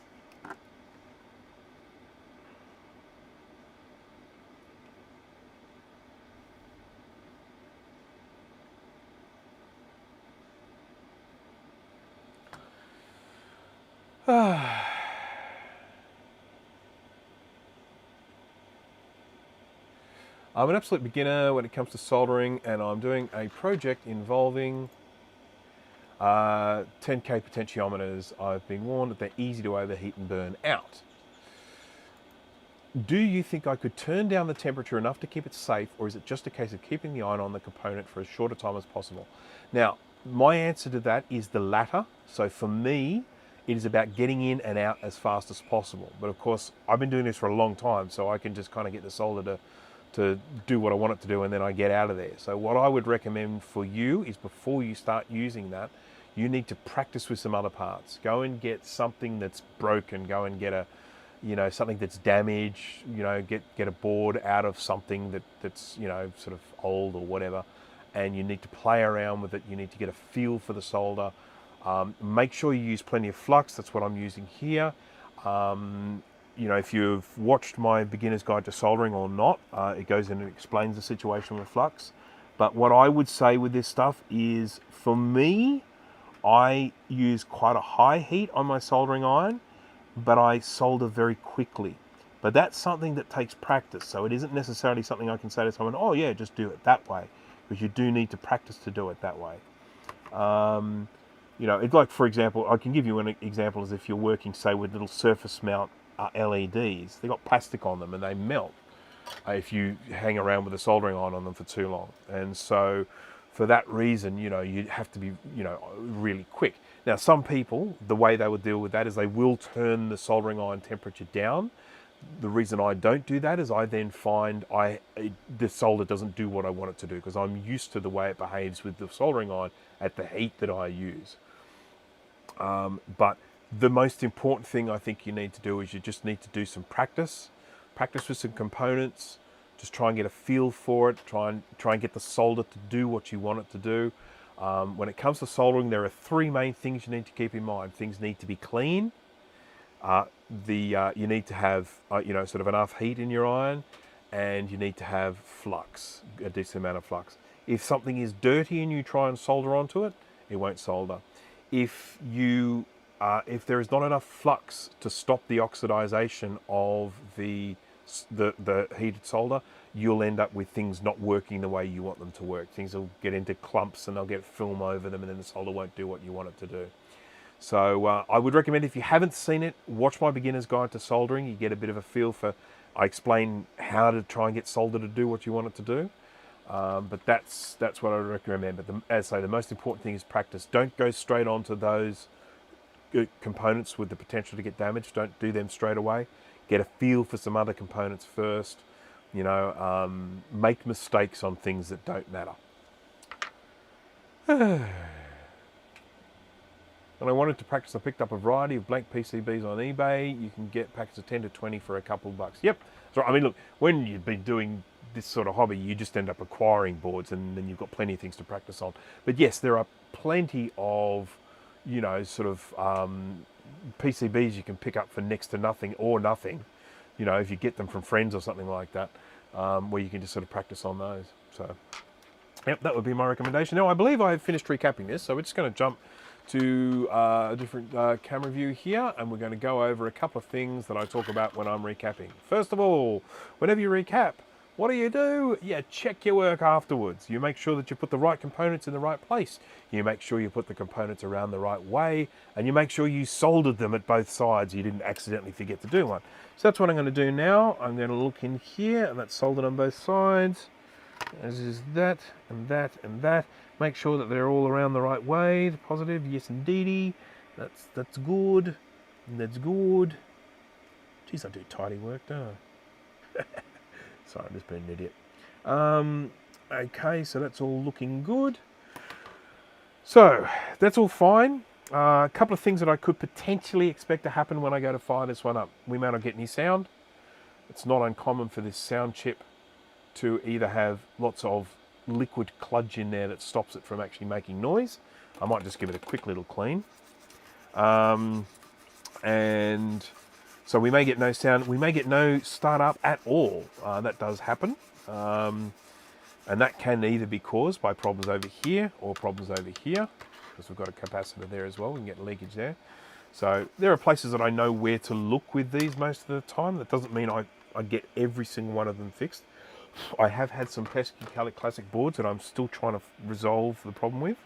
I'm an absolute beginner when it comes to soldering, and I'm doing a project involving 10K potentiometers. I've been warned that they're easy to overheat and burn out. Do you think I could turn down the temperature enough to keep it safe, or is it just a case of keeping the iron on the component for as short a time as possible? Now, my answer to that is the latter. So for me, it is about getting in and out as fast as possible. But of course, I've been doing this for a long time, so I can just kind of get the solder to do what I want it to do, and then I get out of there. So what I would recommend for you is, before you start using that, you need to practice with some other parts. Go and get something that's broken. Go and get something that's damaged. Get a board out of something that's sort of old or whatever, and you need to play around with it. You need to get a feel for the solder. Make sure you use plenty of flux. That's what I'm using here. If you've watched my beginner's guide to soldering or not, it goes in and explains the situation with flux. But what I would say with this stuff is, for me, I use quite a high heat on my soldering iron, but I solder very quickly. But that's something that takes practice. So it isn't necessarily something I can say to someone, oh yeah, just do it that way, because you do need to practice to do it that way. It's like, for example, I can give you an example, as if you're working, say, with little surface mount LEDs. They've got plastic on them and they melt if you hang around with a soldering iron on them for too long. And so for that reason, you have to be, really quick. Now, some people, the way they would deal with that is they will turn the soldering iron temperature down. The reason I don't do that is I then find the solder doesn't do what I want it to do, because I'm used to the way it behaves with the soldering iron at the heat that I use. But the most important thing I think you need to do is you just need to do some practice with some components. Just try and get a feel for it. Try and get the solder to do what you want it to do. When it comes to soldering, there are three main things you need to keep in mind. Things need to be clean. You need to have sort of enough heat in your iron, and you need to have flux, a decent amount of flux. If something is dirty and you try and solder onto it, it won't solder. If there is not enough flux to stop the oxidization of the heated solder, you'll end up with things not working the way you want them to work. Things will get into clumps and they'll get film over them, and then the solder won't do what you want it to do. So I would recommend, if you haven't seen it, watch my beginner's guide to soldering. You get a bit of a feel for, I explain how to try and get solder to do what you want it to do. But that's what I would recommend. But as I say, the most important thing is practice. Don't go straight onto those components with the potential to get damaged. Don't do them straight away. Get a feel for some other components first. Make mistakes on things that don't matter. And I wanted to practice. I picked up a variety of blank PCBs on eBay. You can get packets of 10 to 20 for a couple of bucks. Yep. So I mean, look, when you've been doing this sort of hobby, you just end up acquiring boards, and then you've got plenty of things to practice on. But yes, there are plenty of, PCBs you can pick up for next to nothing or nothing. If you get them from friends or something like that, where you can just sort of practice on those. So, yep, that would be my recommendation. Now, I believe I've finished recapping this, so we're just going to jump to a different camera view here, and we're going to go over a couple of things that I talk about when I'm recapping. First of all, whenever you recap, what do? You check your work afterwards. You make sure that you put the right components in the right place. You make sure you put the components around the right way, and you make sure you soldered them at both sides. You didn't accidentally forget to do one. So that's what I'm going to do now. I'm going to look in here, and that's soldered on both sides. As is that, and that, and that. Make sure that they're all around the right way. The positive, yes indeedy. That's good. That's good. Geez, I do tidy work, don't I? Sorry, I'm just being an idiot. Okay, so that's all looking good. So, that's all fine. A couple of things that I could potentially expect to happen when I go to fire this one up. We may not get any sound. It's not uncommon for this sound chip to either have lots of liquid kludge in there that stops it from actually making noise. I might just give it a quick little clean. And so we may get no sound. We may get no startup at all. That does happen. And that can either be caused by problems over here or problems over here, because we've got a capacitor there as well. We can get leakage there. So there are places that I know where to look with these most of the time. That doesn't mean I get every single one of them fixed. I have had some pesky classic boards that I'm still trying to resolve the problem with.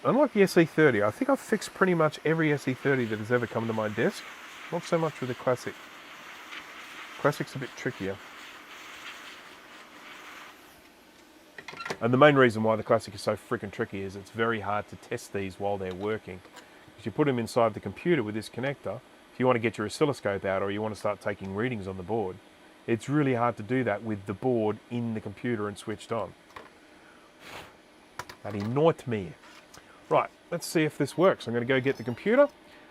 Unlike the SE30, I think I've fixed pretty much every SE30 that has ever come to my desk. Not so much with the Classic. Classic's a bit trickier. And the main reason why the Classic is so freaking tricky is it's very hard to test these while they're working. Because you put them inside the computer with this connector, if you want to get your oscilloscope out or you want to start taking readings on the board, it's really hard to do that with the board in the computer and switched on. Bloody nightmare. Right, let's see if this works. I'm going to go get the computer,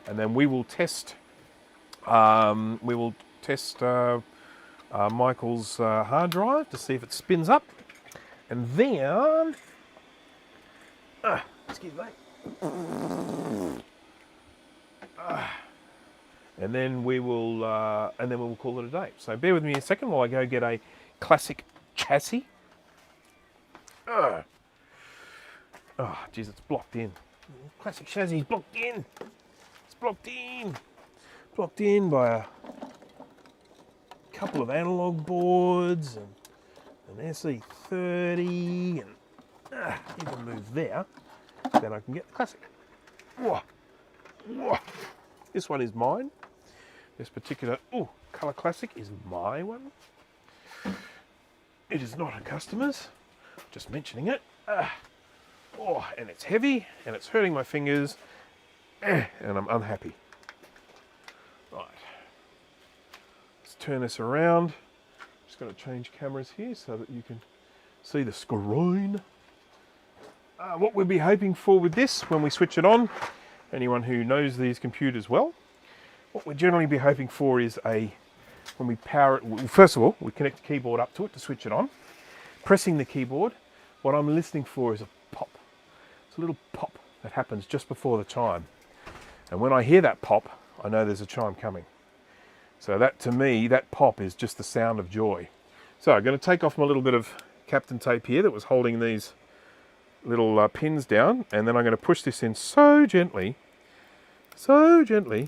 and then we will test. Michael's hard drive to see if it spins up, and then, excuse me. And then we will call it a day. So bear with me a second while I go get a Classic chassis. Oh, geez, it's blocked in. Classic chassis is blocked in. It's blocked in. Blocked in by a couple of analog boards and an SE30, and you can move there. Then I can get the Classic. Whoa. Whoa. This one is mine. This particular colour Classic is my one. It is not a customer's. Just mentioning it. And it's heavy and it's hurting my fingers, and I'm unhappy. Right. Let's turn this around. Just got to change cameras here so that you can see the screen. What we'll be hoping for with this when we switch it on, anyone who knows these computers well, what we'll generally be hoping for is when we power it, first of all, we connect the keyboard up to it to switch it on. Pressing the keyboard, what I'm listening for is a pop. It's a little pop that happens just before the chime. And when I hear that pop, I know there's a chime coming. So that, to me, that pop is just the sound of joy. So I'm going to take off my little bit of Captain tape here that was holding these little pins down, and then I'm going to push this in so gently. Let's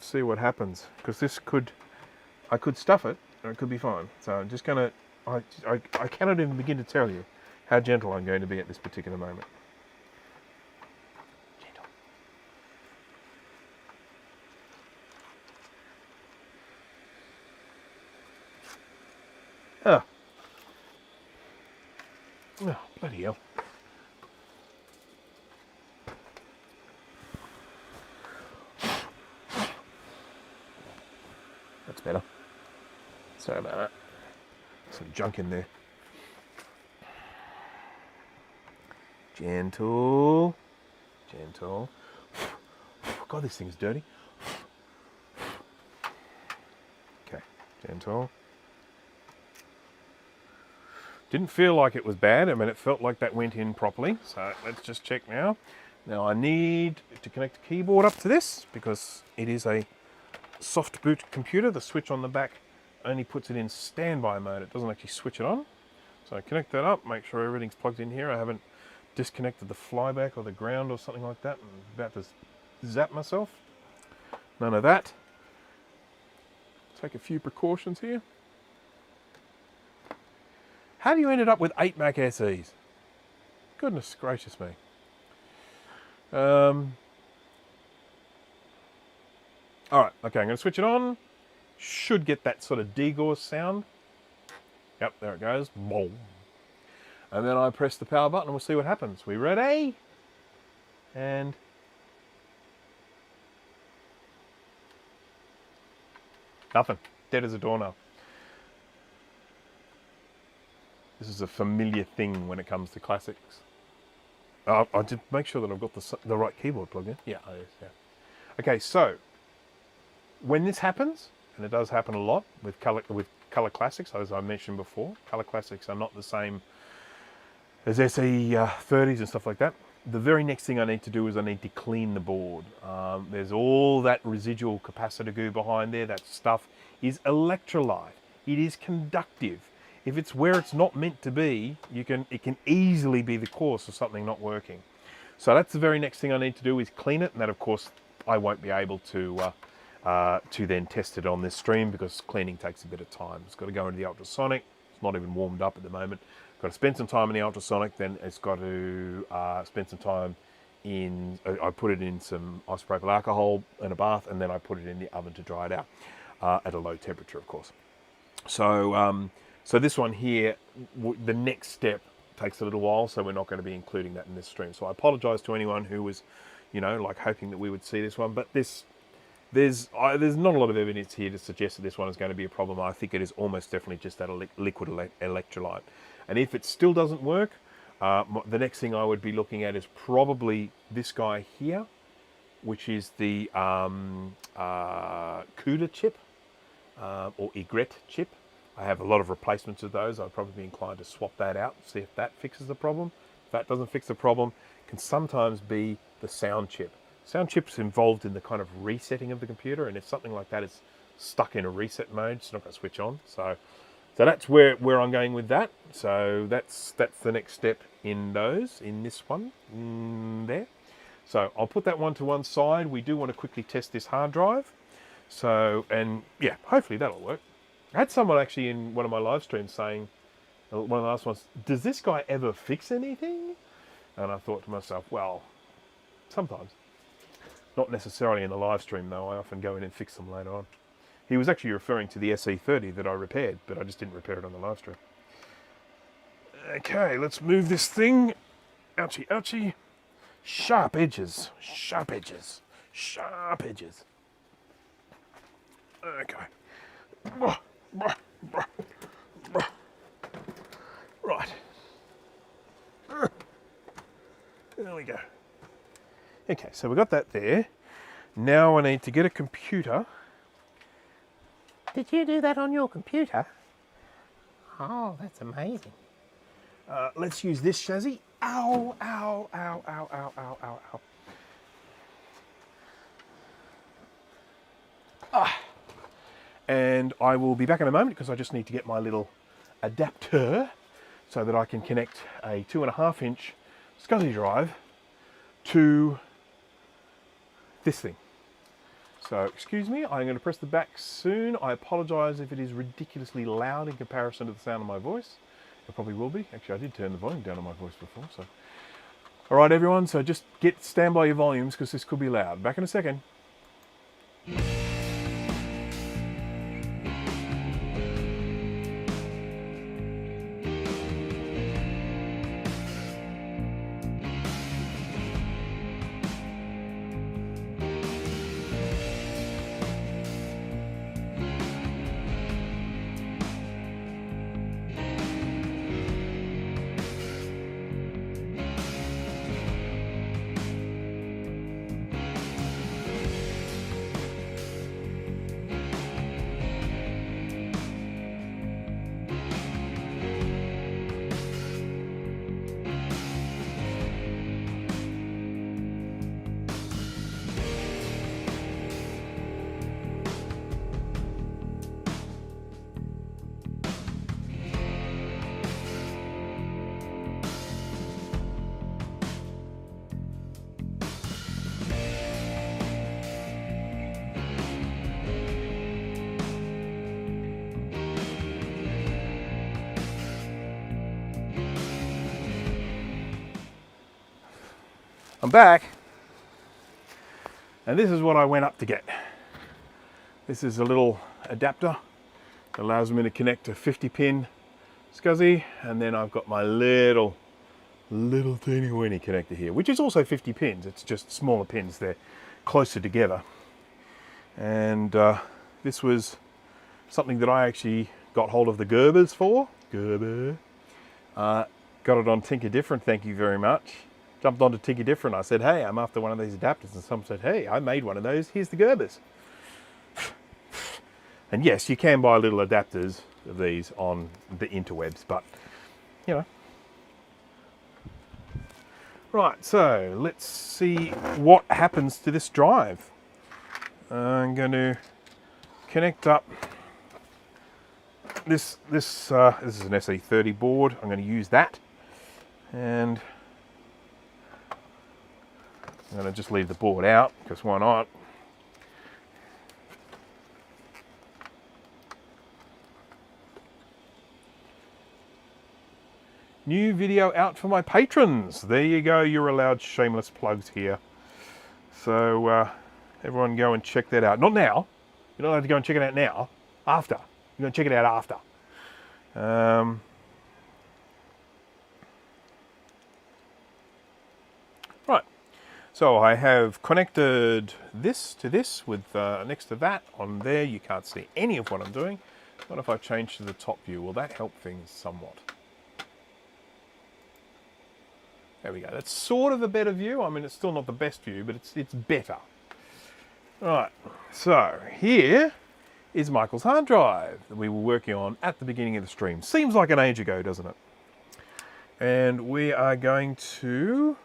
see what happens, because I could stuff it, and it could be fine. So I'm just going to, I cannot even begin to tell you how gentle I'm going to be at this particular moment. Gentle. Oh. Oh, bloody hell. That's better. Sorry about that. Some junk in there. Gentle. Gentle. God, this thing's dirty. Okay, gentle. Didn't feel like it was bad. I mean, it felt like that went in properly. So let's just check now. Now I need to connect the keyboard up to this because it is a soft boot computer. The switch on the back only puts it in standby mode. It doesn't actually switch it on. So I connect that up, make sure everything's plugged in here. I haven't disconnected the flyback or the ground or something like that. I'm about to zap myself. None of that. Take a few precautions here. How do you end up with 8 Mac SEs? Goodness gracious me. All right, okay, I'm going to switch it on. Should get that sort of degauss sound. Yep, there it goes. Boom. And then I press the power button and we'll see what happens. We ready? And nothing. Dead as a doornail. This is a familiar thing when it comes to classics. I'll just make sure that I've got the right keyboard plugged in. Yeah, it is, yeah. Okay, so when this happens, and it does happen a lot with color classics, as I mentioned before, color classics are not the same as SE30s and stuff like that. The very next thing I need to do is I need to clean the board. There's all that residual capacitor goo behind there. That stuff is electrolyte. It is conductive. If it's where it's not meant to be, it can easily be the cause of something not working. So that's the very next thing I need to do is clean it, and that of course I won't be able to then test it on this stream because cleaning takes a bit of time. It's got to go into the ultrasonic. It's not even warmed up at the moment. Got to spend some time in the ultrasonic, then it's got to spend some time in, I put it in some isopropyl alcohol in a bath, and then I put it in the oven to dry it out at a low temperature, of course. So, so this one here, the next step takes a little while, so we're not going to be including that in this stream. So I apologise to anyone who was, you know, like hoping that we would see this one, but there's not a lot of evidence here to suggest that this one is going to be a problem. I think it is almost definitely just that liquid electrolyte. And if it still doesn't work, the next thing I would be looking at is probably this guy here, which is the CUDA chip or egret chip. I have a lot of replacements of those. I'd probably be inclined to swap that out, see if that fixes the problem. If that doesn't fix the problem, it can sometimes be the sound chip. Sound chip's involved in the kind of resetting of the computer, and if something like that is stuck in a reset mode, it's not going to switch on. So that's where I'm going with that. So that's the next step in this one there. So I'll put that one to one side. We do want to quickly test this hard drive. So, and yeah, hopefully that'll work. I had someone actually in one of my live streams saying, one of the last ones, does this guy ever fix anything? And I thought to myself, well, sometimes. Not necessarily in the live stream though, I often go in and fix them later on. He was actually referring to the SE30 that I repaired, but I just didn't repair it on the live stream. Okay, let's move this thing. Ouchie, ouchie. Sharp edges, sharp edges, sharp edges. Okay. Right. There we go. Okay, so we got that there. Now I need to get a computer. Did you do that on your computer? Oh, that's amazing. Let's use this chassis. Ow, ow, ow, ow, ow, ow, ow, ow. And I will be back in a moment because I just need to get my little adapter so that I can connect a 2.5 inch SCSI drive to this thing. So excuse me, I'm going to press the back soon. I apologise if it is ridiculously loud in comparison to the sound of my voice. It probably will be. Actually, I did turn the volume down on my voice before. So, all right, everyone. So just stand by your volumes because this could be loud. Back in a second. I'm back, and this is what I went up to get. This is a little adapter that allows me to connect a 50-pin SCSI, and then I've got my little teeny weeny connector here, which is also 50 pins. It's just smaller pins, they're closer together. And this was something that I actually got hold of the Gerbers for. Gerber. Got it on TinkerDifferent, thank you very much. Jumped onto TinkerDifferent. I said, hey, I'm after one of these adapters. And someone said, hey, I made one of those. Here's the Gerbers. And yes, you can buy little adapters of these on the interwebs, but, you know. Right, so let's see what happens to this drive. I'm going to connect up this is an SE30 board. I'm going to use that. And I'm going to just leave the board out, because why not? New video out for my patrons. There you go, you're allowed shameless plugs here. So everyone go and check that out. Not now. You're not allowed to go and check it out now. After. You're going to check it out after. Right. So I have connected this to this with next to that on there. You can't see any of what I'm doing. What if I change to the top view? Will that help things somewhat? There we go. That's sort of a better view. I mean, it's still not the best view, but it's better. Right. So here is Michael's hard drive that we were working on at the beginning of the stream. Seems like an age ago, doesn't it? And we are going to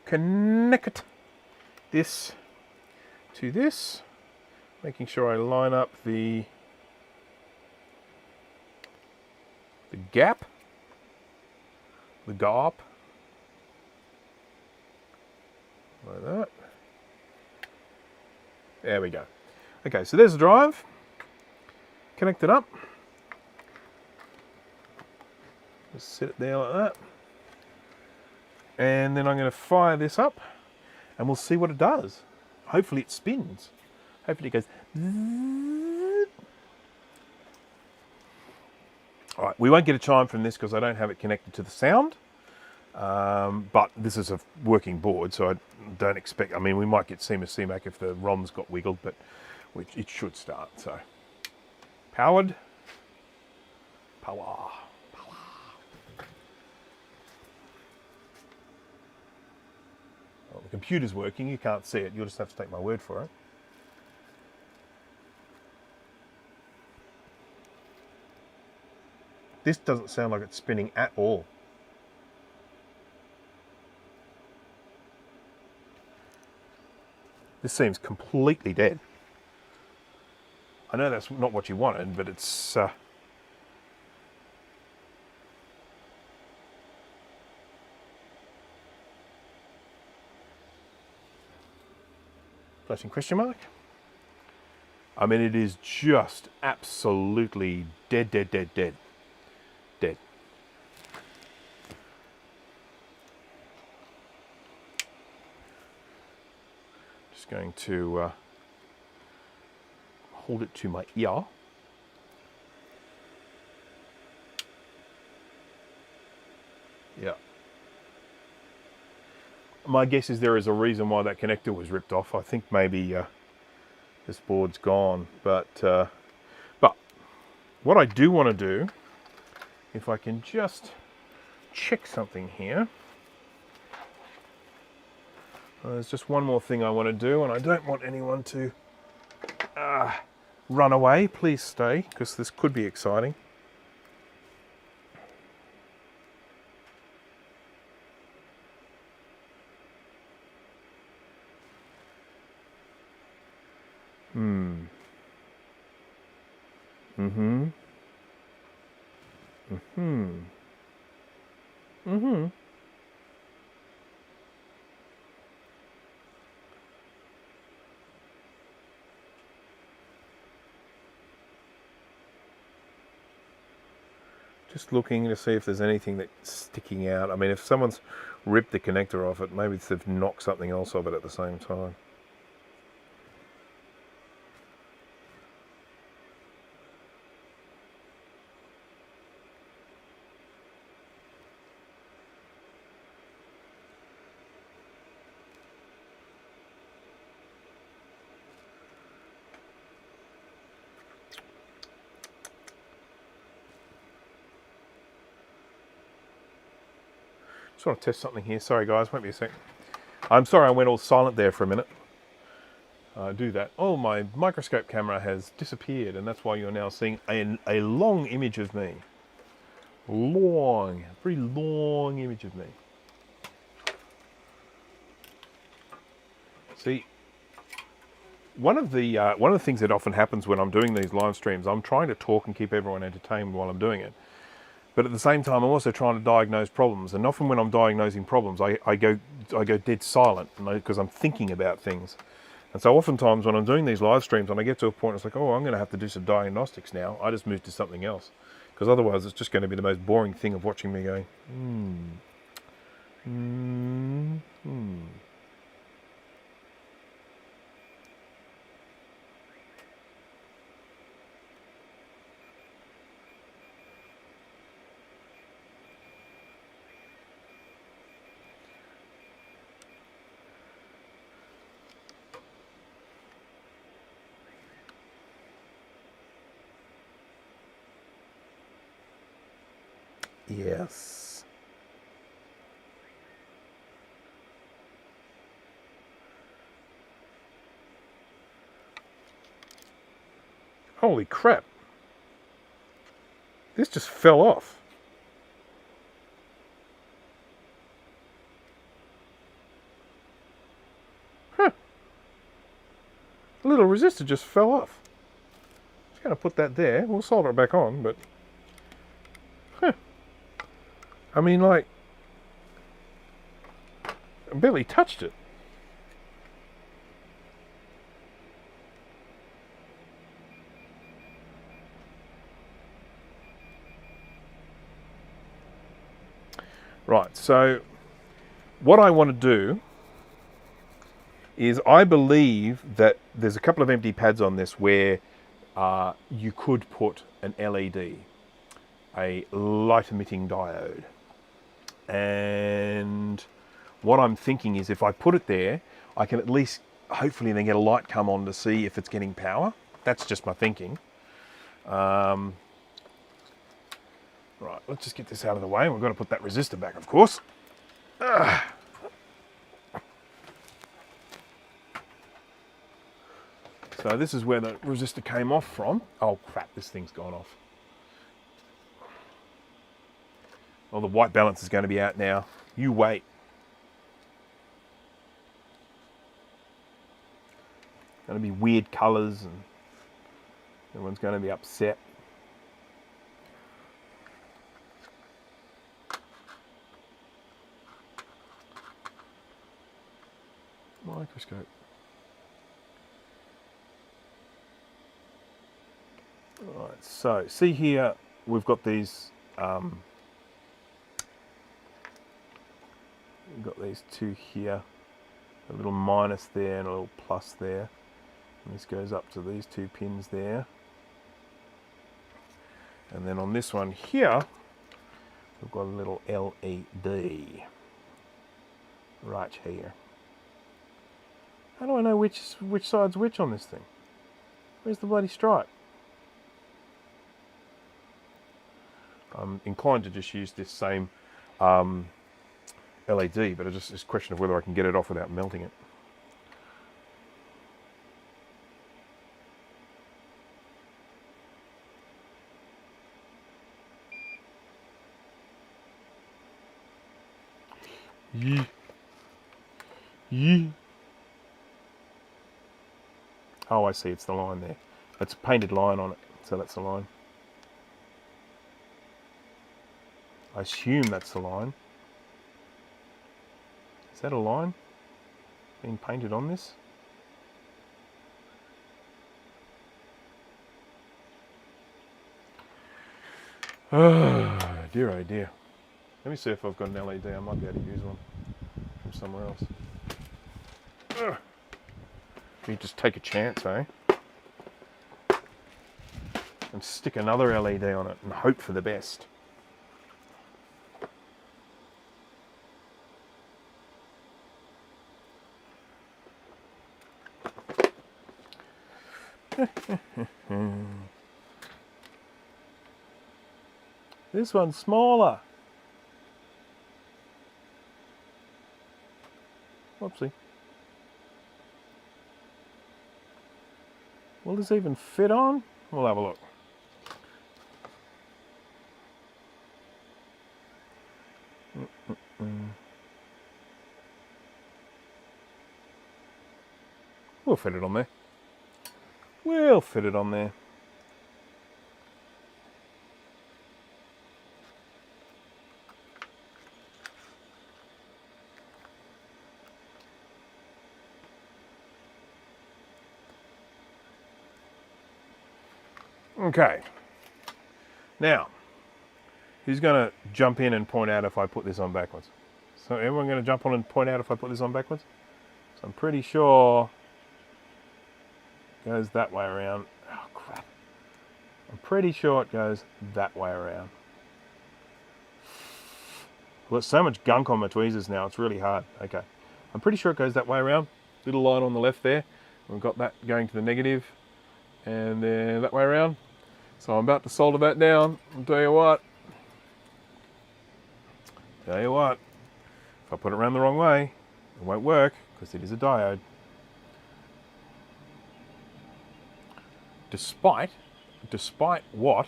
connect this to this, making sure I line up the gap, the gap, like that. There we go. Okay, so there's the drive, connect it up, just set it there like that. And then I'm going to fire this up and we'll see what it does. Hopefully it spins. Hopefully it goes. All right, we won't get a chime from this because I don't have it connected to the sound. But this is a working board, so I don't expect, I mean, we might get CMAC if the ROMs got wiggled, but it should start, so. Powered. Power. Well, the computer's working, you can't see it, you'll just have to take my word for it. This doesn't sound like it's spinning at all. This seems completely dead. I know that's not what you wanted, but it's... flashing question mark. I mean, it is just absolutely dead, dead, dead, dead. Dead. Just going to hold it to my ear. Yeah. My guess is there is a reason why that connector was ripped off. I think maybe this board's gone, but what I do want to do, if I can just check something here. There's just one more thing I want to do, and I don't want anyone to run away. Please stay, because this could be exciting. Just looking to see if there's anything that's sticking out. I mean, if someone's ripped the connector off it, maybe they've knocked something else off it at the same time. Just want to test something here. Sorry guys, won't be a sec. I'm sorry I went all silent there for a minute. Do that. Oh, my microscope camera has disappeared, and that's why you're now seeing a long image of me. Long, very long image of me. See, one of the things that often happens when I'm doing these live streams, I'm trying to talk and keep everyone entertained while I'm doing it. But at the same time, I'm also trying to diagnose problems. And often when I'm diagnosing problems, I go dead silent because I'm thinking about things. And so oftentimes when I'm doing these live streams and I get to a point, it's like, oh, I'm going to have to do some diagnostics now. I just move to something else. Because otherwise it's just going to be the most boring thing of watching me going, Yes. Holy crap. This just fell off. Huh. The little resistor just fell off. Just going to put that there. We'll solder it back on, but... Huh. I mean, like... I barely touched it. Right, so what I want to do is I believe that there's a couple of empty pads on this where you could put an LED, a light emitting diode. And what I'm thinking is if I put it there, I can at least hopefully then get a light come on to see if it's getting power. That's just my thinking. Right, let's just get this out of the way. We've got to put that resistor back, of course. So this is where the resistor came off from. Oh crap, this thing's gone off. Well, the white balance is going to be out now. You wait. Going to be weird colours and everyone's going to be upset. Microscope. Alright, so see here we've got these we've got these two here, a little minus there and a little plus there, and this goes up to these two pins there, and then on this one here we've got a little LED right here. How do I know which side's which on this thing? Where's the bloody stripe? I'm inclined to just use this same LED, but it's a question of whether I can get it off without melting it. Yeah. Yeah. Oh, I see, it's the line there. It's a painted line on it, so that's the line. I assume that's the line. Is that a line being painted on this? Oh dear, oh dear. Let me see if I've got an LED. I might be able to use one from somewhere else. You just take a chance, eh? And stick another LED on it and hope for the best. This one's smaller. Whoopsie. Will this even fit on? We'll have a look. We'll fit it on there. We'll fit it on there. Okay. Now, who's going to jump in and point out if I put this on backwards? So everyone going to jump on and point out if I put this on backwards? So I'm pretty sure it goes that way around. Oh, crap. I'm pretty sure it goes that way around. I've got so much gunk on my tweezers now, it's really hard. Okay. I'm pretty sure it goes that way around. Little line on the left there. We've got that going to the negative. And then that way around. So I'm about to solder that down. I'll tell you what. If I put it around the wrong way, it won't work because it is a diode. Despite what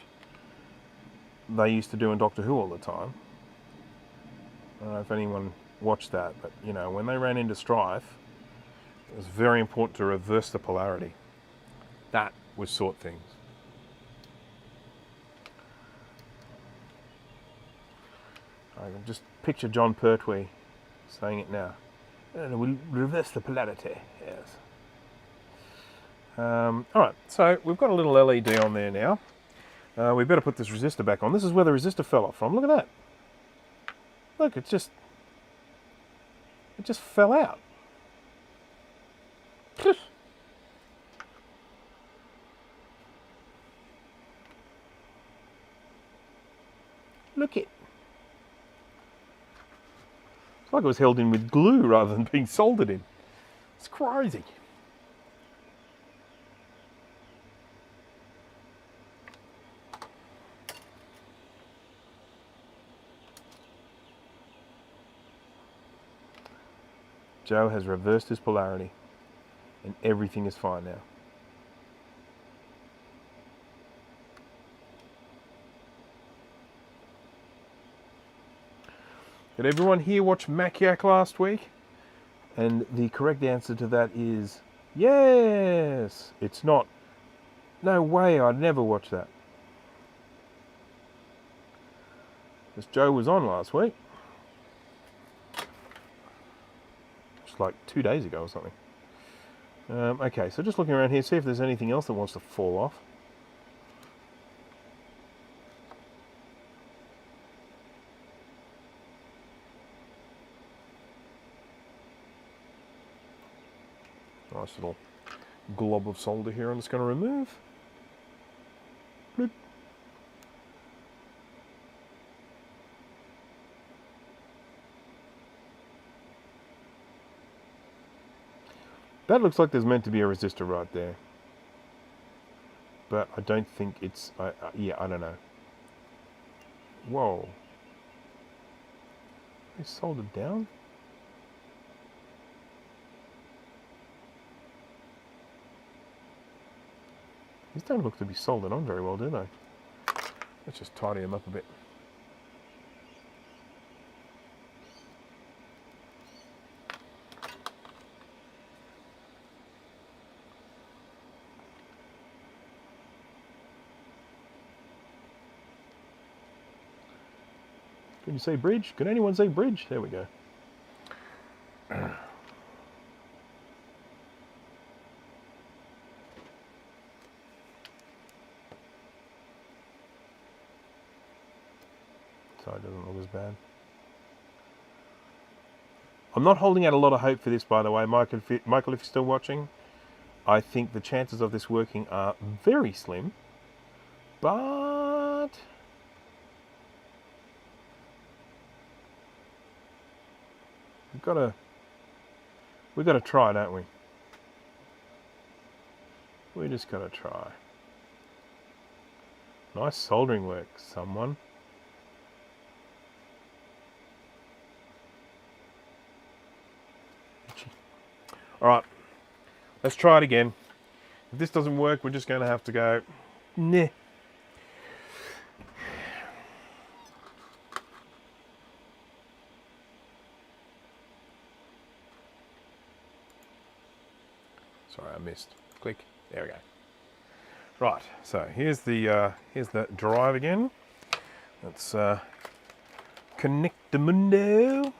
they used to do in Doctor Who all the time. I don't know if anyone watched that, but you know, when they ran into strife, it was very important to reverse the polarity. That would sort things. I can just picture John Pertwee saying it now. We'll reverse the polarity, yes. Alright, so we've got a little LED on there now. We better put this resistor back on. This is where the resistor fell off from. Look at that. Look, it just fell out. Look it. It's like it was held in with glue rather than being soldered in. It's crazy. Joe has reversed his polarity and everything is fine now. Did everyone here watch Maciac last week? And the correct answer to that is yes. It's not. No way, I'd never watch that. Because Joe was on last week. It's like 2 days ago or something. Okay, so just looking around here, see if there's anything else that wants to fall off. Nice little glob of solder here I'm just going to remove. Bloop. That looks like there's meant to be a resistor right there. But I don't think it's... yeah, I don't know. Whoa. Is it soldered down? These don't look to be soldered on very well, do they? Let's just tidy them up a bit. Can you say bridge? Can anyone say bridge? There we go. So it doesn't look as bad. I'm not holding out a lot of hope for this, by the way, Michael, if you're still watching. I think the chances of this working are very slim, but we've got to try, don't we? We just got to try. Nice soldering work, someone. All right, let's try it again. If this doesn't work, we're just going to have to go, nah. Sorry, I missed. Click. There we go. Right, so here's the drive again. Let's connect the mundo.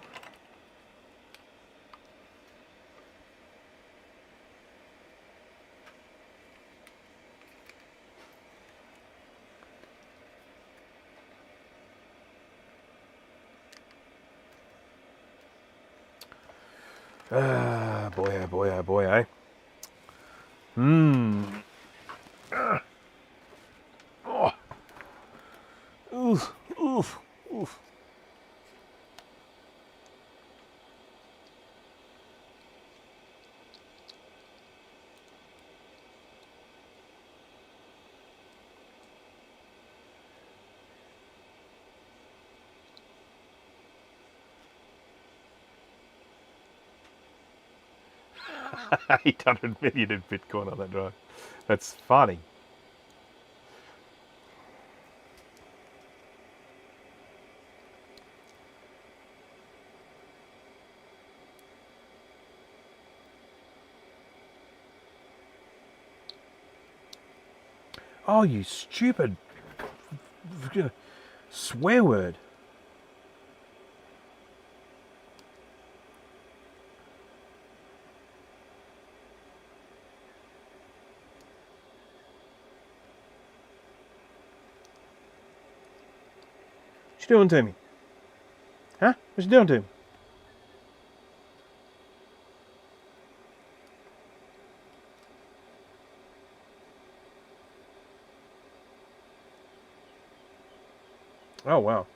Ah, boy, oh boy, oh boy, eh? Oh. Oof, oof, oof. $800 million in Bitcoin on that drive. That's funny. Oh, you stupid swear word. What you doing to me? Huh? What you doing to me? Oh, wow.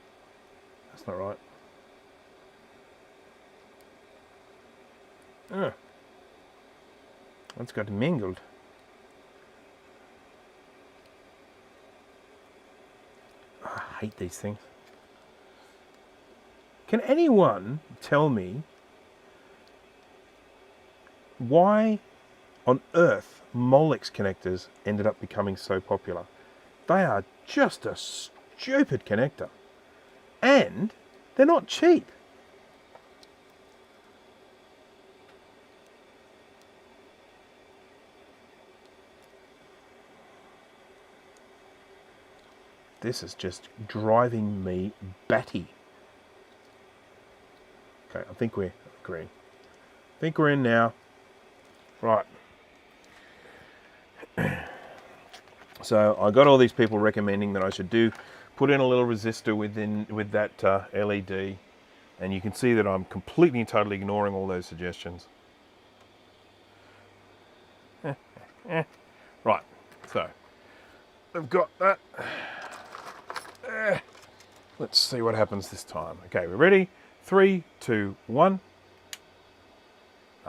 That's not right. That's got mingled. Oh, I hate these things. Can anyone tell me why on earth Molex connectors ended up becoming so popular? They are just a stupid connector. And they're not cheap. this is just driving me batty. Okay, I think we're agreeing. I think we're in now. Right. So I got all these people recommending that I should put in a little resistor with that LED, and you can see that I'm completely and totally ignoring all those suggestions. Right, so I've got that. Let's see what happens this time. Okay, we're ready. 3, 2, 1.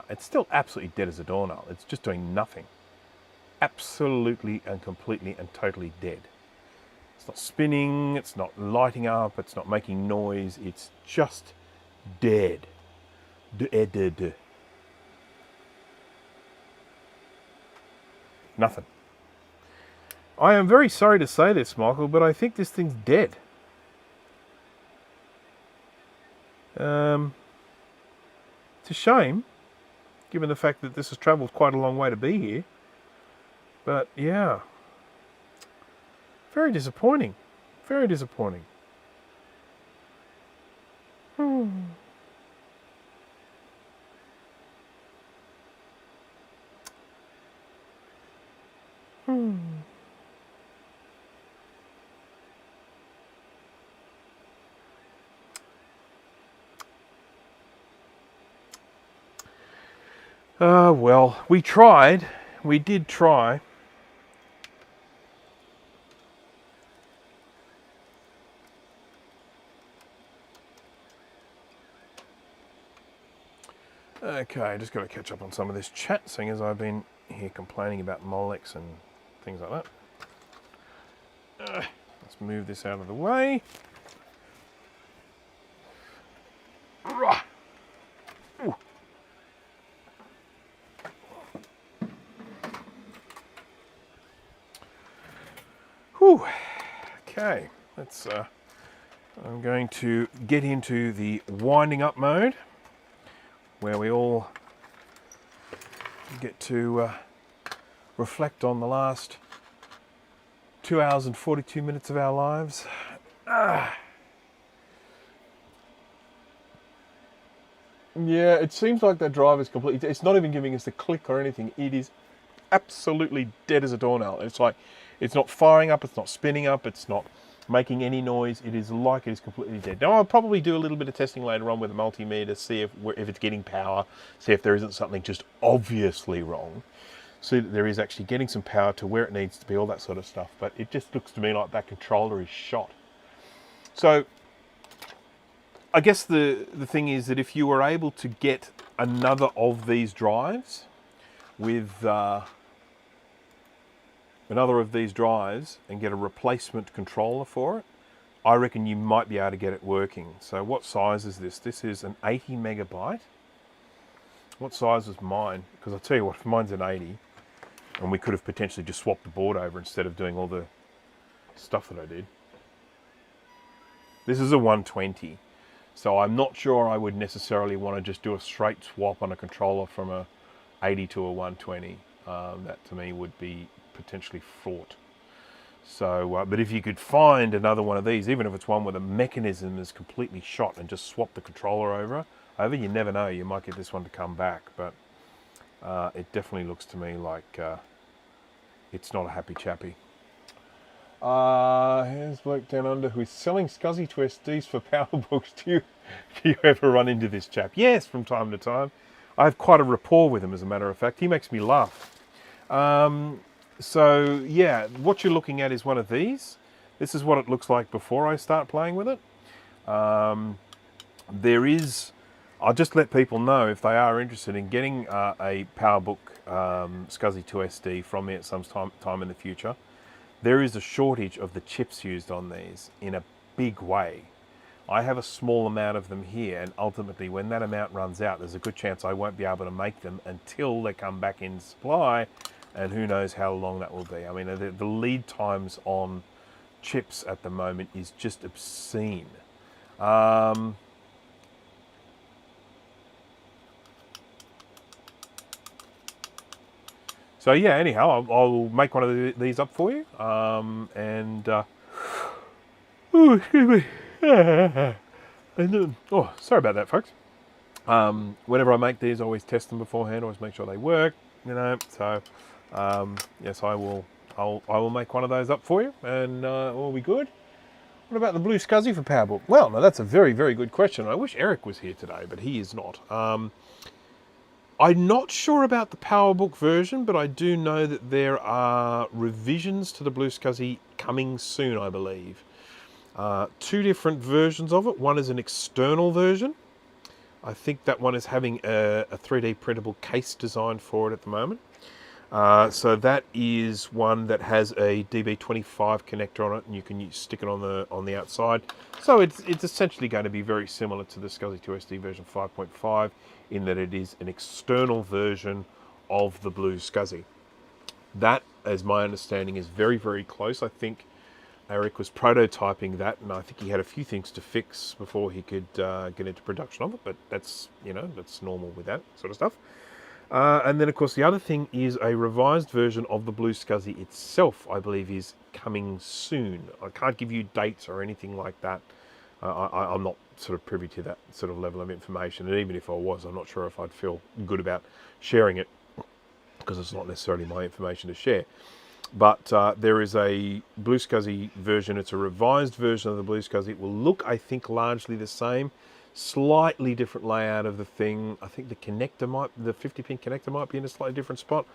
It's still absolutely dead as a doornail. It's just doing nothing. Absolutely and completely and totally dead. It's not spinning, it's not lighting up, it's not making noise, it's just dead. Dead. Nothing. I am very sorry to say this, Michael, but I think this thing's dead. It's a shame, given the fact that this has travelled quite a long way to be here. But yeah, very disappointing. Very disappointing. Well, we tried. We did try. Okay, just got to catch up on some of this chat, seeing as I've been here complaining about Molex and things like that. Let's move this out of the way. Whew. Okay, let's. I'm going to get into the winding up mode, where we all get to reflect on the last 2 hours and 42 minutes of our lives. Yeah, it seems like that drive is completely... It's not even giving us a click or anything. It is absolutely dead as a doornail. It's like, it's not firing up, it's not spinning up, it's not making any noise. It is like it is completely dead. Now, I'll probably do a little bit of testing later on with a multimeter, see if it's getting power, see if there isn't something just obviously wrong, see that there is actually getting some power to where it needs to be, all that sort of stuff. But it just looks to me like that controller is shot. So I guess the thing is that if you were able to get another of these drives with another of these drives and get a replacement controller for it, I reckon you might be able to get it working. So what size is this? This is an 80 megabyte. What size is mine? Because I'll tell you what, if mine's an 80, and we could have potentially just swapped the board over instead of doing all the stuff that I did. This is a 120. So I'm not sure I would necessarily want to just do a straight swap on a controller from a 80 to a 120. That to me would be potentially fraught. So, but if you could find another one of these, even if it's one where the mechanism is completely shot, and just swap the controller over, you never know, you might get this one to come back. But it definitely looks to me like it's not a happy chappy. Here's bloke down under who is selling SCSI to SDs for PowerBooks. Do you ever run into this chap? Yes, from time to time. I have quite a rapport with him, as a matter of fact. He makes me laugh. So yeah, what you're looking at is one of these. This is what it looks like before I start playing with it. I'll just let people know if they are interested in getting a PowerBook SCSI 2SD from me at some time in the future. There is a shortage of the chips used on these in a big way. I have a small amount of them here, and ultimately when that amount runs out, there's a good chance I won't be able to make them until they come back in supply, and who knows how long that will be. I mean, the lead times on chips at the moment is just obscene. So yeah, anyhow, I'll make one of these up for you, and Oh, excuse me. And then, oh, sorry about that, folks. Whenever I make these, I always test them beforehand. Always make sure they work. You know, so yes, I will make one of those up for you, and we'll be good. What about the blue SCSI for PowerBook? Well, now that's a very, very good question. I wish Eric was here today, but he is not. I'm not sure about the PowerBook version, but I do know that there are revisions to the blue SCSI coming soon, I believe. Two different versions of it. One is an external version. I think that one is having a 3D printable case designed for it at the moment. So that is one that has a DB25 connector on it, and you can stick it on the outside. So it's essentially going to be very similar to the SCSI 2SD version 5.5 in that it is an external version of the blue SCSI. That, as my understanding, is very, very close. I think Eric was prototyping that, and I think he had a few things to fix before he could get into production of it. But that's, you know, that's normal with that sort of stuff. And then, of course, the other thing is a revised version of the blue SCSI itself, I believe, is coming soon. I can't give you dates or anything like that. I'm not sort of privy to that sort of level of information. And even if I was, I'm not sure if I'd feel good about sharing it, because it's not necessarily my information to share. But there is a blue SCSI version. It's a revised version of the blue SCSI. It will look, I think, largely the same. Slightly different layout of the thing. I think the 50-pin connector might be in a slightly different spot.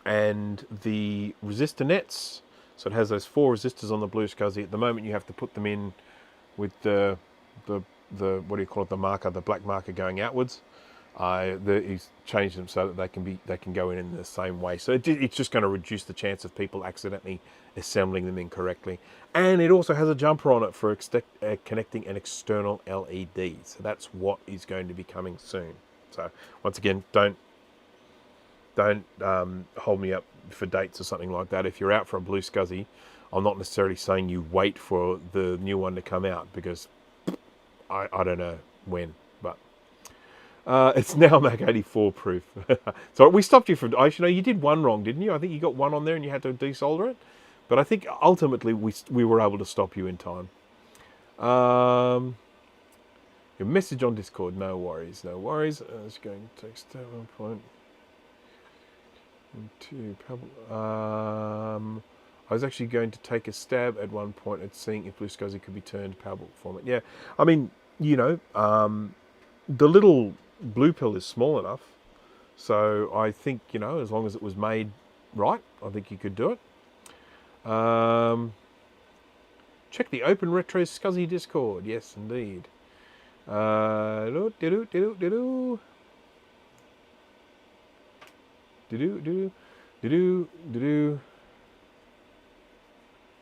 And the resistor nets, so it has those 4 resistors on the blue SCSI. At the moment, you have to put them in with the what do you call it, the marker, the black marker going outwards. He's changed them so that they can go in the same way. So it's just going to reduce the chance of people accidentally assembling them incorrectly. And it also has a jumper on it for connecting an external LED. So that's what is going to be coming soon. So once again, don't hold me up for dates or something like that. If you're out for a blue SCSI, I'm not necessarily saying you wait for the new one to come out, because I don't know when, but it's now Mac 84 proof. So we stopped you from, actually, no, you did one wrong, didn't you? I think you got one on there and you had to desolder it. But I think ultimately we were able to stop you in time. Your message on Discord, no worries, no worries. I was going to text at one point. I was actually going to take a stab at one point at seeing if blue SCSI could be turned to PowerBook format. Yeah, I mean, you know, the little blue pill is small enough, so I think, you know, as long as it was made right, I think you could do it. Check the Open Retro SCSI Discord. Yes, indeed.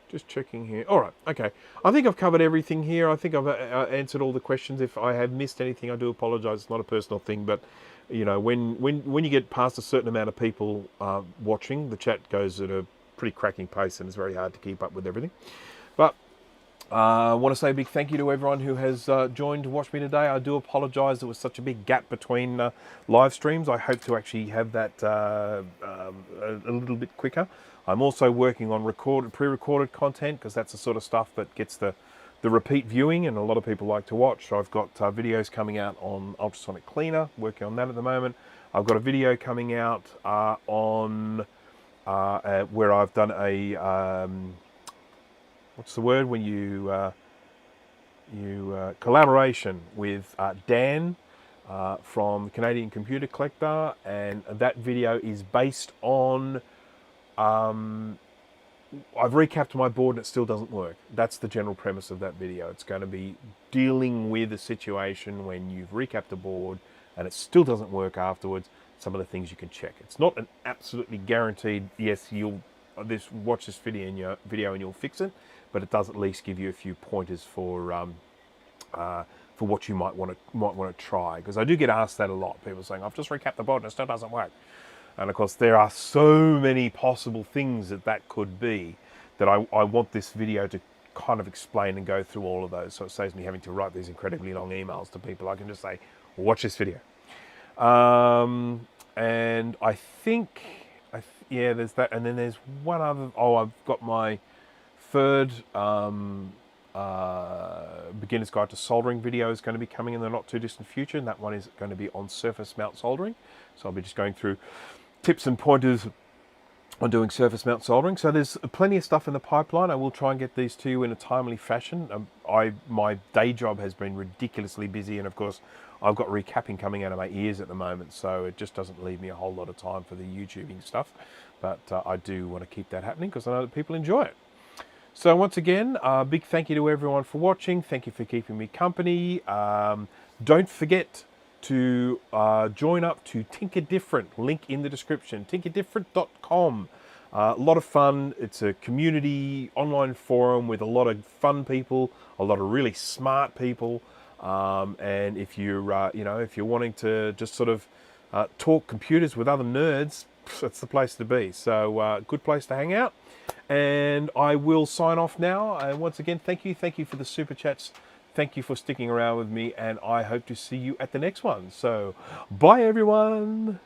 Just checking here. All right, okay. I think I've covered everything here. I think I've answered all the questions. If I have missed anything, I do apologise. It's not a personal thing, but you know, when you get past a certain amount of people watching, the chat goes at a pretty cracking pace, and it's very hard to keep up with everything. But I want to say a big thank you to everyone who has joined to watch me today. I do apologise there was such a big gap between live streams. I hope to actually have that a little bit quicker. I'm also working on pre-recorded content, because that's the sort of stuff that gets the repeat viewing, and a lot of people like to watch. So I've got videos coming out on ultrasonic cleaner, working on that at the moment. I've got a video coming out on where I've done a what's the word when you collaboration with Dan from Canadian Computer Collector, and that video is based on I've recapped my board and it still doesn't work. That's the general premise of that video. It's going to be dealing with a situation when you've recapped a board and it still doesn't work afterwards. Some of the things you can check. It's not an absolutely guaranteed, yes, you'll watch this video and you'll fix it, but it does at least give you a few pointers for what you might want to try. Because I do get asked that a lot. People saying, I've just recapped the board and it still doesn't work. And of course, there are so many possible things that could be, that I want this video to kind of explain and go through all of those. So it saves me having to write these incredibly long emails to people. I can just say, watch this video. And I think, yeah, there's that. And then there's one other, I've got my third beginner's guide to soldering video is going to be coming in the not too distant future, and that one is going to be on surface mount soldering. So I'll be just going through tips and pointers on doing surface mount soldering. So there's plenty of stuff in the pipeline. I will try and get these to you in a timely fashion. My day job has been ridiculously busy, and of course I've got recapping coming out of my ears at the moment, so it just doesn't leave me a whole lot of time for the YouTubing stuff. But I do want to keep that happening because I know that people enjoy it. So once again, a big thank you to everyone for watching. Thank you for keeping me company. Don't forget to join up to TinkerDifferent, link in the description, tinkerdifferent.com. A lot of fun. It's a community online forum with a lot of fun people, a lot of really smart people. And if you're, if you're wanting to just sort of talk computers with other nerds, it's the place to be. So good place to hang out. And I will sign off now. And once again, thank you for the super chats. Thank you for sticking around with me, and I hope to see you at the next one. So, bye everyone.